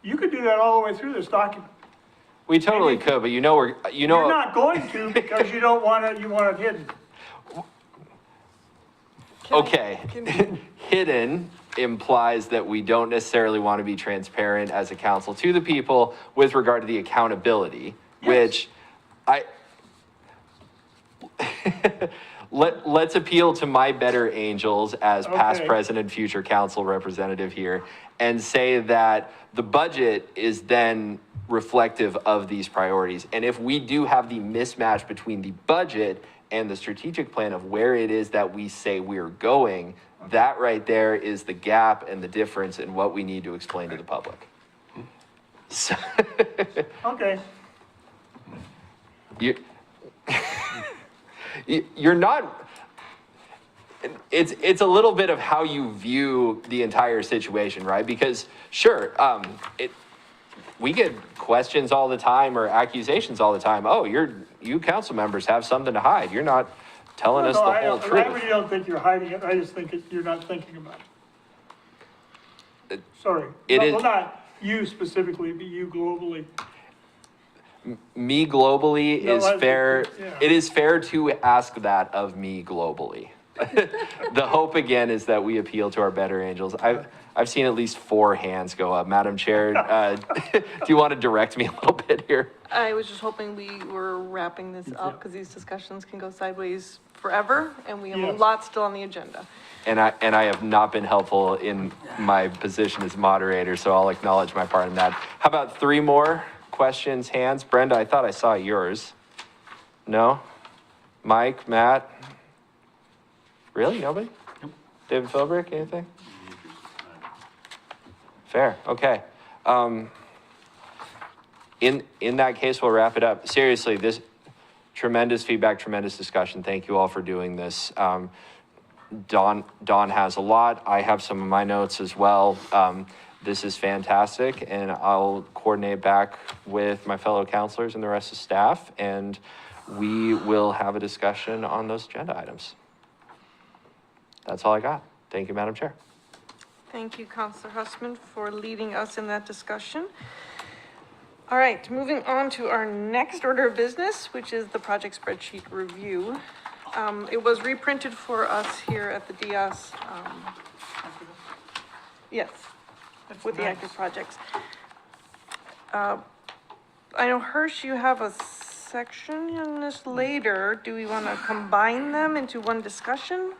You could do that all the way through this document. We totally could, but You're not going to because you don't want it, you want it hidden. Okay, hidden implies that we don't necessarily want to be transparent as a council to the people with regard to the accountability, which let's appeal to my better angels as past, Okay. present, and future council representative here and say that the budget is then reflective of these priorities. And if we do have the mismatch between the budget and the strategic plan of where it is that we say we're going, that right there is the gap and the difference in what we need to explain to the public. So Okay. you're not, it's a little bit of how you view the entire situation, right? Because sure, we get questions all the time or accusations all the time. Oh, you council members have something to hide. You're not telling us the whole I truth. really don't think you're hiding it, I just think you're not thinking about it. Sorry. Well, not you specifically, but you globally. Me globally No, is I think fair. yeah. It is fair to ask that of me globally. The hope again is that we appeal to our better angels. I've seen at least 4 hands go up. Madam Chair, do you want to direct me a little bit here? I was just hoping we were wrapping this up because these discussions can go sideways forever and we have a Yes. lot still on the agenda. And I have not been helpful in my position as moderator, so I'll acknowledge my part in that. How about 3 more questions, hands? Brenda, I thought I saw yours. No? Mike, Matt? Really? Nobody? Nope. David Philbrick, anything? Fair, okay. In that case, we'll wrap it up. Seriously, this tremendous feedback, tremendous discussion. Thank you all for doing this. Dawn has a lot. I have some of my notes as well. This is fantastic, and I'll coordinate back with my fellow counselors and the rest of staff, and we will have a discussion on those agenda items. That's all I got. Thank you, Madam Chair. Thank you, Councilor Hussman, for leading us in that discussion. All right, moving on to our next order of business, which is the project spreadsheet review. It was reprinted for us here at the Diaz, yes, with the active projects. I know, Hirsch, you have a section in this later. Do we want to combine them into one discussion?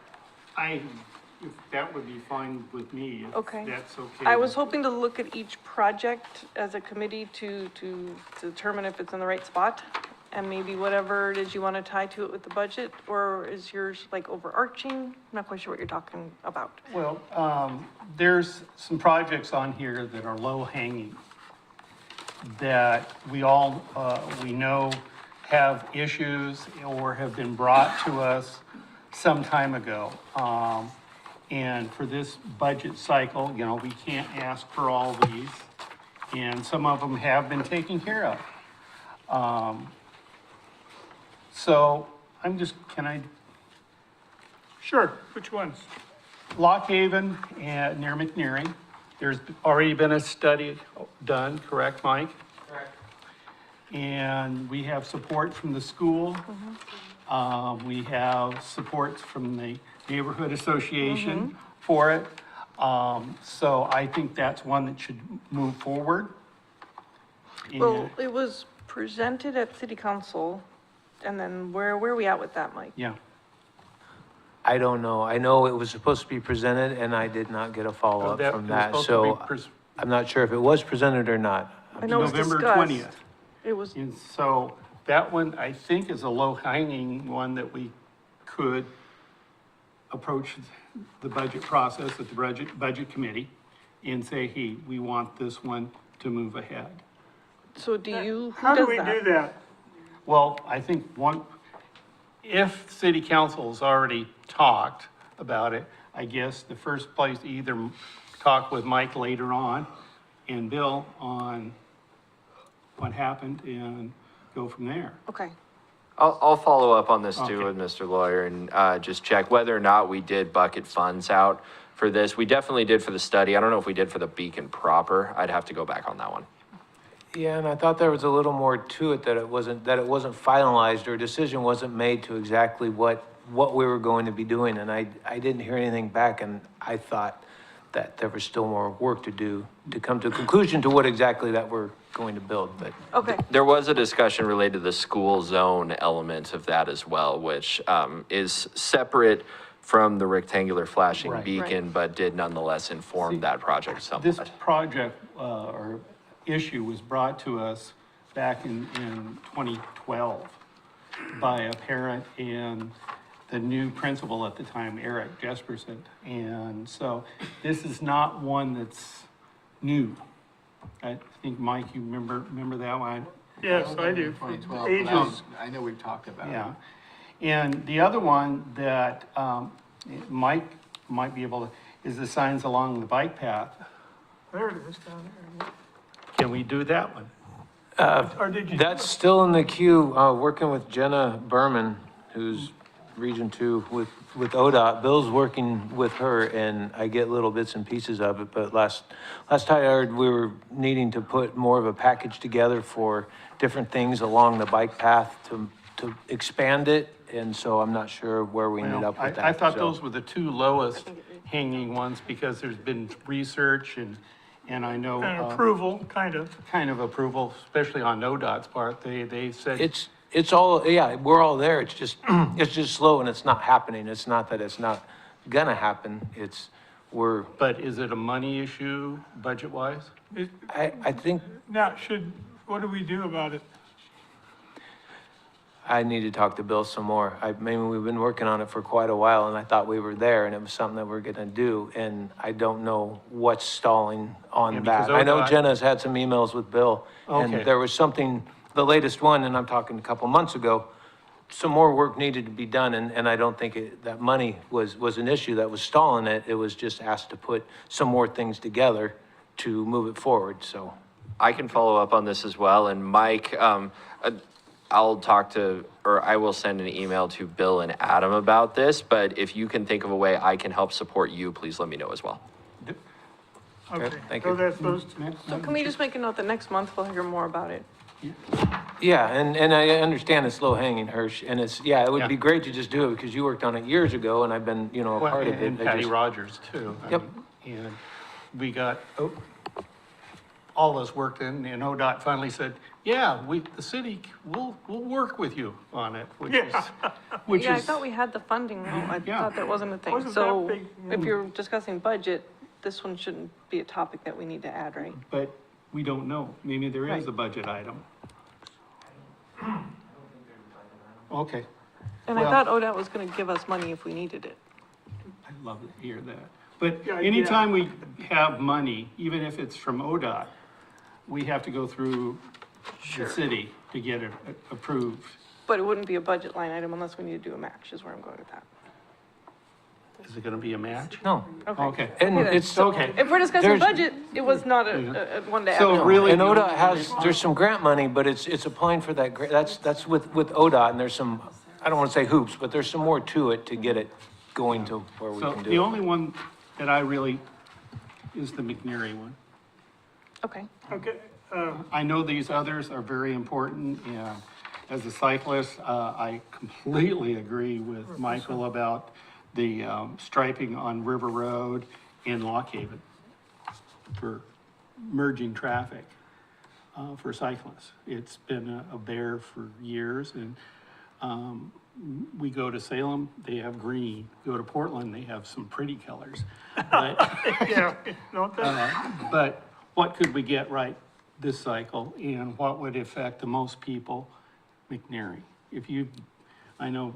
If that would be fine with me, if Okay. that's okay. I was hoping to look at each project as a committee to determine if it's in the right spot. And maybe whatever it is you want to tie to it with the budget, or is yours like overarching? I'm not quite sure what you're talking about. Well, there's some projects on here that are low hanging that we all, we know have issues or have been brought to us some time ago. And for this budget cycle, you know, we can't ask for all these, and some of them have been taken care of. So I'm just, can I, Sure, which ones? Lock Haven and near McNeary, there's already been a study done, correct, Mike? Correct. And we have support from the school. We have support from the neighborhood association for it. So I think that's one that should move forward. Well, it was presented at city council, and then where are we at with that, Mike? Yeah. I don't know. I know it was supposed to be presented and I did not get a follow-up That- from it was that, supposed to be so I'm not sure if it was presented or not. I know it was November discussed. 20th. It was, And so that one, I think, is a low-hanging one that we could approach the budget process at the budget committee and say, hey, we want this one to move ahead. so do you, How who do does we do that? that? Well, I think if city council's already talked about it, I guess the first place to either talk with Mike later on and Bill on what happened and go from there. Okay, I'll follow up on this too Okay. with Mr. Lawyer and just check whether or not we did bucket funds out for this. We definitely did for the study. I don't know if we did for the beacon proper. I'd have to go back on that one. Yeah, and I thought there was a little more to it, that it wasn't finalized or a decision wasn't made to exactly what we were going to be doing. And I didn't hear anything back, and I thought that there was still more work to do to come to a conclusion to what exactly that we're going to build, but. okay. There was a discussion related to the school zone element of that as well, which is separate from the rectangular flashing Right. beacon, but did nonetheless inform See, that project This somewhat. project, or issue was brought to us back in 2012 by a parent and the new principal at the time, Eric Jesperson. And so this is not one that's new. I think, Mike, you remember that one? Yes, I do. 2012, Ages. I know we've talked about it. Yeah. And the other one that Mike might be able to, is the signs along the bike path. There it is down there. Can we do that one? Or did you? That's still in the queue, working with Jenna Berman, who's Region 2 with ODOT. Bill's working with her, and I get little bits and pieces of it, but last I heard, we were needing to put more of a package together for different things along the bike path to expand it, and so I'm not sure where we ended Well, up with that. I thought so. those were the two lowest hanging ones because there's been research and I know. An approval, kind of. Kind of approval, especially on NODOT's part. They said. It's all, yeah, we're all there. It's just, it's just slow and it's not happening. It's not that it's not gonna happen. But is it a money issue, budget-wise? I think Now, what do we do about it? I need to talk to Bill some more. We've been working on it for quite a while, and I thought we were there, and it was something that we're gonna do, and I don't know what's stalling Yeah, on because that. I know ODOT Jenna's had some emails with Bill, Okay. and there was something, the latest one, and I'm talking a couple months ago, some more work needed to be done, and I don't think that money was an issue that was stalling it. It was just asked to put some more things together to move it forward, so. I can follow up on this as well, and Mike, I'll talk to, or I will send an email to Bill and Adam about this, but if you can think of a way I can help support you, please let me know as well. Okay, thank so you. that's those two. So can we just make a note that next month we'll hear more about it? Yeah, and I understand it's low hanging, Hirsch, and it would be Yeah. great to just do it, because you worked on it years ago, and I've been, a Well, part of it. and I Patty just- Rogers too. Yep. And we got, all of us worked in, and ODOT finally said, yeah, the city, we'll work with you on it, which is, which Yeah, I is, thought we had the funding, though. I Yeah. thought that wasn't a thing. Wasn't So that big, if you're discussing budget, this one shouldn't be a topic that we need to add, right? but we don't know. Maybe there is Right. a budget item. Okay, And I Well- thought ODOT was gonna give us money if we needed it. I'd love to hear that. But Yeah, anytime we have money, even if it's from ODOT, we have to go through the city to get it approved. But it wouldn't be a budget line item unless we need to do a match, is where I'm going with that. Is it gonna be a match? No, Okay. and then. it's, Okay. If we're discussing There's- budget, it was not a one to add. So really. and ODOT has, there's some grant money, but it's applying for that, that's with ODOT, and there's some, I don't want to say hoops, but there's some more to it to get it going to where we So can do the it. only one that I really, is the McNary one. Okay. Okay, I know these others are very important, and as a cyclist, I completely agree with Michael about the striping on River Road in Lock Haven for merging traffic for cyclists. It's been a bear for years, and we go to Salem, they have green. Go to Portland, they have some pretty colors. But, Yeah, don't they? but what could we get right this cycle and what would affect the most people? McNary. If you, I know,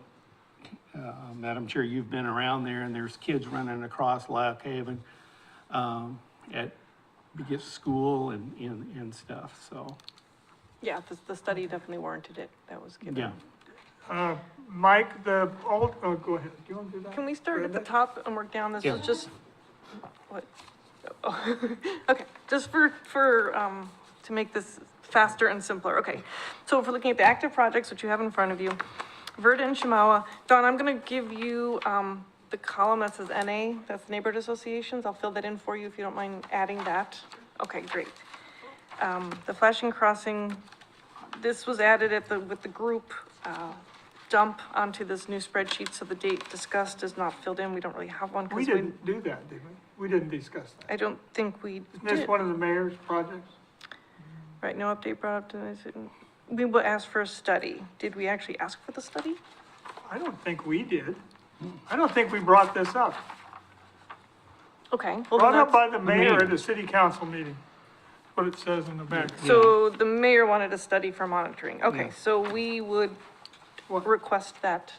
Madam Chair, you've been around there and there's kids running across Lock Haven, at, because school and stuff, so, Yeah, the study definitely warranted it, that was given. yeah. Mike, the old, oh, go ahead. Do you want to do that? Can we start at the Brenda? top and work down? This Yeah. was just, what? Oh, okay, just to make this faster and simpler. Okay, so if we're looking at the active projects, which you have in front of you, Verda and Shamawa. Don, I'm gonna give you, the column that says NA, that's neighborhood associations. I'll fill that in for you if you don't mind adding that. Okay, great. The flashing crossing, this was added with the group, dump onto this new spreadsheet, so the date discussed is not filled in. We don't really have one. 'cause We didn't do that, did we? We didn't discuss that. I don't think we Isn't this did. one of the mayor's projects? Right, no update brought up to this. We will ask for a study. Did we actually ask for the study? I don't think we did. I don't think we brought this up. Okay. Well, Brought then up by that's- the mayor at a city council meeting. What it says in the back. So the mayor wanted a study for monitoring. Okay, Yeah. so we would What- request that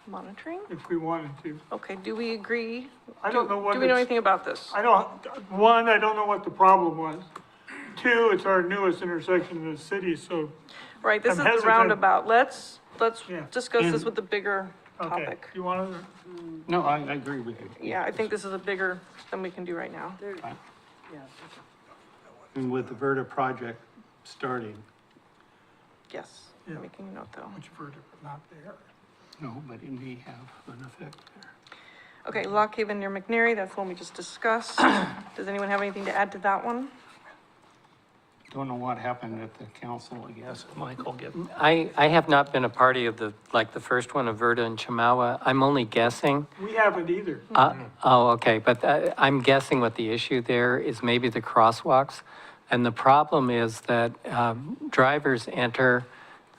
monitoring? If we wanted to. Okay, do we agree? I don't know what Do we know it's- anything about this? I don't, one, I don't know what the problem was. Two, it's our newest intersection in the city, so, Right, this I'm is the hesitant. roundabout. Let's Yeah. discuss this And- with the bigger okay. topic. You want to, No, I agree with you. Yeah, I think this is a bigger than we can do right now. And with the Verda project starting, Yes, Yeah. making a note though. which verdict, not there. no, but it may have an effect there. Okay, Lock Haven near McNary, that's one we just discussed. Does anyone have anything to add to that one? Don't know what happened at the council, I guess, Michael get. I have not been a party of the first one of Verda and Chamawa. I'm only guessing. We haven't either. Oh, okay, but I'm guessing what the issue there is maybe the crosswalks. And the problem is that drivers enter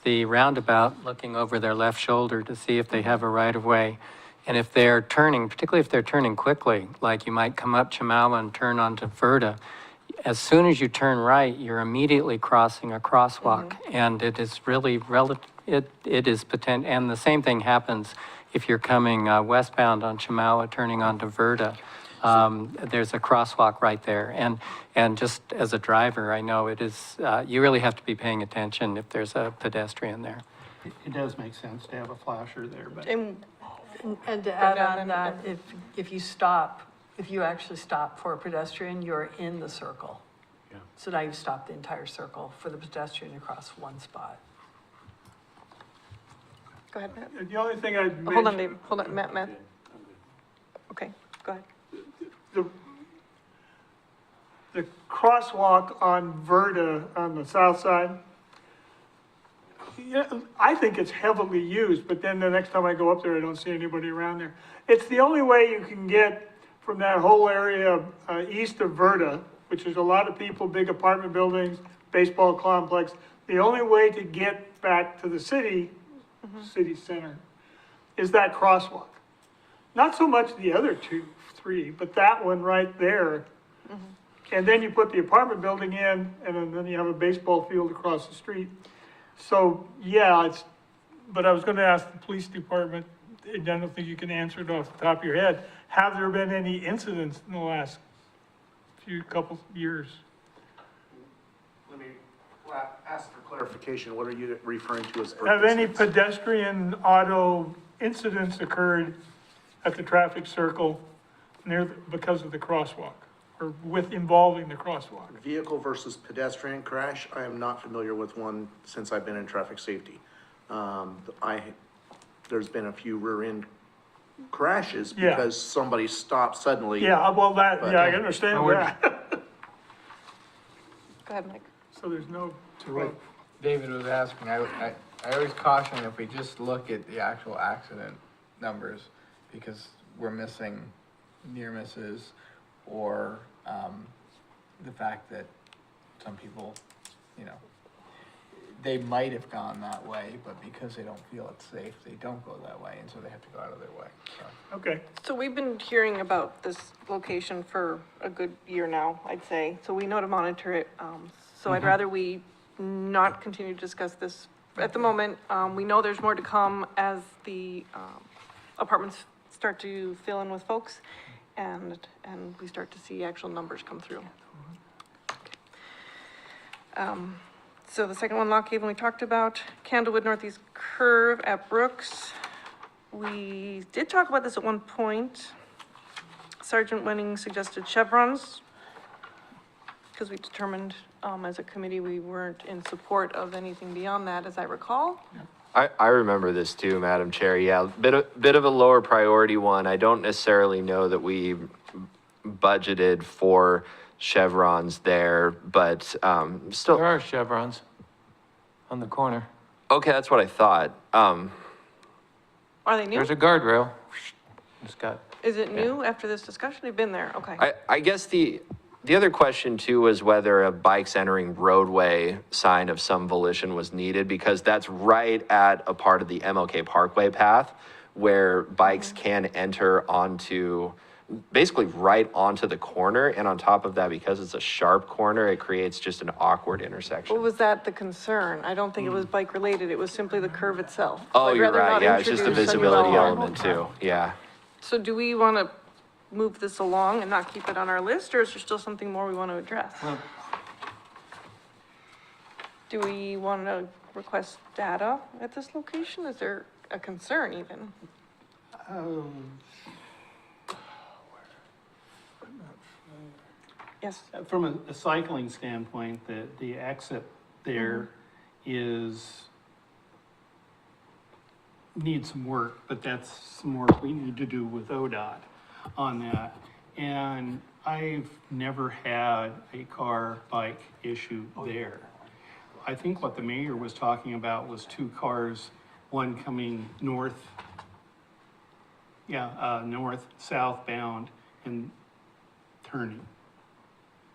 the roundabout looking over their left shoulder to see if they have a right-of-way. And if they're turning, particularly if they're turning quickly, like you might come up Chamawa and turn onto Verda, as soon as you turn right, you're immediately crossing a crosswalk. And it is really it is potent, and the same thing happens if you're coming westbound on Chamawa, turning onto Verda. There's a crosswalk right there. And just as a driver, I know it is, you really have to be paying attention if there's a pedestrian there. It does make sense to have a flasher there, but And And to add down on that, if you actually stop for a pedestrian, you're in the circle. Yeah. So now you've stopped the entire circle for the pedestrian across one spot. go ahead, Matt. The only thing I'd Hold on, mention, Dave, hold on, Matt. Okay, go ahead. the crosswalk on Verda on the south side, yeah, I think it's heavily used, but then the next time I go up there, I don't see anybody around there. It's the only way you can get from that whole area east of Verda, which is a lot of people, big apartment buildings, baseball complex. The only way to get back to the city, city center, is that crosswalk. Not so much the other two, three, but that one right there. And then you put the apartment building in, and then you have a baseball field across the street. So, yeah, but I was gonna ask the police department, I don't think you can answer it off the top of your head. Have there been any incidents in the last couple years? Let me ask for clarification. What are you referring to as? Have any pedestrian auto incidents occurred at the traffic circle because of the crosswalk? Or involving the crosswalk? Vehicle versus pedestrian crash, I am not familiar with one since I've been in traffic safety. There's been a few rear-end crashes Yeah. because somebody stopped suddenly. Yeah, well, I understand Well, that. Go ahead, Mike. So there's no. To what David was asking, I always caution if we just look at the actual accident numbers, because we're missing near misses or, the fact that some people, they might have gone that way, but because they don't feel it's safe, they don't go that way, and so they have to go out of their way, so. Okay, So we've been hearing about this location for a good year now, I'd say, so we know to monitor it. So I'd rather we not continue to discuss this at the moment. We know there's more to come as the, apartments start to fill in with folks and we start to see actual numbers come through. So the second one, Lock Haven, we talked about. Candlewood Northeast Curve at Brooks. We did talk about this at one point. Sergeant Wenning suggested chevrons, because we determined, as a committee, we weren't in support of anything beyond that, as I recall. I remember this too, Madam Chair. Yeah, bit of a lower priority one. I don't necessarily know that we budgeted for chevrons there, but still. There are chevrons on the corner. Okay, that's what I thought. Are they new? There's a guardrail. It's got, Is it new after this discussion? They've been there, okay. I guess the other question too was whether a bikes entering roadway sign of some volition was needed, because that's right at a part of the MLK Parkway path where bikes can enter onto, basically right onto the corner. And on top of that, because it's a sharp corner, it creates just an awkward intersection. What was that the concern? I don't think it was bike related. It was simply the curve itself. So Oh, I'd you're rather right. not Yeah, it's just the introduce any visibility more. element too. Yeah. So do we want to move this along and not keep it on our list, or is there still something more we want to address? Do we want to request data at this location? Is there a concern even? Yes, From a cycling standpoint, the exit there is, needs some work, but that's some work we need to do with ODOT on that. And I've never had a car-bike issue there. I think what the mayor was talking about was two cars, one coming north, north, southbound, and turning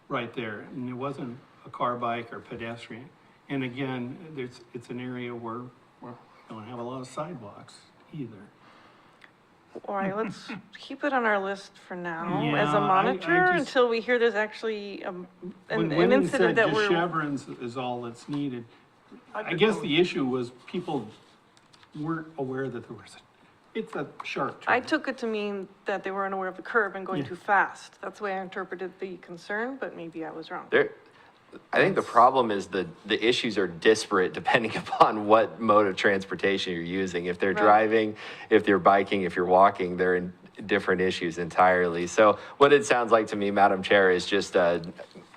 right there. And it wasn't a car, bike, or pedestrian. And again, it's an area where we don't have a lot of sidewalks either. all right, let's keep it on our list for now as Yeah, a I monitor just- until we hear there's actually, an When Wendy incident said that just we're. chevrons is all that's needed, I guess the issue was people weren't aware that there was, it's a sharp turn. I took it to mean that they were unaware of the curve and going Yeah. too fast. That's the way I interpreted the concern, but maybe I was wrong. I think the problem is the issues are disparate depending upon what mode of transportation you're using. If they're Right. driving, if they're biking, if you're walking, they're in different issues entirely. So what it sounds like to me, Madam Chair, is just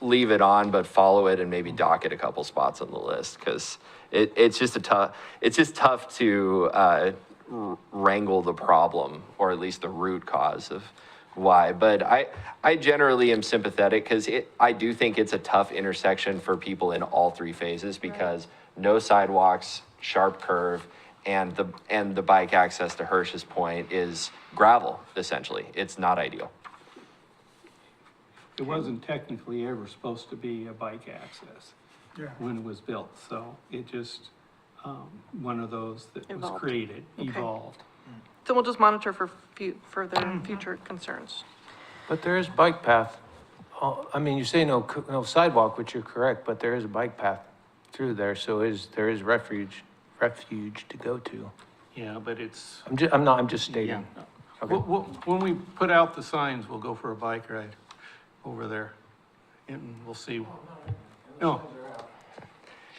leave it on, but follow it and maybe dock it a couple spots on the list, because it's just tough to wrangle the problem, or at least the root cause of why. But I generally am sympathetic, because I do think it's a tough intersection for people in all three phases, because no sidewalks, sharp curve, and the bike access to Hirsch's point is gravel, essentially. It's not ideal. It wasn't technically ever supposed to be a bike access yeah. when it was built, so it just, one of those that was Evolved. created, Okay. evolved. So we'll just monitor for further future concerns. but there is bike path. I mean, you say no sidewalk, which you're correct, but there is a bike path through there, so there is refuge to go to. Yeah, but it's, I'm just stating. yeah. Okay. When we put out the signs, we'll go for a bike ride over there, and we'll see. No,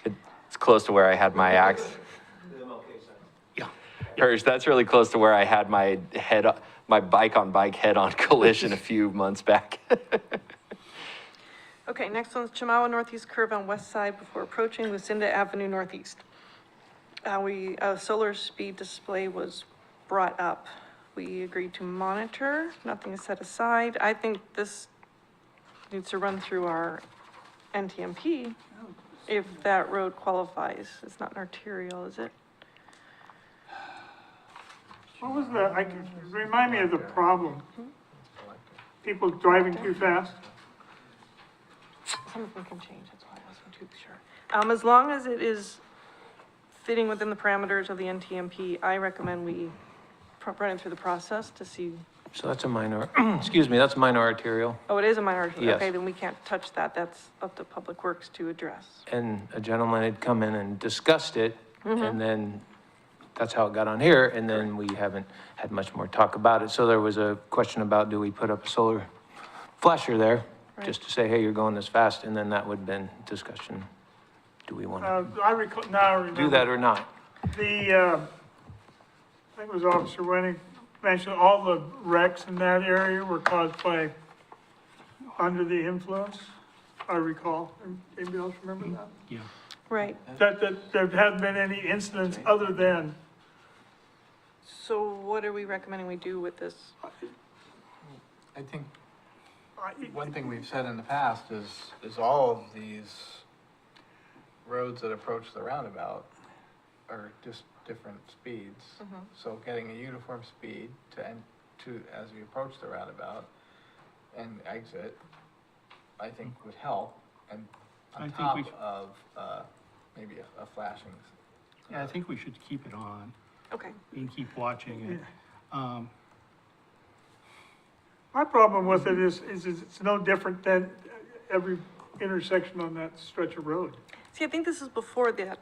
It's close to where I had my yeah. Hirsch, that's really close to where I had my bike-on-bike head-on collision a few months back. Okay, next one's Chemawa Northeast Curve on west side before approaching Lucinda Avenue Northeast. A solar speed display was brought up. We agreed to monitor, nothing is set aside. I think this needs to run through our NTMP if that road qualifies. It's not an arterial, is it? What was remind me of the problem? People driving too fast? Some of them can change, that's why I wasn't. too sure. As long as it is fitting within the parameters of the NTMP, I recommend we run it through the process to see, So that's a minor, excuse me, that's a minor arterial. oh, it is a minority, Yes. okay, then we can't touch that, that's up to Public Works to address. And a gentleman had come in and discussed it, and then that's how it got on here, and then we haven't had much more talk about it. So there was a question about, do we put up a solar flasher there? Right. Just to say, hey, you're going this fast, and then that would have been discussion. Do we want to I recall, now I remember. do that or not? I think it was Officer Wenning mentioned all the wrecks in that area were caused by under the influence, I recall. Anybody else remember that? Yeah. Right, That there hadn't been any incidents other than, so what are we recommending we do with this? I think one thing we've said in the past is all of these roads that approach the roundabout are just different speeds. So getting a uniform speed as we approach the roundabout and exit, I think would help. And I on think top we should- of, maybe a flashing. Yeah, I think we should keep it on Okay, and keep watching it. my problem with it is it's no different than every intersection on that stretch of road. see, I think this is before that,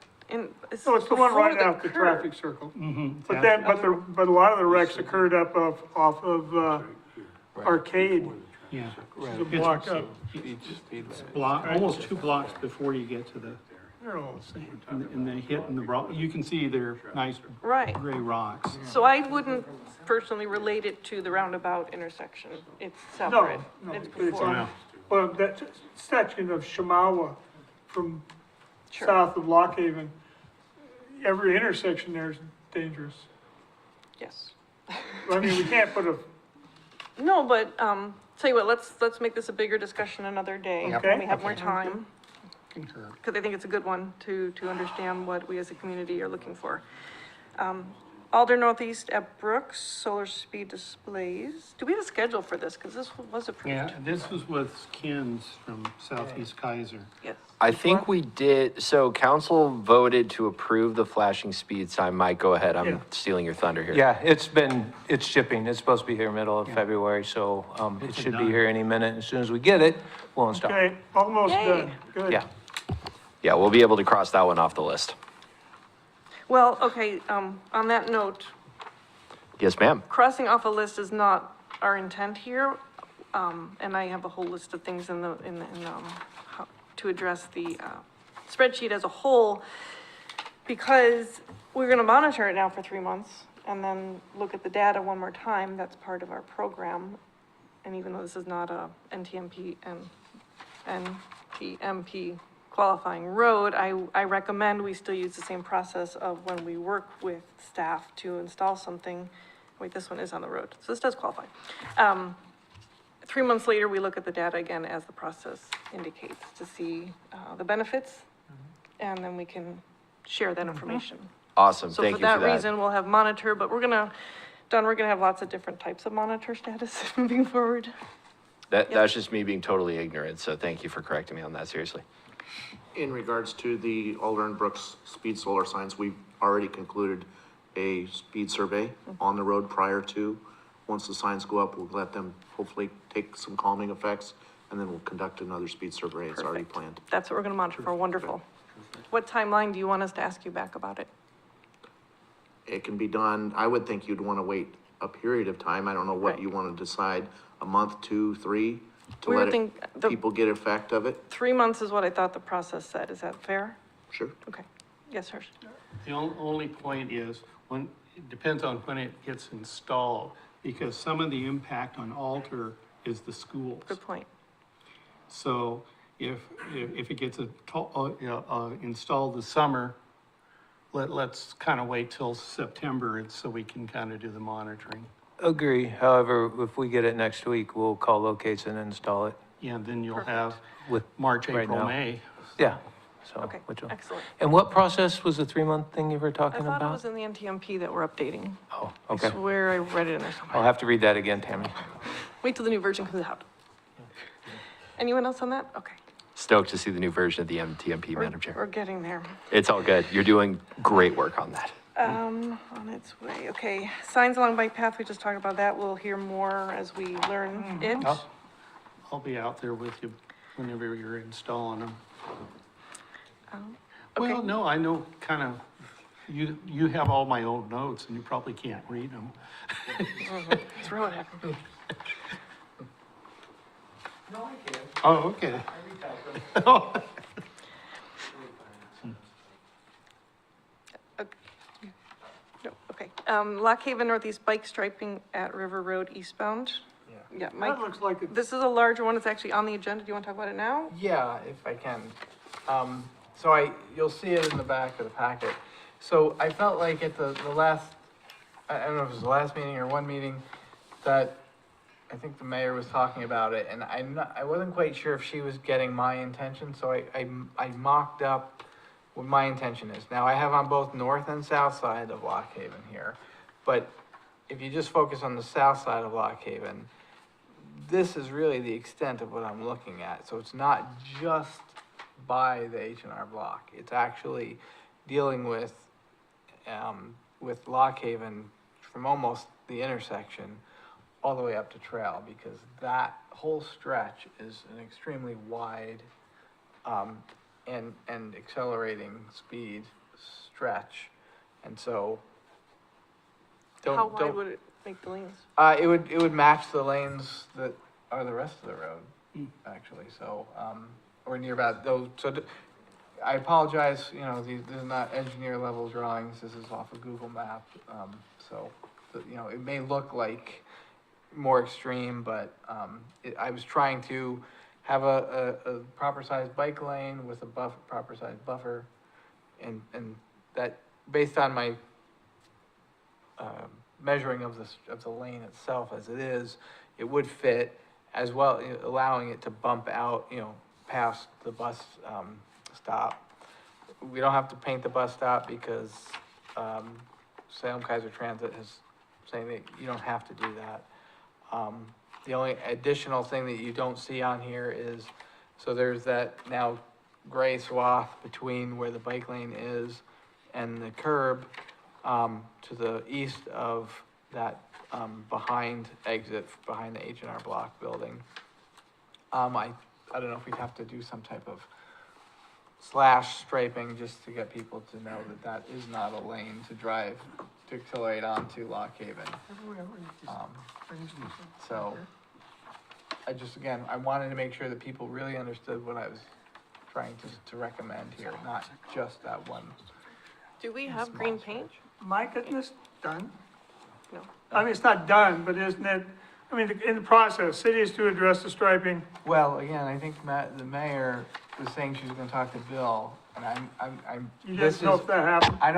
So it's the one right before out the curve. traffic circle. Mm-hmm. But then, but a lot of the wrecks occurred off of Arcade, Yeah. which is a block up. Almost 2 blocks before you get to the, They're all the same. and they hit in the rock, you can see they're nice Right, gray rocks. so I wouldn't personally relate it to the roundabout intersection, it's separate, No, it's but it's before. on, well, that section of Shamawa from Sure. south of Lock Haven, every intersection there is dangerous. Yes. I mean, we can't put a, No, but, tell you what, let's make this a bigger discussion another day, Okay. when we have more time, Concur. because I think it's a good one to understand what we as a community are looking for. Alder Northeast at Brooks, solar speed displays, do we have a schedule for this, because this was approved? Yeah, this was with Ken's from Southeast Keizer. Yes. I think we did, so council voted to approve the flashing speed sign. Mike, go ahead, Yeah. I'm stealing your thunder here. Yeah, it's shipping. It's supposed to be here middle of February, so, it It's should be done. here any minute. As soon as we get it, we'll install. okay, almost Yay. done, good. Yeah. Yeah, we'll be able to cross that one off the list. Well, okay, on that note, Yes, ma'am. crossing off a list is not our intent here. And I have a whole list of things how to address the, spreadsheet as a whole. Because we're gonna monitor it now for 3 months and then look at the data one more time. That's part of our program. And even though this is not a NTMP and NTMP qualifying road, I recommend we still use the same process of when we work with staff to install something. Wait, this one is on the road, so this does qualify. 3 months later, we look at the data again as the process indicates to see, the benefits. And then we can share that information. Awesome, So thank for you for that that. reason, we'll have monitor, but we're gonna have lots of different types of monitor status moving forward. That's just me being totally ignorant, so thank you for correcting me on that, seriously. In regards to the Alder and Brooks speed solar signs, we've already concluded a speed survey on the road prior to. Once the signs go up, we'll let them hopefully take some calming effects, and then we'll conduct another speed survey. It's already Perfect. planned. That's what we're gonna monitor for, wonderful. What timeline do you want us to ask you back about it? It can be done, I would think you'd want to wait a period of time. I don't know what Right. you want to decide, a month, 2, 3, to We were let the people get effect of it? 3 months is what I thought the process said, is that fair? Sure. Okay, yes, Hirsch. The only point is, it depends on when it gets installed, because some of the impact on Alter is the schools. Good point. So if it gets installed this summer, let's kind of wait till September, and so we can kind of do the monitoring. Agree. However, if we get it next week, we'll call locates and install it Yeah, then you'll Perfect. have with, March, right April, now. May. yeah. So, Okay, which one? excellent. And what process was the 3-month thing you were I talking thought it about? was in the NTMP that we're updating. Oh, I okay. swear I read it in there I'll somewhere. have to read that again, Tammy. Wait till the new version comes out. Anyone else on that? Okay. Stoked to see the new version of the MTMP, Madam We're Chair. getting there. It's all good. You're doing great work on that. On its way, okay. Signs along bike path, we just talked about that. We'll hear more as we learn it. I'll be out there with you whenever you're installing them. Okay. Well, no, I know kind of, you have all my old notes and you probably can't read them. Throw it at me. Oh, okay. No, okay. Lock Haven Northeast bike striping at River Road eastbound. Yeah, Mike, That looks like it's, this is a larger one. It's actually on the agenda. Do you want to talk about it now? Yeah, if I can. So you'll see it in the back of the packet. So I felt like at the last, I don't know if it was the last meeting or one meeting, that I think the mayor was talking about it, and I wasn't quite sure if she was getting my intention, so I mocked up what my intention is. Now, I have on both north and south side of Lock Haven here, but if you just focus on the south side of Lock Haven, this is really the extent of what I'm looking at. So it's not just by the H&R Block. It's actually dealing with Lock Haven from almost the intersection all the way up to Trail, because that whole stretch is an extremely wide and accelerating speed stretch. And so How wide would it make the lanes? it would match the lanes that are the rest of the road, actually, so, or near about those, I apologize, you know, these are not engineer level drawings, this is off a Google map, so, you know, it may look like more extreme, but, I was trying to have a proper sized bike lane with a proper sized buffer, and that, based on my, measuring of the lane itself as it is, it would fit, as well, allowing it to bump out, you know, past the bus, stop. We don't have to paint the bus stop because, Salem Keizer Transit is saying that you don't have to do that. The only additional thing that you don't see on here is, so there's that now gray swath between where the bike lane is and the curb, to the east of that, behind the H&R Block building. I don't know if we'd have to do some type of slash striping just to get people to know that that is not a lane to drive, to accelerate onto Lock Haven. So, again, I wanted to make sure that people really understood what I was trying to recommend here, not just that one. Do we have green paint? Mike, isn't this done? No. I mean, it's not done, but isn't it, I mean, in the process, city is to address the striping. Well, again, I think the mayor was saying she was gonna talk to Bill, and I'm. You this didn't know is- if that happened? I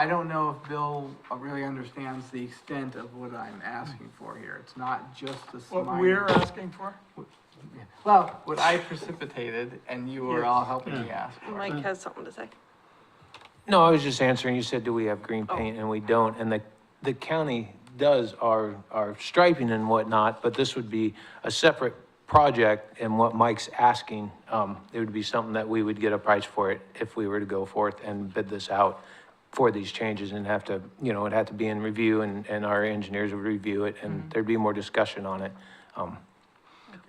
don't know if Bill really understands the extent of what I'm asking for here. It's not just a What minor. we're asking for? Well, what I precipitated and you were all helping me ask for. Mike has something to say. No, I was just answering, you said, do we have green paint, and we don't, and the county does our striping and whatnot, but this would be a separate project, and what Mike's asking, it would be something that we would get a price for it if we were to go forth and bid this out for these changes and have to, you know, it'd have to be in review, and our engineers would review it, and there'd be more discussion on it.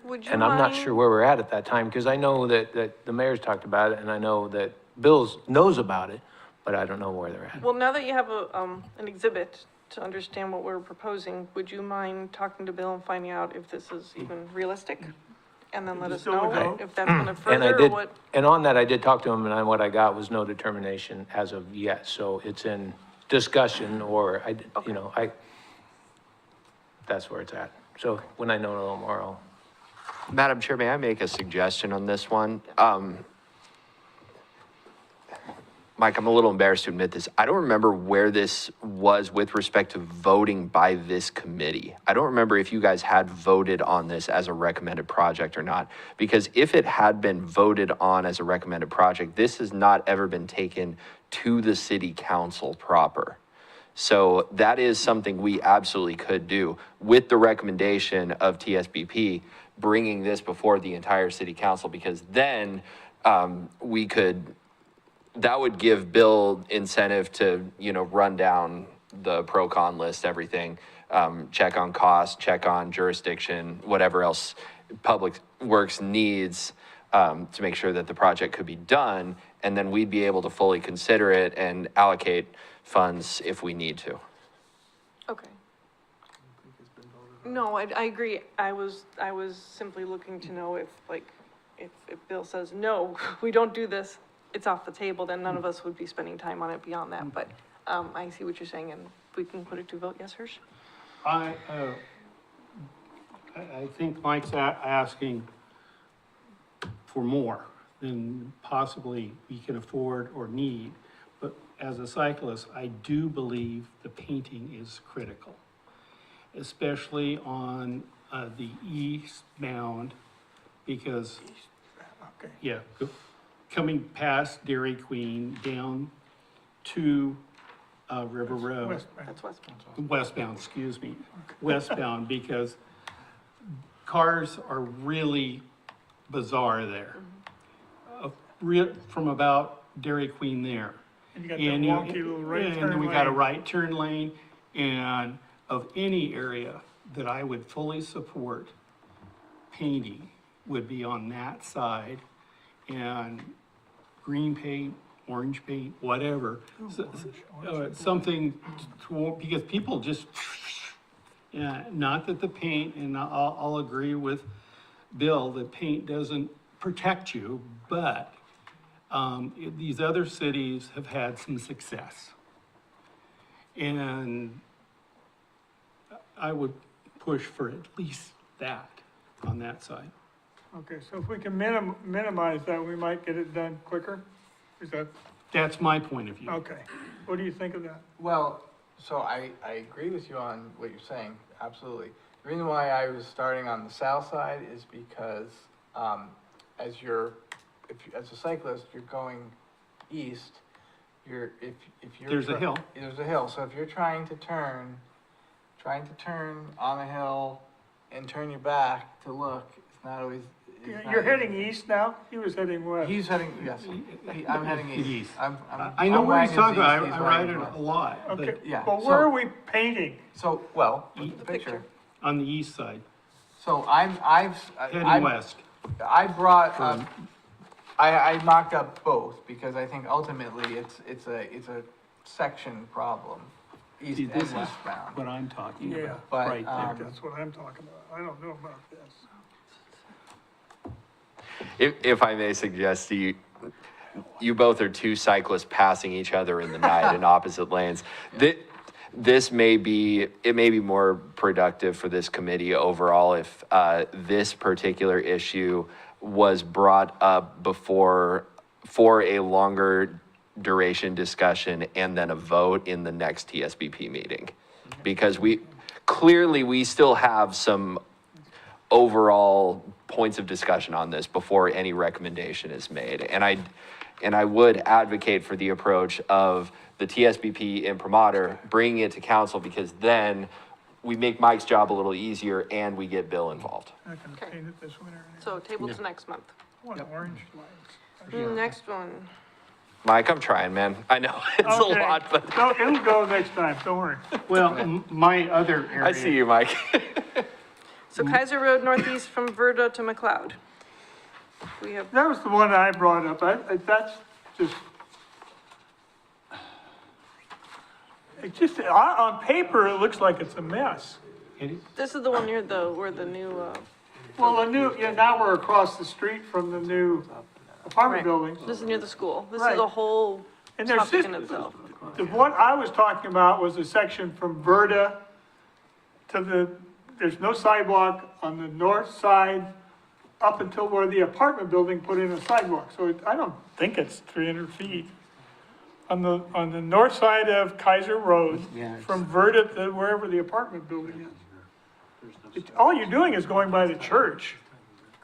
Would you And I'm not mind- sure where we're at that time, because I know that the mayor's talked about it, and I know that Bill's knows about it, but I don't know where they're at. Well, now that you have an exhibit to understand what we're proposing, would you mind talking to Bill and finding out if this is even realistic? And then let us Still would know go. if that's gonna And I further or did, what? and on that, I did talk to him, and what I got was no determination as of yet, so it's in discussion, or you know, that's where it's at. So when I know a little more, I'll. Madam Chair, may I make a suggestion on this one? Mike, I'm a little embarrassed to admit this. I don't remember where this was with respect to voting by this committee. I don't remember if you guys had voted on this as a recommended project or not. Because if it had been voted on as a recommended project, this has not ever been taken to the city council proper. So that is something we absolutely could do with the recommendation of TSBP, bringing this before the entire city council, because then we could, that would give Bill incentive to, you know, run down the pro-con list, everything, check on cost, check on jurisdiction, whatever else Public Works needs to make sure that the project could be done, and then we'd be able to fully consider it and allocate funds if we need to. Okay. No, I agree. I was simply looking to know if, like, if Bill says, no, we don't do this, it's off the table, then none of us would be spending time on it beyond that, but, I see what you're saying, and we can put it to vote, yes, Hirsch? I think Mike's asking for more than possibly we can afford or need. But as a cyclist, I do believe the painting is critical, especially on the eastbound, because, Okay. yeah, coming past Dairy Queen down to River Road. Westbound. That's westbound. Westbound, excuse me, westbound, because cars are really bizarre there. From about Dairy Queen there. And you got that And wonky little right and turn then we got a lane. right turn lane, and of any area that I would fully support painting would be on that side, and green paint, orange paint, whatever. Something, because people just, yeah, not that the paint, and I'll agree with Bill, that paint doesn't protect you, but these other cities have had some success. And I would push for at least that on that side. Okay, so if we can minimize that, we might get it done quicker? Is that, That's my point of view. okay. What do you think of that? Well, so I agree with you on what you're saying, absolutely. The reason why I was starting on the south side is because, as a cyclist, you're going east, if you're. There's a hill. There's a hill, so if you're trying to turn on a hill and turn your back to look, it's not always. You're heading east now? He was heading west. He's heading, yes, I'm heading east. East. I'm I know where he's wagons talking about, east, he's I ride it wagons west. a lot, Okay, but yeah, but so- where are we painting? So, well, The the picture. on the east side, So heading west. I brought, I mocked up both, because I think ultimately it's a section problem, east See, and this is westbound. what I'm talking Yeah. about, But, right there. That's what I'm talking about. I don't know about this. If I may suggest to you, you both are two cyclists passing each other in the night in opposite lanes. This may be more productive for this committee overall if this particular issue was brought up before for a longer duration discussion and then a vote in the next TSBP meeting. Because we still have some overall points of discussion on this before any recommendation is made. And I would advocate for the approach of the TSBP imprimatur, bringing it to council, because then we make Mike's job a little easier and we get Bill involved. I can Okay. paint it this winter. So table to next month. I want orange lights. Next one. Mike, I'm trying, man. I know it's a Okay. lot, but No, it'll go next time, don't worry. Well, my other area. I see you, Mike. So Keizer Road Northeast from Verda to McLeod. We have, That was the one I brought up. That's just, it just, on paper, it looks like it's a mess. this is the one near where the new, Well, now we're across the street from the new apartment right. buildings. This is near the school. This is Right. a whole And there's topic just, in itself. what I was talking about was a section from Verda to there's no sidewalk on the north side up until where the apartment building put in a sidewalk. So I don't think it's 300 feet. On the north side of Keizer Road, from Verda to wherever the apartment building is. All you're doing is going by the church.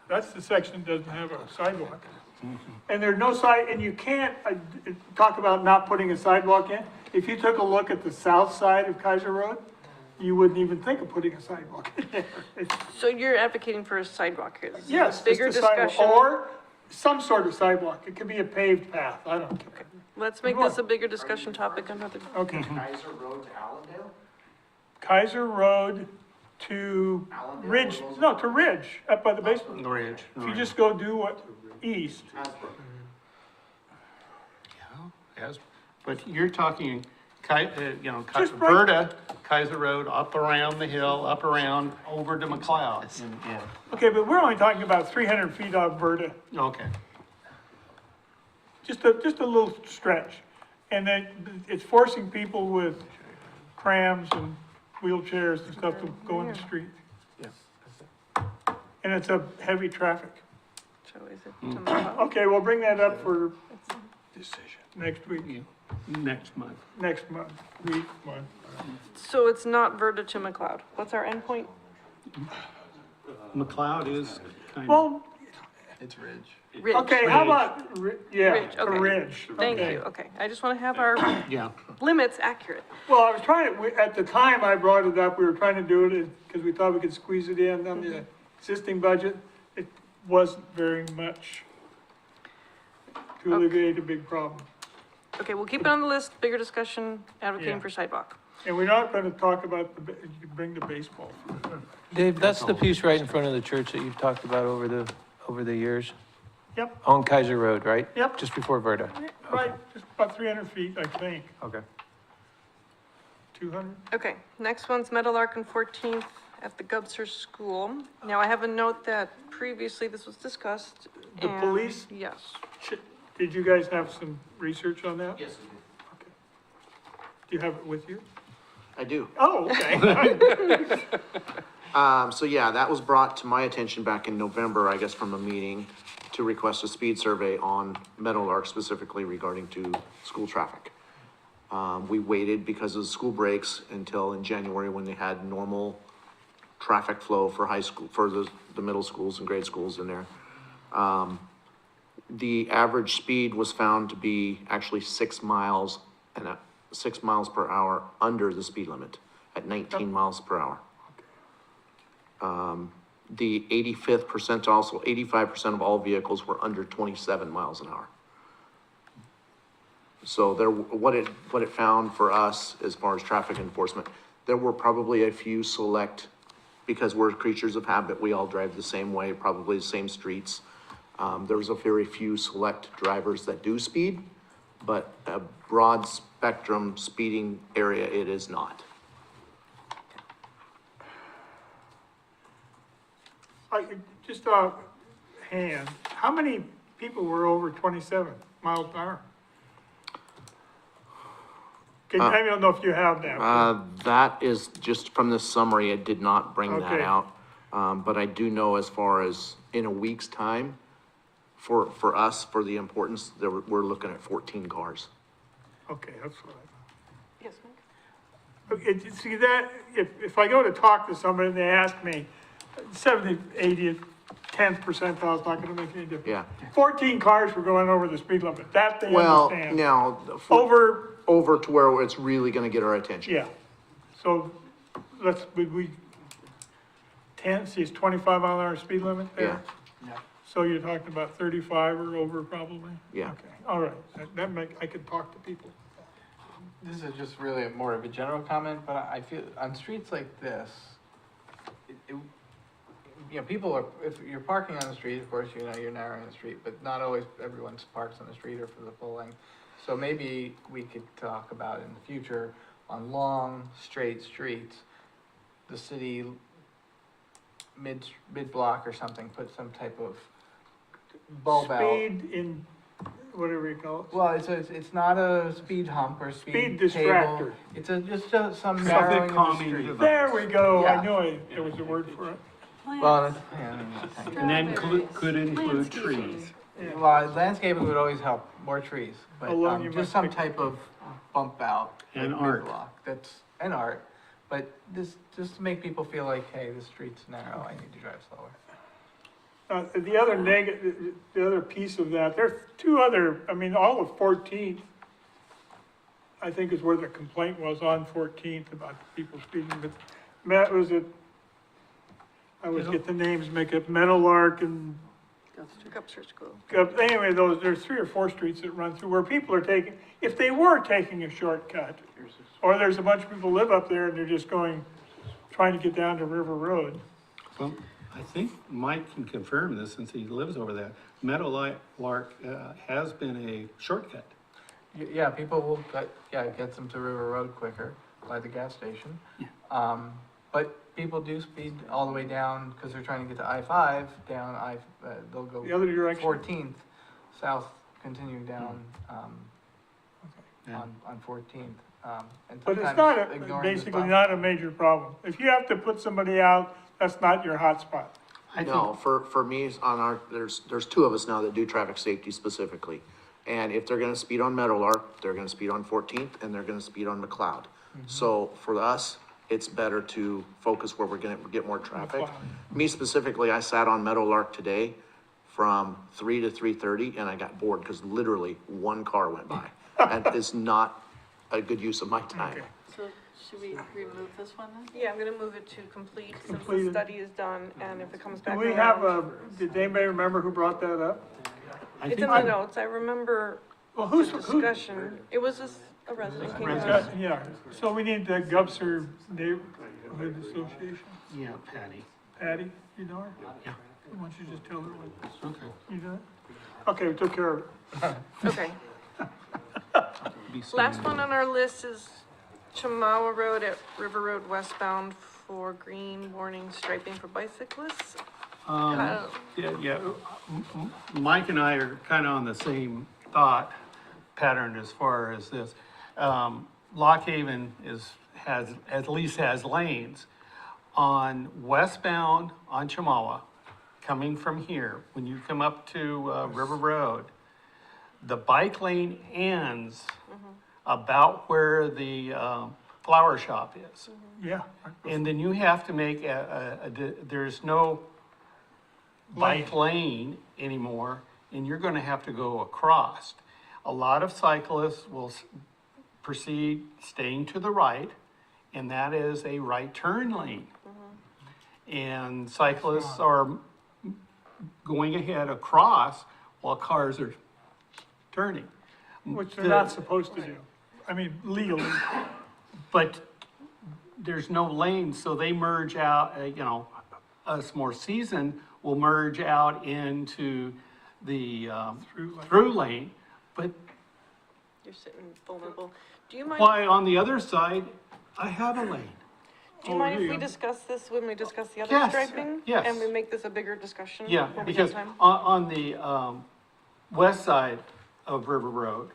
That's the section that doesn't have a sidewalk. And there's no and you can't, talk about not putting a sidewalk in. If you took a look at the south side of Keizer Road, you wouldn't even think of putting a sidewalk in there. So you're advocating for a sidewalk here? This is a Yes, just Bigger a sidewalk, discussion. or some sort of sidewalk. It could be a paved path, I don't care. Let's make this a bigger discussion topic another. Okay. Keizer Road to Allendale? Keizer Road to Ridge, no, to Ridge, up by the basement. Ridge. If you just go due what, east, Yes, but you're talking, you know, Just right- Berta, Keizer Road, up around the hill, up around, over to McLeod. And- okay, but we're only talking about 300 feet off Berta, Okay, just a little stretch. And then it's forcing people with prams and wheelchairs and stuff to go in the street. And it's a heavy traffic. So is it tomorrow? Okay, we'll bring that up for decision next week, Next month. next month, week, month. So it's not Verda to McLeod. What's our endpoint? McLeod is kind of, Well, It's Ridge. Ridge. okay, how about, yeah, Ridge, to okay. Ridge. Thank Okay. you, okay. I just want to have our yeah. limits accurate. Well, I was trying to, at the time I brought it up, we were trying to do it because we thought we could squeeze it in on the existing budget. It wasn't very much to alleviate a big problem. Okay, we'll keep it on the list, bigger discussion, advocating Yeah. for sidewalk. And we're not gonna talk about you can bring the baseball. Dave, that's the piece right in front of the church that you've talked about over the years? Yep, On Keizer Road, right? Yep. Just before Verda? right, just about 300 feet, I think, Okay. 200. Okay, next one's Meadowlark and 14th at the Gubser School. Now, I have a note that previously this was discussed. The and- police? Yes. Did you guys have some research on that? Yes, Okay. Do you have it with you? I do. Oh, okay. So yeah, that was brought to my attention back in November, I guess, from a meeting to request a speed survey on Meadowlark specifically regarding to school traffic. We waited because of the school breaks until in January when they had normal traffic flow for high school, for the middle schools and grade schools in there. The average speed was found to be actually 6 miles and 6 miles per hour under the speed limit at 19 miles per hour. The 85th percentile, so 85% of all vehicles were under 27 miles an hour. So there, what it found for us as far as traffic enforcement, there were probably a few select, because we're creatures of habit, we all drive the same way, probably the same streets. There was a very few select drivers that do speed, but a broad spectrum speeding area, it is not. Just hand, how many people were over 27 miles an hour? I don't know if you have that. That is just from the summary, it did not bring that Okay. out. But I do know as far as in a week's time, for us, for the importance, we're looking at 14 cars. Okay, that's what I Yes, Mike? thought. Okay, see that, if I go to talk to somebody and they ask me, 70, 80, 10th percentile is not gonna make any difference. Yeah. 14 cars were going over the speed limit, that they Well, understand. now, over to where it's really gonna get our attention. Yeah, so we 10, see, it's 25 mile an hour speed limit there? Yeah. So you're talking about 35 or over probably? Yeah. Okay, all right, I could talk to people. This is just really more of a general comment, but I feel on streets like this, you know, people are, if you're parking on the street, of course, you know, you're narrowing the street, but not always everyone parks on the street or for the full length. So maybe we could talk about in the future on long, straight streets, the city mid-block or something, put some type of bulb out. Speed in, whatever you call it. Well, it's not a speed hump or speed Speed table. distractor. It's just some Something narrowing of the calming street. device. There we go, I Yeah. knew there was a word for it. Well, yeah, thank you. And then could include trees. Well, landscaping would always help, more trees, but Alone you just must some pick- type of bump out. And like art. mid-block, that's, and art, but this, just to make people feel like, hey, the street's narrow, I need to drive slower. The other the other piece of that, there's two other, I mean, all of 14th I think is where the complaint was on 14th about people speeding, but Matt, was it, I always get the names mixed up, Meadowlark and, Gupser School. anyway, there's 3 or 4 streets that run through where people are taking, if they were taking a shortcut, or there's a bunch of people live up there and they're just trying to get down to River Road. Well, I think Mike can confirm this since he lives over there. Meadowlark has been a shortcut. Yeah, people will, get them to River Road quicker by the gas station. But people do speed all the way down, because they're trying to get to I-5, down they'll go. The other direction? 14th, south, continuing down, Yeah. on 14th. And But it's sometimes not, ignoring the basically stop. not a major problem. If you have to put somebody out, that's not your hotspot. I No, think, for me, there's 2 of us now that do traffic safety specifically. And if they're gonna speed on Meadowlark, they're gonna speed on 14th, and they're gonna speed on McLeod. So for us, it's better to focus where we're gonna get more traffic. Me specifically, I sat on Meadowlark today from 3 to 3:30, and I got bored, because literally 1 car went by. And it's not a good use of my time. So should we remove this one then? Yeah, I'm gonna move it to complete, since the Completed. study is done, and if it comes Do back we have around. did anybody remember who brought that up? I It's think in the notes, I remember Well, the discussion, it was a resident came to us. Yeah, so we need the Gupser Neighborhood Association. yeah, Patty. Patty, you know her? Yeah. Why don't you just tell her what, Okay. you know it? Okay, we took care of it. Okay, Be last soon. one on our list is Chamawa Road at River Road westbound for green warning striping for bicyclists. Uh, Yeah, Mike and I are kind of on the same thought pattern as far as this. Lock Haven at least has lanes. On westbound on Chamawa, coming from here, when you come up to River Road, the bike lane ends about where the flower shop is. Yeah. And then you have to make there's no bike lane anymore, and you're gonna have to go across. A lot of cyclists will proceed staying to the right, and that is a right turn lane. And cyclists are going ahead across while cars are turning. Which they're not supposed to do. I mean, legally. But there's no lane, so they merge out, us more seasoned will merge out into the through lane. But You're sitting vulnerable. Do you mind, why, on the other side, I have a lane. do you mind if we discuss this when we discuss the other Yes, striping? yes. And we make this a bigger discussion? Yeah, when we have because time? on the west side of River Road,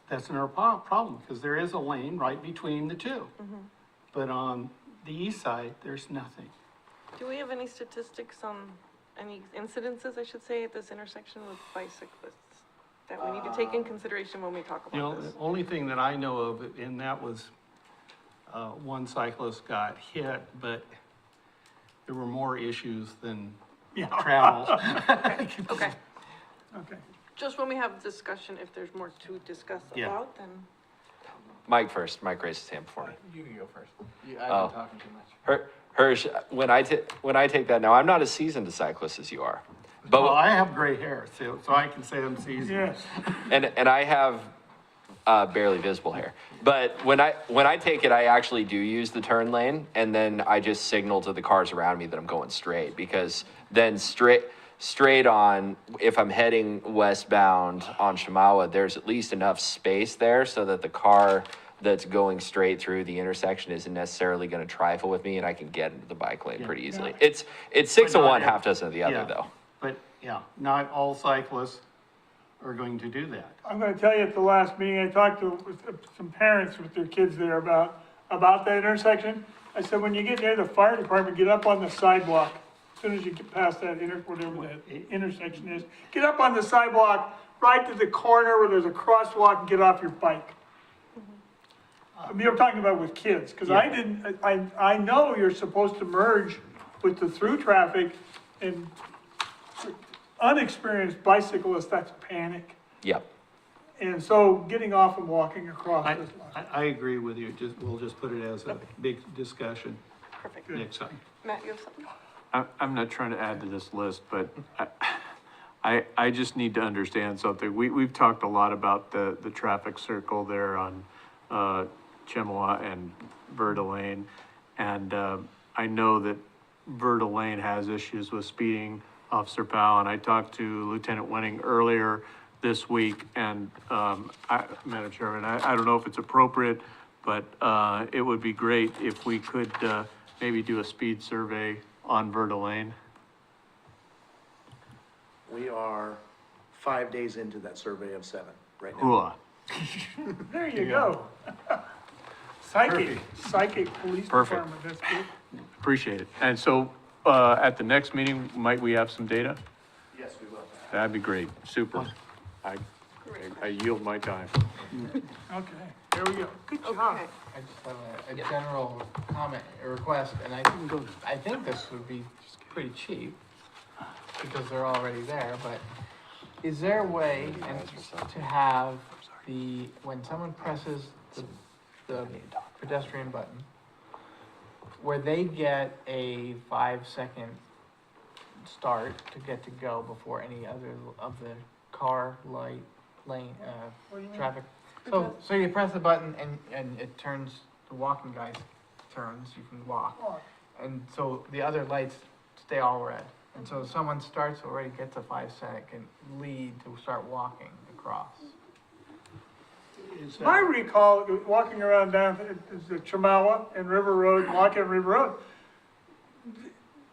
that's not a problem, because there is a lane right between the 2. But on the east side, there's nothing. Do we have any statistics on any incidences, I should say, at this intersection with bicyclists that we need to take in consideration when we talk You know, about the this? only thing that I know of, and that was, one cyclist got hit, but there were more issues than travel. Okay, Okay. just when we have discussion, if there's more to discuss Yeah. about, then. Mike first. Mike raised his hand before me. You can go first. I've Oh. been talking too much. Hirsch, when I take that, now, I'm not as seasoned a cyclist as you are. But Well, I have gray hair, so I can say I'm seasoned. Yes. and I have barely visible hair. But when I take it, I actually do use the turn lane, and then I just signal to the cars around me that I'm going straight, because then straight on, if I'm heading westbound on Chamawa, there's at least enough space there so that the car that's going straight through the intersection isn't necessarily going to trifle with me, and I can get into the bike lane pretty easily. It's 6 But of not one, every- half dozen of the other, Yeah. though. But, yeah, not all cyclists are going to do that. I'm gonna tell you, at the last meeting, I talked to some parents with their kids there about that intersection. I said, when you get near the fire department, get up on the sidewalk. As soon as you get past that whatever that intersection is, get up on the sidewalk, right to the corner where there's a crosswalk, and get off your bike. I mean, I'm talking about with kids, because I know you're supposed to merge with the through traffic, and unexperienced bicyclists, that's panic. Yep. And so getting off and walking across I, this line. I agree with you, we'll just put it as a big discussion Perfect. next time. Matt, you have something? I'm not trying to add to this list, but I just need to understand something. We've talked a lot about the traffic circle there on, Chemawa and Verda Lane. And, I know that Verda Lane has issues with speeding, Officer Powell, and I talked to Lieutenant Wenning earlier this week, and, Madam Chairman, I don't know if it's appropriate, but, it would be great if we could, maybe do a speed survey on Verda Lane. We are 5 days into that survey of 7 right now. Hooah. There you go. Psychic police Perfect. department, that's good. Appreciate it. And so, at the next meeting, might we have some data? Yes, we will. That'd be great. Super. I yield my time. Okay, there we go. Good job. Okay. I just have a general comment, a request, and I think this would be pretty cheap, because they're already there, but is there a way to have when someone presses the pedestrian button, where they get a 5-second start to get to go before any other of the car, light, lane, What do you mean? traffic? So you press the button and it turns, the walking guy turns, you can walk. And so the other lights stay all red. And so someone starts already gets a 5-second lead to start walking across. Is I that- recall walking around down the Chemawa and River Road, walking on River Road.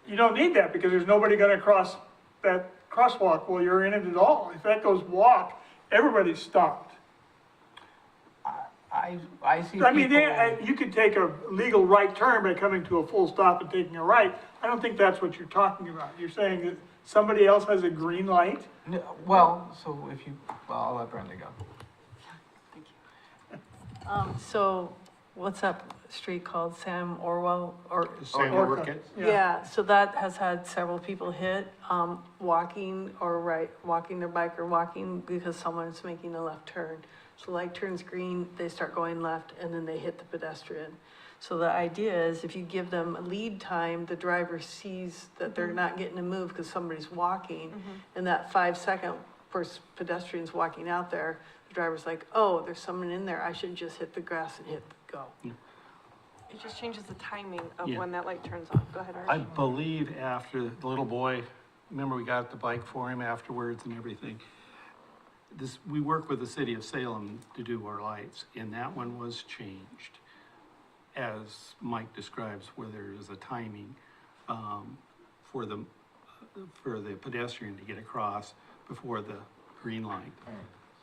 You don't need that because there's nobody gonna cross that crosswalk while you're in it at all. If that goes walk, everybody's stopped. I see I mean, people, you could take a legal right turn by coming to a full stop and taking a right. I don't think that's what you're talking about. You're saying that somebody else has a green light? well, so if you, well, I'll let Brenda go. So what's that street called? Sam Orwell or? Sam Orca, Orchid? Yeah, so that has had several people hit, walking their bike or walking because someone's making a left turn. So light turns green, they start going left and then they hit the pedestrian. So the idea is if you give them a lead time, the driver sees that they're not getting to move because somebody's walking. And that 5-second pedestrian's walking out there, the driver's like, oh, there's someone in there, I should just hit the grass and hit go. It just changes the timing of Yeah. when that light turns on. Go ahead, I Archie. believe after the little boy, remember we got the bike for him afterwards and everything. We work with the city of Salem to do our lights, and that one was changed. As Mike describes, where there is a timing, for the pedestrian to get across before the green light.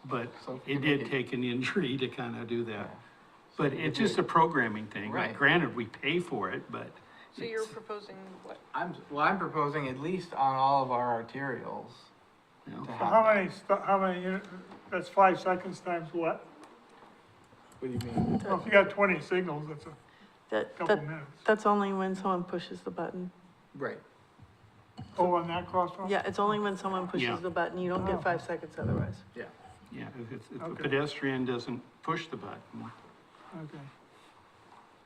But So it did take an injury to kind of do that. But So it's just a programming thing. Right. Granted, we pay for it, but. So you're it's, proposing what? I'm proposing at least on all of our arterials you know, to So have how many, that's 5 seconds times what? What do you mean? Well, if you got 20 signals, that's a couple minutes. That's only when someone pushes the button. Right. Oh, on that crosswalk? Yeah, it's only when someone Yeah. pushes the button, you don't get 5 seconds otherwise. yeah, if the Okay. pedestrian doesn't push the button, Okay.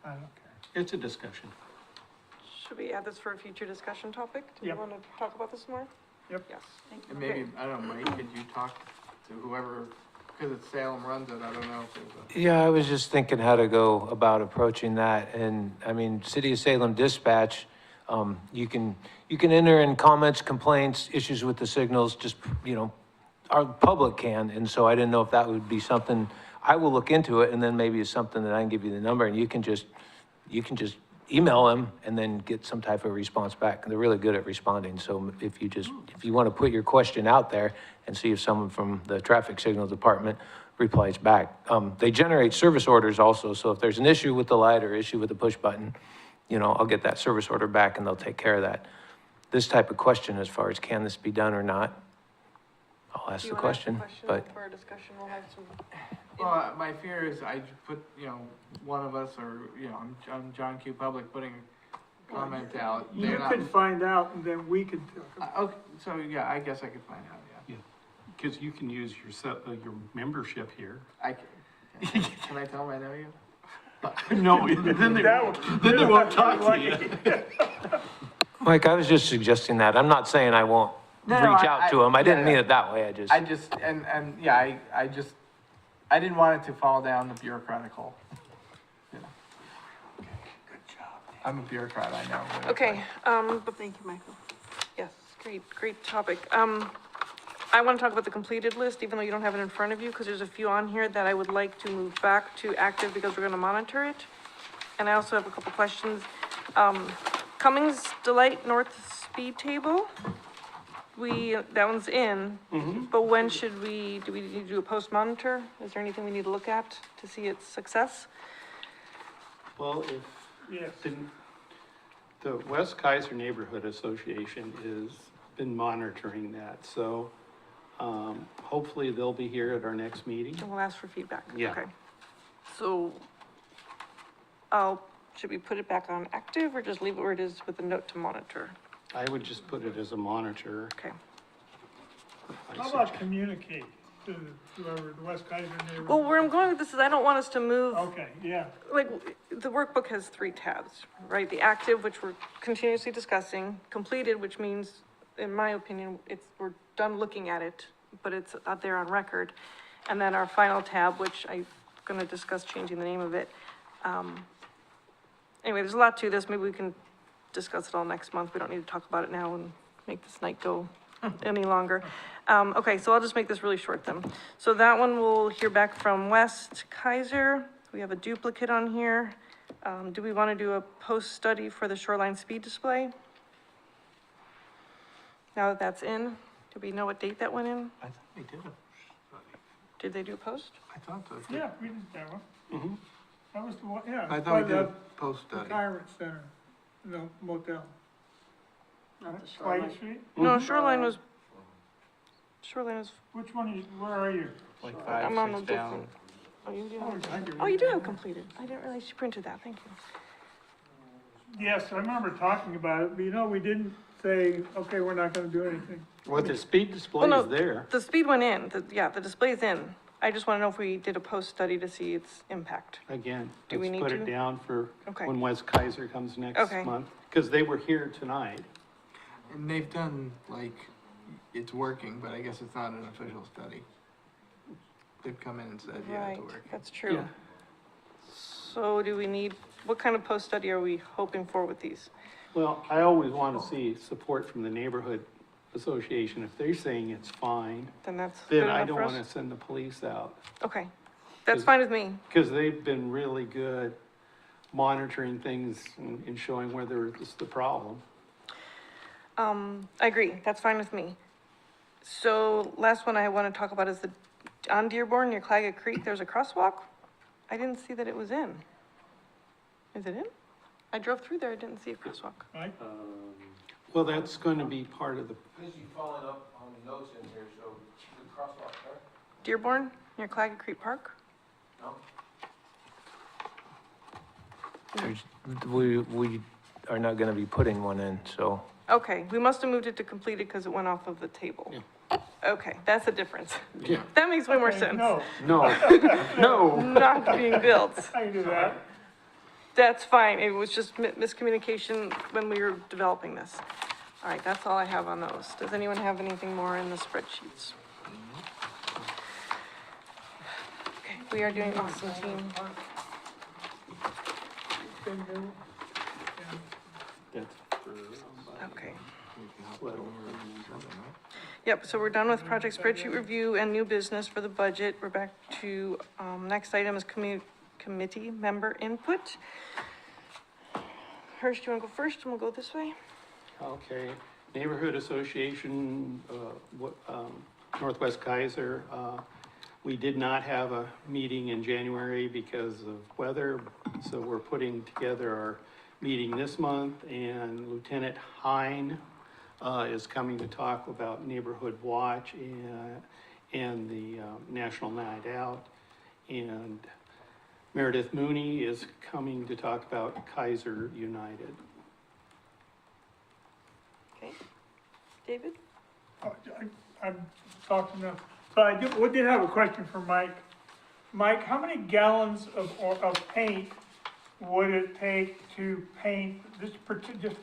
I don't care. it's a discussion. Should we add this for a future discussion topic? Do you Yep. want to talk about this more? Yep. Yes. Thank you. And maybe, I don't know, Mike, could you talk to whoever, because it's Salem runs it, I don't know if there's a. Yeah, I was just thinking how to go about approaching that, and, I mean, City of Salem Dispatch, you can enter in comments, complaints, issues with the signals, just, our public can, and so I didn't know if that would be something, I will look into it, and then maybe it's something that I can give you the number, and you can just email them and then get some type of response back. They're really good at responding, so if you want to put your question out there and see if someone from the traffic signal department replies back. They generate service orders also, so if there's an issue with the light or issue with the push button, I'll get that service order back and they'll take care of that. This type of question, as far as can this be done or not, I'll ask Do you the wanna ask question, but. For our discussion, we'll have some. Well, my fear is I put, one of us or, I'm John Q. Public putting a comment out. You could find out and then we could talk about it. Okay, so yeah, I guess I could find out, yeah. because you can use your membership here. Can I tell my nephew? No, then they won't talk to you. Mike, I was just suggesting that. I'm not saying I won't No, reach no, out to him. I didn't yeah, mean yeah. it that way. I just. I just, yeah, I didn't want it to fall down the bureaucratic hole. You know. Good job. I'm a bureaucrat, I know. Okay, but Thank you, Michael. yes, great topic. I want to talk about the completed list, even though you don't have it in front of you, because there's a few on here that I would like to move back to active because we're gonna monitor it. And I also have a couple questions. Cummings Delight North Speed Table, that one's in, but when should do we need to do a post-monitor? Is there anything we need to look at to see its success? Well, if, Yes. the West Keizer Neighborhood Association has been monitoring that, so, hopefully they'll be here at our next meeting. And we'll ask for feedback. Yeah. Okay. So, should we put it back on active or just leave it where it is with a note to monitor? I would just put it as a monitor. Okay. How about communicate to whoever, the West Keizer neighborhood? Well, where I'm going with this is I don't want us to move, Okay, yeah, like, the workbook has 3 tabs, right? The active, which we're continuously discussing, completed, which means, in my opinion, we're done looking at it, but it's out there on record. And then our final tab, which I'm gonna discuss changing the name of it. Anyway, there's a lot to this. Maybe we can discuss it all next month. We don't need to talk about it now and make this night go any longer. Okay, so I'll just make this really short then. So that one we'll hear back from West Keizer. We have a duplicate on here. Do we want to do a post-study for the shoreline speed display? Now that that's in, do we know what date that went in? I thought we did it. Did they do a post? I thought so. yeah, we did that one. Mhm. That was the one, yeah. I by thought we did the a post-study. Retirement center, no motel. Not the White shoreline. Street? No, shoreline was, Which one are you, where are you? Like I'm on 5, the 6 down. different. Oh, you do Oh, have, oh, you do have completed. I didn't realize you printed that. Thank you. Yes, I remember talking about it, but you know, we didn't say, okay, we're not gonna do anything. Well, the speed display Well, is no, there. the speed went in, the display's in. I just want to know if we did a post-study to see its impact. Again, Do we let's need put to? it down for Okay. when West Keizer comes next Okay. month, because they were here tonight. And they've done, like, it's working, but I guess it's not an official study. They've come in and said, yeah, Right, it's working. that's true. Yeah. So do we need, what kind of post-study are we hoping for with these? Well, I always want to see support from the neighborhood association. If they're saying it's fine, Then that's good then I enough don't for want to us? send the police out. Okay, that's Is- fine with me. Because they've been really good monitoring things and showing where there's the problem. I agree, that's fine with me. So last one I want to talk about is on Dearborn near Claggett Creek, there's a crosswalk. I didn't see that it was in. Is it in? I drove through there, I didn't see a crosswalk. Right? Well, that's going to be part of the, Because you followed up on the notes in here, so the crosswalk there? Dearborn near Claggett Creek Park? No? We are not gonna be putting one in, so. Okay, we must have moved it to completed because it went off of the table. Okay, that's the difference. yeah. That makes way more Okay, sense. No, No, Not being built. I can do that. That's fine, it was just miscommunication when we were developing this. All right, that's all I have on those. Does anyone have anything more in the spreadsheets? Okay, we are doing awesome, team. that's Okay. Yep, so we're done with project spreadsheet review and new business for the budget. We're back to, next item is committee member input. Hirsch, do you want to go first and we'll go this way? Okay, Neighborhood Association, Northwest Keizer, we did not have a meeting in January because of weather, so we're putting together our meeting this month, and Lieutenant Hine is coming to talk about Neighborhood Watch and the National Night Out, and Meredith Mooney is coming to talk about Keizer United. Okay. David? I've talked enough But we did have a question for Mike. Mike, how many gallons of paint would it take to paint this, just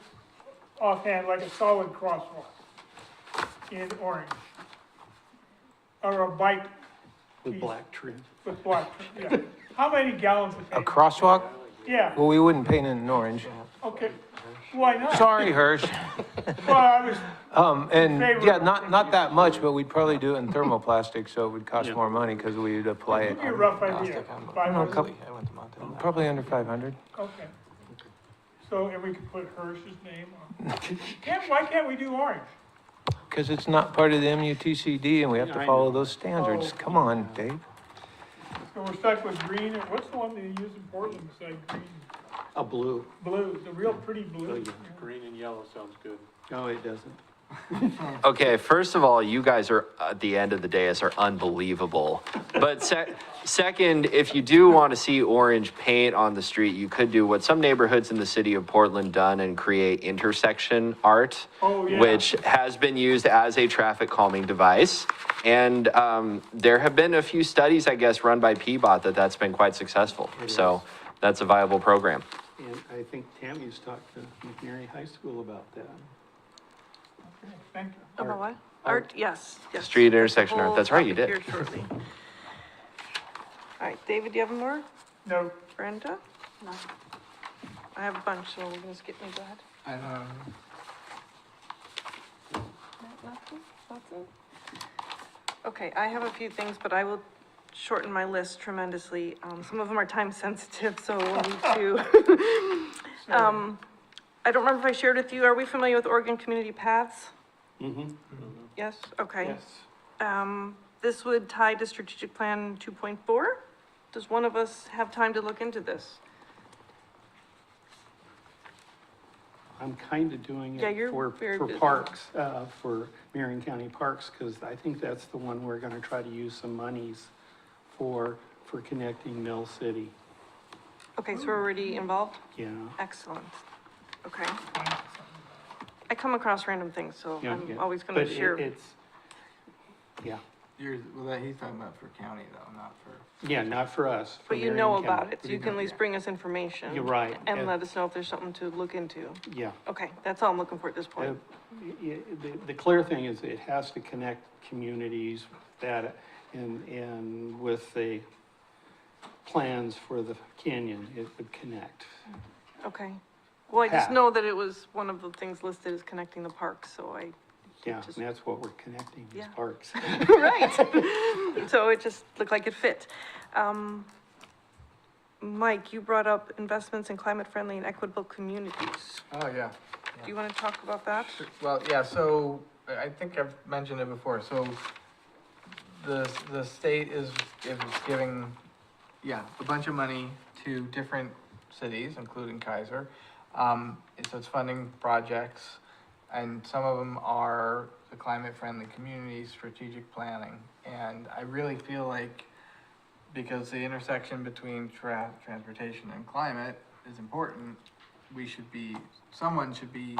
offhand, like a solid crosswalk in orange? Or a bike With piece black trim. with black, yeah. How many gallons of A paint? crosswalk? Yeah, Well, we wouldn't paint it in orange. okay. Why not? Sorry, Hirsch. Well, I was, And Favor. yeah, not that much, but we'd probably do it in thermoplastic, so it would cost Yeah. more money because we'd apply give me a it. rough idea. I don't know, 500? couple- Probably under 500. Okay. So, and we could put Hirsch's name on. Why can't we do orange? Because it's not part of the MUTCD and we have Yeah, to I follow know. those standards. Oh. Come on, Dave. So we're stuck with green, and what's the one they use in Portland beside green? A blue. Blue, the real pretty blue. Green and yellow sounds good. No, it doesn't. Okay, first of all, you guys are, at the end of the day, are unbelievable. But second, if you do want to see orange paint on the street, you could do what some neighborhoods in the city of Portland done and create intersection art, Oh, yeah. which has been used as a traffic calming device. And there have been a few studies, I guess, run by PBOT that's been quite successful. So that's a viable program. And I think Tammy's talked to McNary High School about that. Okay, thank you. About what? Art, yes, yes. Street intersection art. Whole That's right, you topic did. here shortly. All right, David, do you have more? No, Brenda? No. I have a bunch, so we're gonna skip me, go ahead. I don't, Nothing? Nothing? Okay, I have a few things, but I will shorten my list tremendously. Some of them are time sensitive, so we'll need to. I don't remember if I shared with you, are we familiar with Oregon Community Paths? Mm-hmm. Yes, okay. Yes. This would tie to strategic plan 2.4. Does one of us have time to look into this? I'm kind of doing Yeah, it you're for very busy. parks, for Marion County Parks, because I think that's the one we're going to try to use some monies for connecting Mill City. Okay, so we're already involved? Yeah. Excellent. Okay. I come across random things, so Yeah, I'm yeah. always gonna But share. it's, yeah, he's talking about for county though, not for. yeah, not for us. for But you Marion know County. about it, so you can at least bring us information. You're right. And let us know if there's something to look into. Yeah. Okay, that's all I'm looking for at this Uh, point. The clear thing is it has to connect communities that, and with the plans for the canyon, it would connect. Okay. Well, I just Path. know that it was one of the things listed as connecting the parks, so I, Yeah, Just- and that's what we're connecting, these Yeah. parks. right. So it just looked like it fit. Mike, you brought up investments in climate-friendly and equitable communities. Oh, yeah. Do you want to talk about that? Well, yeah, so I think I've mentioned it before, so the state is giving, yeah, a bunch of money to different cities, including Keizer. So it's funding projects, and some of them are the climate-friendly communities, strategic planning. And I really feel like, because the intersection between transportation and climate is important, someone should be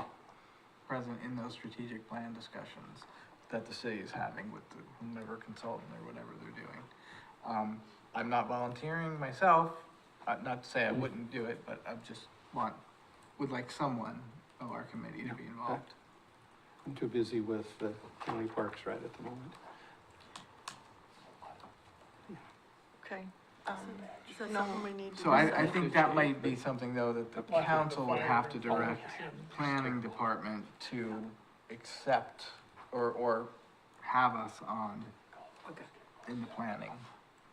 present in those strategic plan discussions that the city is having with whomever consultant or whatever they're doing. I'm not volunteering myself, not to say I wouldn't do it, but I just would like someone of our committee to be involved. I'm too busy with the county parks right at the moment. Okay. Is that No. something we need to? So I think that might be something, though, that the council would have to direct planning department to accept or have us on in the planning.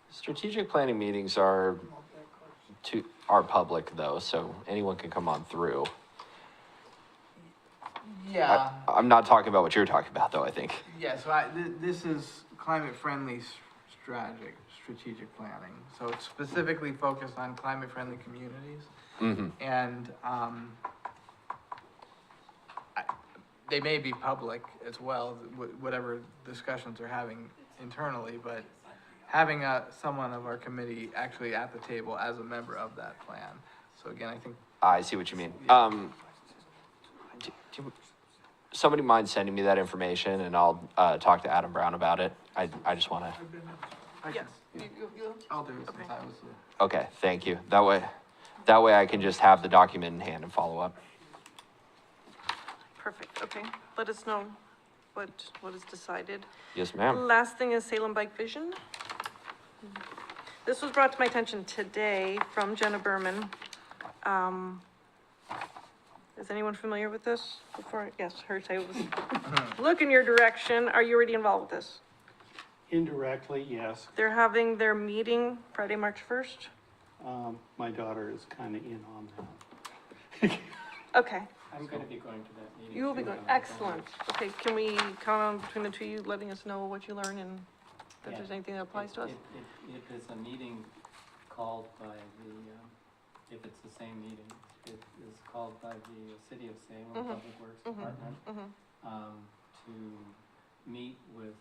Strategic planning meetings are public though, so anyone can come on through. Yeah. I'm not talking about what you're talking about though, I think. Yeah, so this is climate-friendly strategic planning. So it's specifically focused on climate-friendly communities. Mm-hmm. And, they may be public as well, whatever discussions they're having internally, but having someone of our committee actually at the table as a member of that plan. So again, I think, I see what you mean. somebody mind sending me that information and I'll, talk to Adam Brown about it? I just wanna, Yes. I'll do it since Okay. I was here. okay, thank you. That way I can just have the document in hand and follow up. Perfect, okay. Let us know what is decided. Yes, ma'am. Last thing is Salem Bike Vision. This was brought to my attention today from Jenna Berman. Is anyone familiar with this before? Yes, her say was, look in your direction. Are you already involved with this? Indirectly, yes. They're having their meeting Friday, March 1st. My daughter is kind of in on that. Okay, I'm going to be going to that meeting. you will be too. going, excellent. Okay, can we count on between the two of you letting us know what you learn and if Yeah. there's anything that applies to us? It is a meeting called by the, if it's the same meeting, it is called by the City of Salem Public Works Department to meet with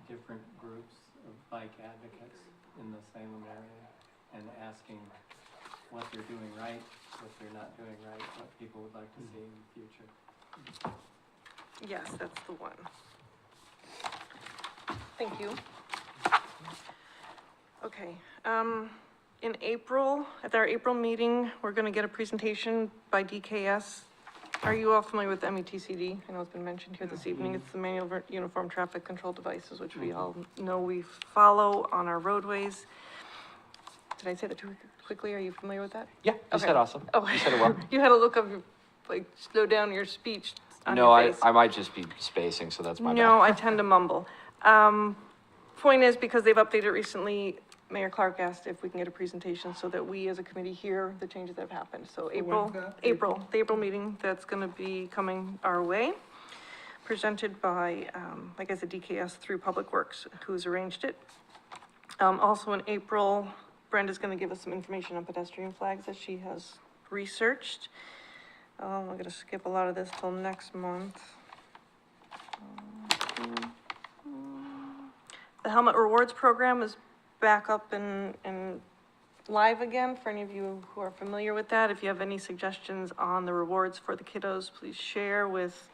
different groups of bike advocates in the Salem area and asking what they're doing right, what they're not doing right, what people would like to see in the future. Yes, that's the one. Thank you. Okay, in April, at our April meeting, we're gonna get a presentation by DKS. Are you all familiar with METCD? I know it's been mentioned here this evening. It's the Manual of Uniform Traffic Control Devices, which we all know we follow on our roadways. Did I say that too quickly? Are you familiar with that? Yeah, you Okay. said awesome. Oh, You said it well. you had a look of, like, slow down your speech on No, your face. I might just be spacing, so that's my bad. No, I tend to mumble. Point is, because they've updated recently, Mayor Clark asked if we can get a presentation so that we as a committee hear the changes that have happened. So April, the April meeting, that's gonna be coming our way. Presented by, like I said, DKS through Public Works, who's arranged it. Also in April, Brenda's gonna give us some information on pedestrian flags that she has researched. I'm gonna skip a lot of this till next month. The Helmet Rewards Program is back up and live again for any of you who are familiar with that. If you have any suggestions on the rewards for the kiddos, please share with,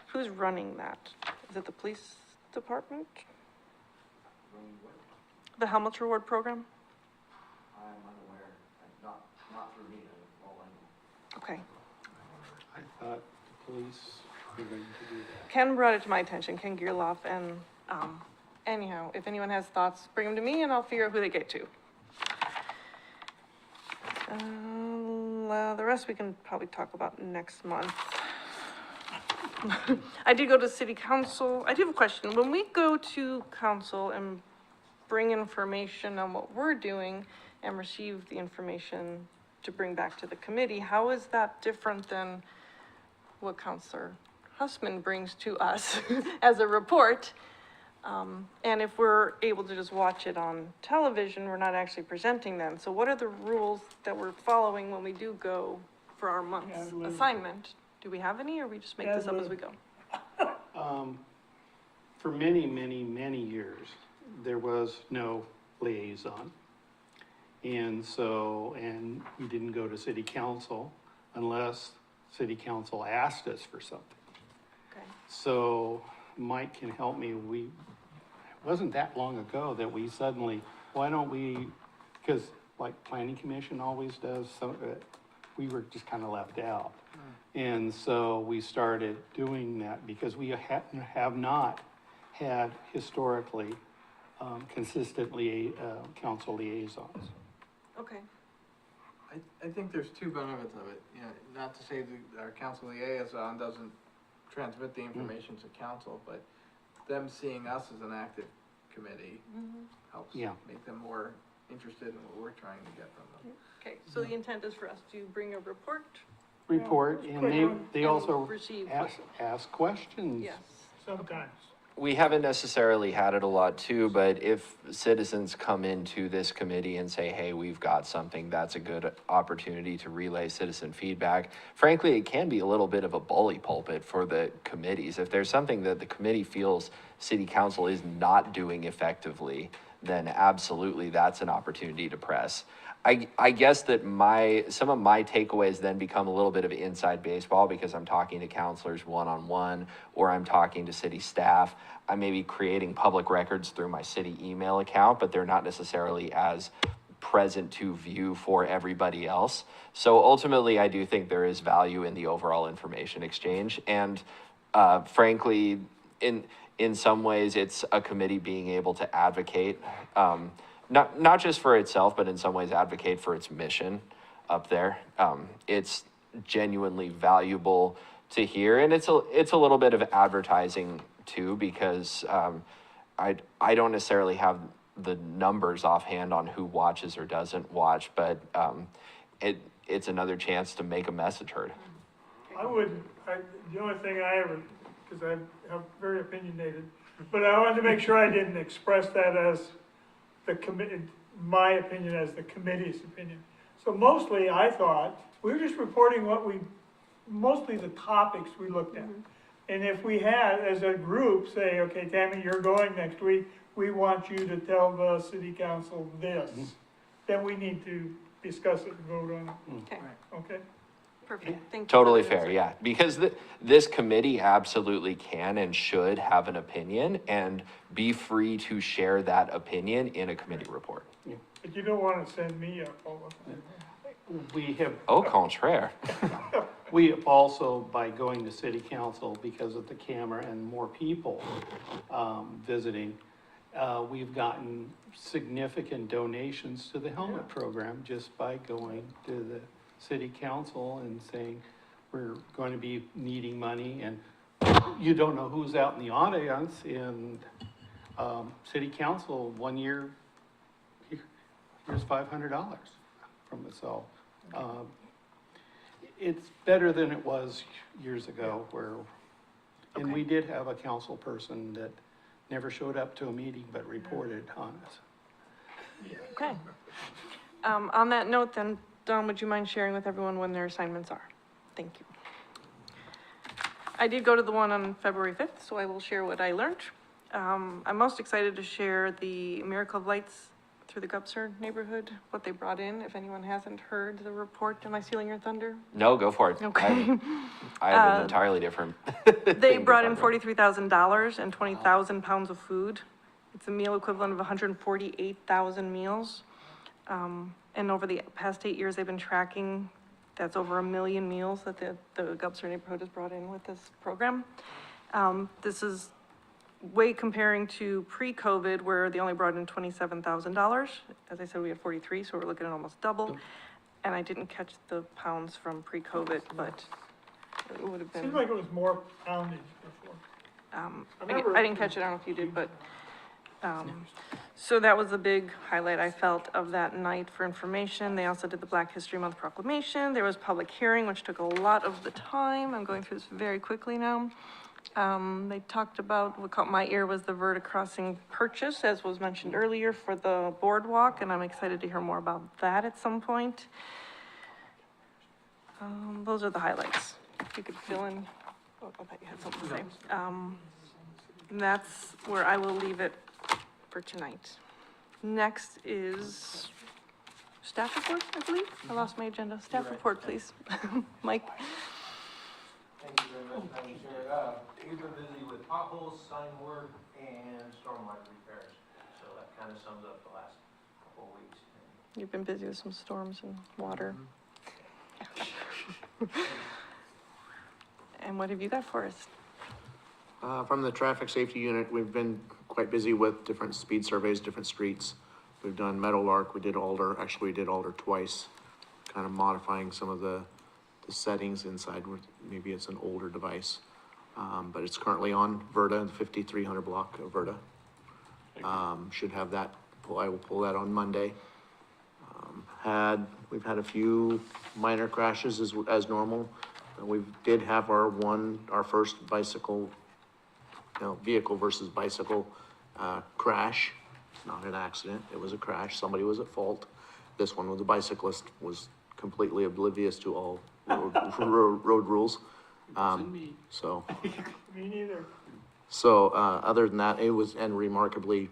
who's running that? Is it the police department? The Helmets Reward Program? I'm unaware, not through me, all I know. Okay. I thought the police were going to do that. Ken brought it to my attention, Ken Gearloff, and, anyhow, if anyone has thoughts, bring them to me and I'll figure out who they get to. The rest we can probably talk about next month. I did go to city council. I do have a question. When we go to council and bring information on what we're doing and receive the information to bring back to the committee, how is that different than what Councilor Hussman brings to us as a report? And if we're able to just watch it on television, we're not actually presenting them. So what are the rules that we're following when we do go for our month's assignment? Do we have any, or we just make this up as we go? For many, many, many years, there was no liaison. And so, and we didn't go to city council unless city council asked us for something. Okay. So Mike can help me. It wasn't that long ago that we suddenly, why don't we, because like planning commission always does, so we were just kind of left out. And so we started doing that because we have not had historically consistently council liaisons. Okay. I think there's two benefits of it, you know, not to say that our council liaison doesn't transmit the information to council, but them seeing us as an active committee helps make them more interested in what we're trying to get from them. Okay, so the intent is for us to bring a report? And they also receive ask questions. Yes. Sometimes. We haven't necessarily had it a lot too, but if citizens come into this committee and say, hey, we've got something, that's a good opportunity to relay citizen feedback. Frankly, it can be a little bit of a bully pulpit for the committees. If there's something that the committee feels city council is not doing effectively, then absolutely that's an opportunity to press. I guess that some of my takeaways then become a little bit of inside baseball because I'm talking to counselors one-on-one, or I'm talking to city staff. I may be creating public records through my city email account, but they're not necessarily as present to view for everybody else. So ultimately, I do think there is value in the overall information exchange. And frankly, in some ways, it's a committee being able to advocate, not just for itself, but in some ways advocate for its mission up there. It's genuinely valuable to hear, and it's a little bit of advertising too, because I don't necessarily have the numbers offhand on who watches or doesn't watch, but it's another chance to make a message heard. The only thing because I'm very opinionated, but I wanted to make sure I didn't express that as the committee, my opinion as the committee's opinion. So mostly I thought, we were just reporting mostly the topics we looked at. And if we had, as a group, say, okay, Tammy, you're going next week, we want you to tell the city council this, then we need to discuss it and vote on it. Okay, Okay? perfect, thank you. Totally fair, yeah, because this committee absolutely can and should have an opinion and be free to share that opinion in a committee report. But you don't want to send me up all the time. We have. Au contraire. We have also, by going to city council, because of the camera and more people visiting, we've gotten significant donations to the helmet program just by going to the city council and saying, we're going to be needing money, and you don't know who's out in the audience. And city council, 1 year, here's $500 from us all. It's better than it was years ago where, and we did have a council person that never showed up to a meeting but reported on us. Okay. On that note then, Don, would you mind sharing with everyone when their assignments are? Thank you. I did go to the one on February 5th, so I will share what I learned. I'm most excited to share the Miracle of Lights through the Gupser neighborhood, what they brought in. If anyone hasn't heard the report, am I stealing your thunder? No, go for it. Okay. I have an entirely different. They brought in $43,000 and 20,000 pounds of food. It's a meal equivalent of 148,000 meals. And over the past 8 years, they've been tracking, that's over 1 million meals that the Gupser neighborhood has brought in with this program. This is way comparing to pre-COVID, where they only brought in $27,000. As I said, we had 43, so we're looking at almost double. And I didn't catch the pounds from pre-COVID, but it would have been. Seemed like it was more poundage before. I didn't catch it, I don't know if you did, but, so that was the big highlight I felt of that night for information. They also did the Black History Month proclamation. There was public hearing, which took a lot of the time. I'm going through this very quickly now. They talked about, what caught my ear was the Verta Crossing purchase, as was mentioned earlier, for the boardwalk, and I'm excited to hear more about that at some point. Those are the highlights. If you could fill in, I thought you had something to say. That's where I will leave it for tonight. Next is staff report, I believe. I lost my agenda. Staff report, please. Mike. Thank you very much, Madam Chair. We've been busy with potholes, sign work, and stormwater repairs. So that kind of sums up the last couple of weeks. You've been busy with some storms and water. And what have you got for us? From the traffic safety unit, we've been quite busy with different speed surveys, different streets. We've done Meadowlark, we did Alder, actually we did Alder twice, kind of modifying some of the settings inside, maybe it's an older device. But it's currently on Verta, the 5300 block of Verta. Should have that, I will pull that on Monday. We've had a few minor crashes as normal. We did have our first bicycle, vehicle versus bicycle crash. Not an accident, it was a crash, somebody was at fault. This one with the bicyclist was completely oblivious to all road rules. So. Me neither. So, other than that, it was, and remarkably,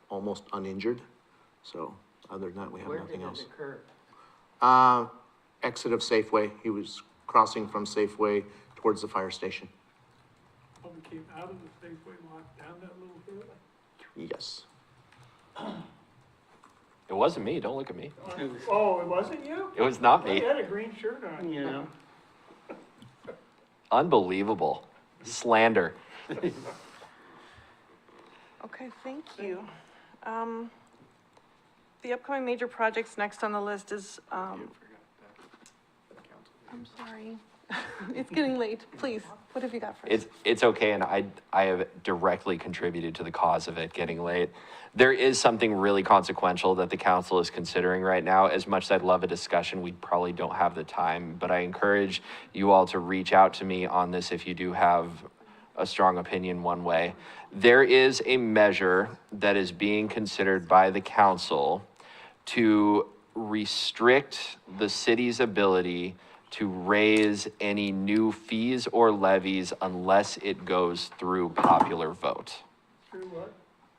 almost uninjured. So other than that, we have nothing else. occur? Exit of Safeway. He was crossing from Safeway towards the fire station. Probably came out of the Safeway lot down that little hill. Yes. It wasn't me, don't look at me. Oh, it wasn't you? It was not You me. had a green shirt on. Yeah. Unbelievable. Slander. Okay, thank you. The upcoming major projects next on the list is, I'm sorry. It's getting late. Please, what have you got for us? It's okay, and I have directly contributed to the cause of it getting late. There is something really consequential that the council is considering right now. As much as I'd love a discussion, we probably don't have the time, but I encourage you all to reach out to me on this if you do have a strong opinion one way. There is a measure that is being considered by the council to restrict the city's ability to raise any new fees or levies unless it goes through popular vote. Through what?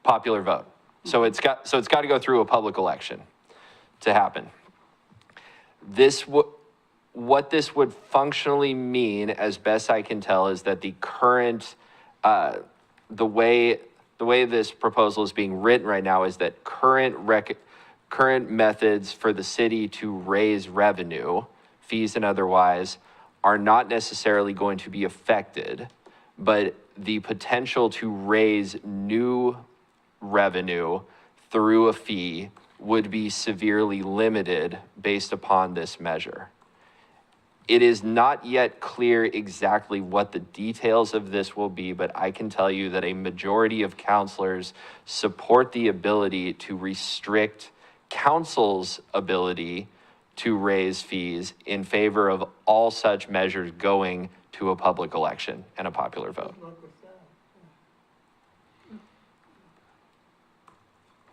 Popular vote. So it's got to go through a public election to happen. What this would functionally mean, as best I can tell, is that the current, the way this proposal is being written right now is that current methods for the city to raise revenue, fees and otherwise, are not necessarily going to be affected, but the potential to raise new revenue through a fee would be severely limited based upon this measure. It is not yet clear exactly what the details of this will be, but I can tell you that a majority of councilors support the ability to restrict council's ability to raise fees in favor of all such measures going to a public election and a popular vote.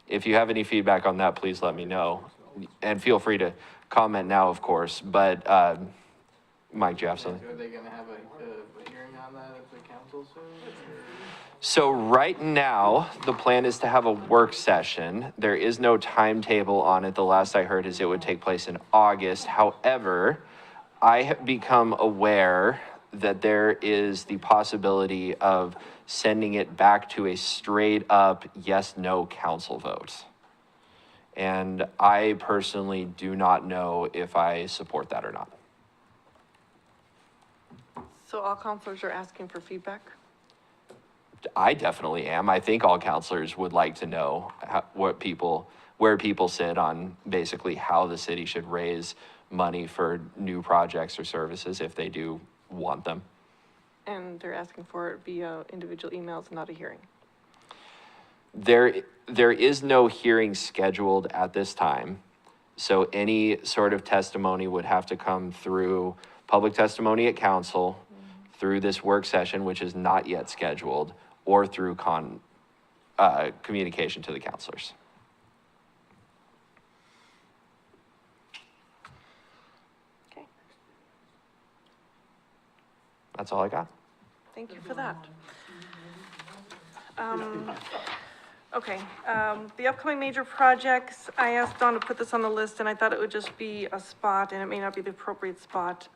If you have any feedback on that, please let me know. And feel free to comment now, of course, but Mike, do you have something? Are they gonna have a hearing on that at the council soon? So right now, the plan is to have a work session. There is no timetable on it. The last I heard is it would take place in August. However, I have become aware that there is the possibility of sending it back to a straight up yes/no council vote. And I personally do not know if I support that or not. So all counselors are asking for feedback? I definitely am. I think all counselors would like to know where people sit on basically how the city should raise money for new projects or services if they do want them. And they're asking for it via individual emails, not a hearing? There is no hearing scheduled at this time. So any sort of testimony would have to come through public testimony at council, through this work session, which is not yet scheduled, or through communication to the counselors. Okay, That's all I got. thank you for that. Okay, the upcoming major projects, I asked Dawn to put this on the list, and I thought it would just be a spot, and it may not be the appropriate spot,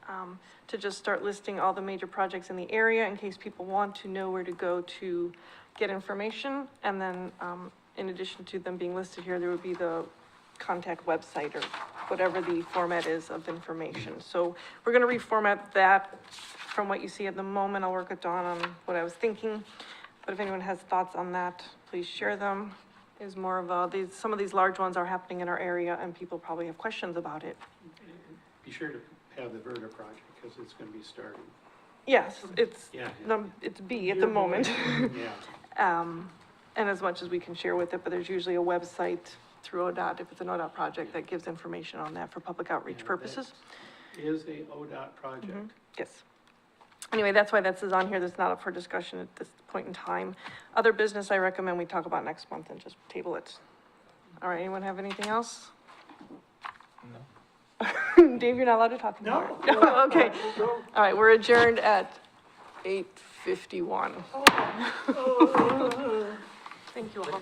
to just start listing all the major projects in the area in case people want to know where to go to get information. And then, in addition to them being listed here, there would be the contact website or whatever the format is of information. So we're gonna reformat that from what you see at the moment. I'll work with Dawn on what I was thinking. But if anyone has thoughts on that, please share them. Is more of some of these large ones are happening in our area and people probably have questions about it. Be sure to have the Verda project, because it's gonna be starting. Yes, it's, Yeah. it's B at the moment. Yeah. And as much as we can share with it, but there's usually a website through ODOT, if it's an ODOT project, that gives information on that for public outreach Yeah, purposes. Is a ODOT project. Yes. Anyway, that's why this is on here. That's not up for discussion at this point in time. Other business I recommend we talk about next month and just table it. All right, anyone have anything else? No. Dave, you're not allowed to talk anymore. No. Okay. All right, we're adjourned at 8:51. Thank you all.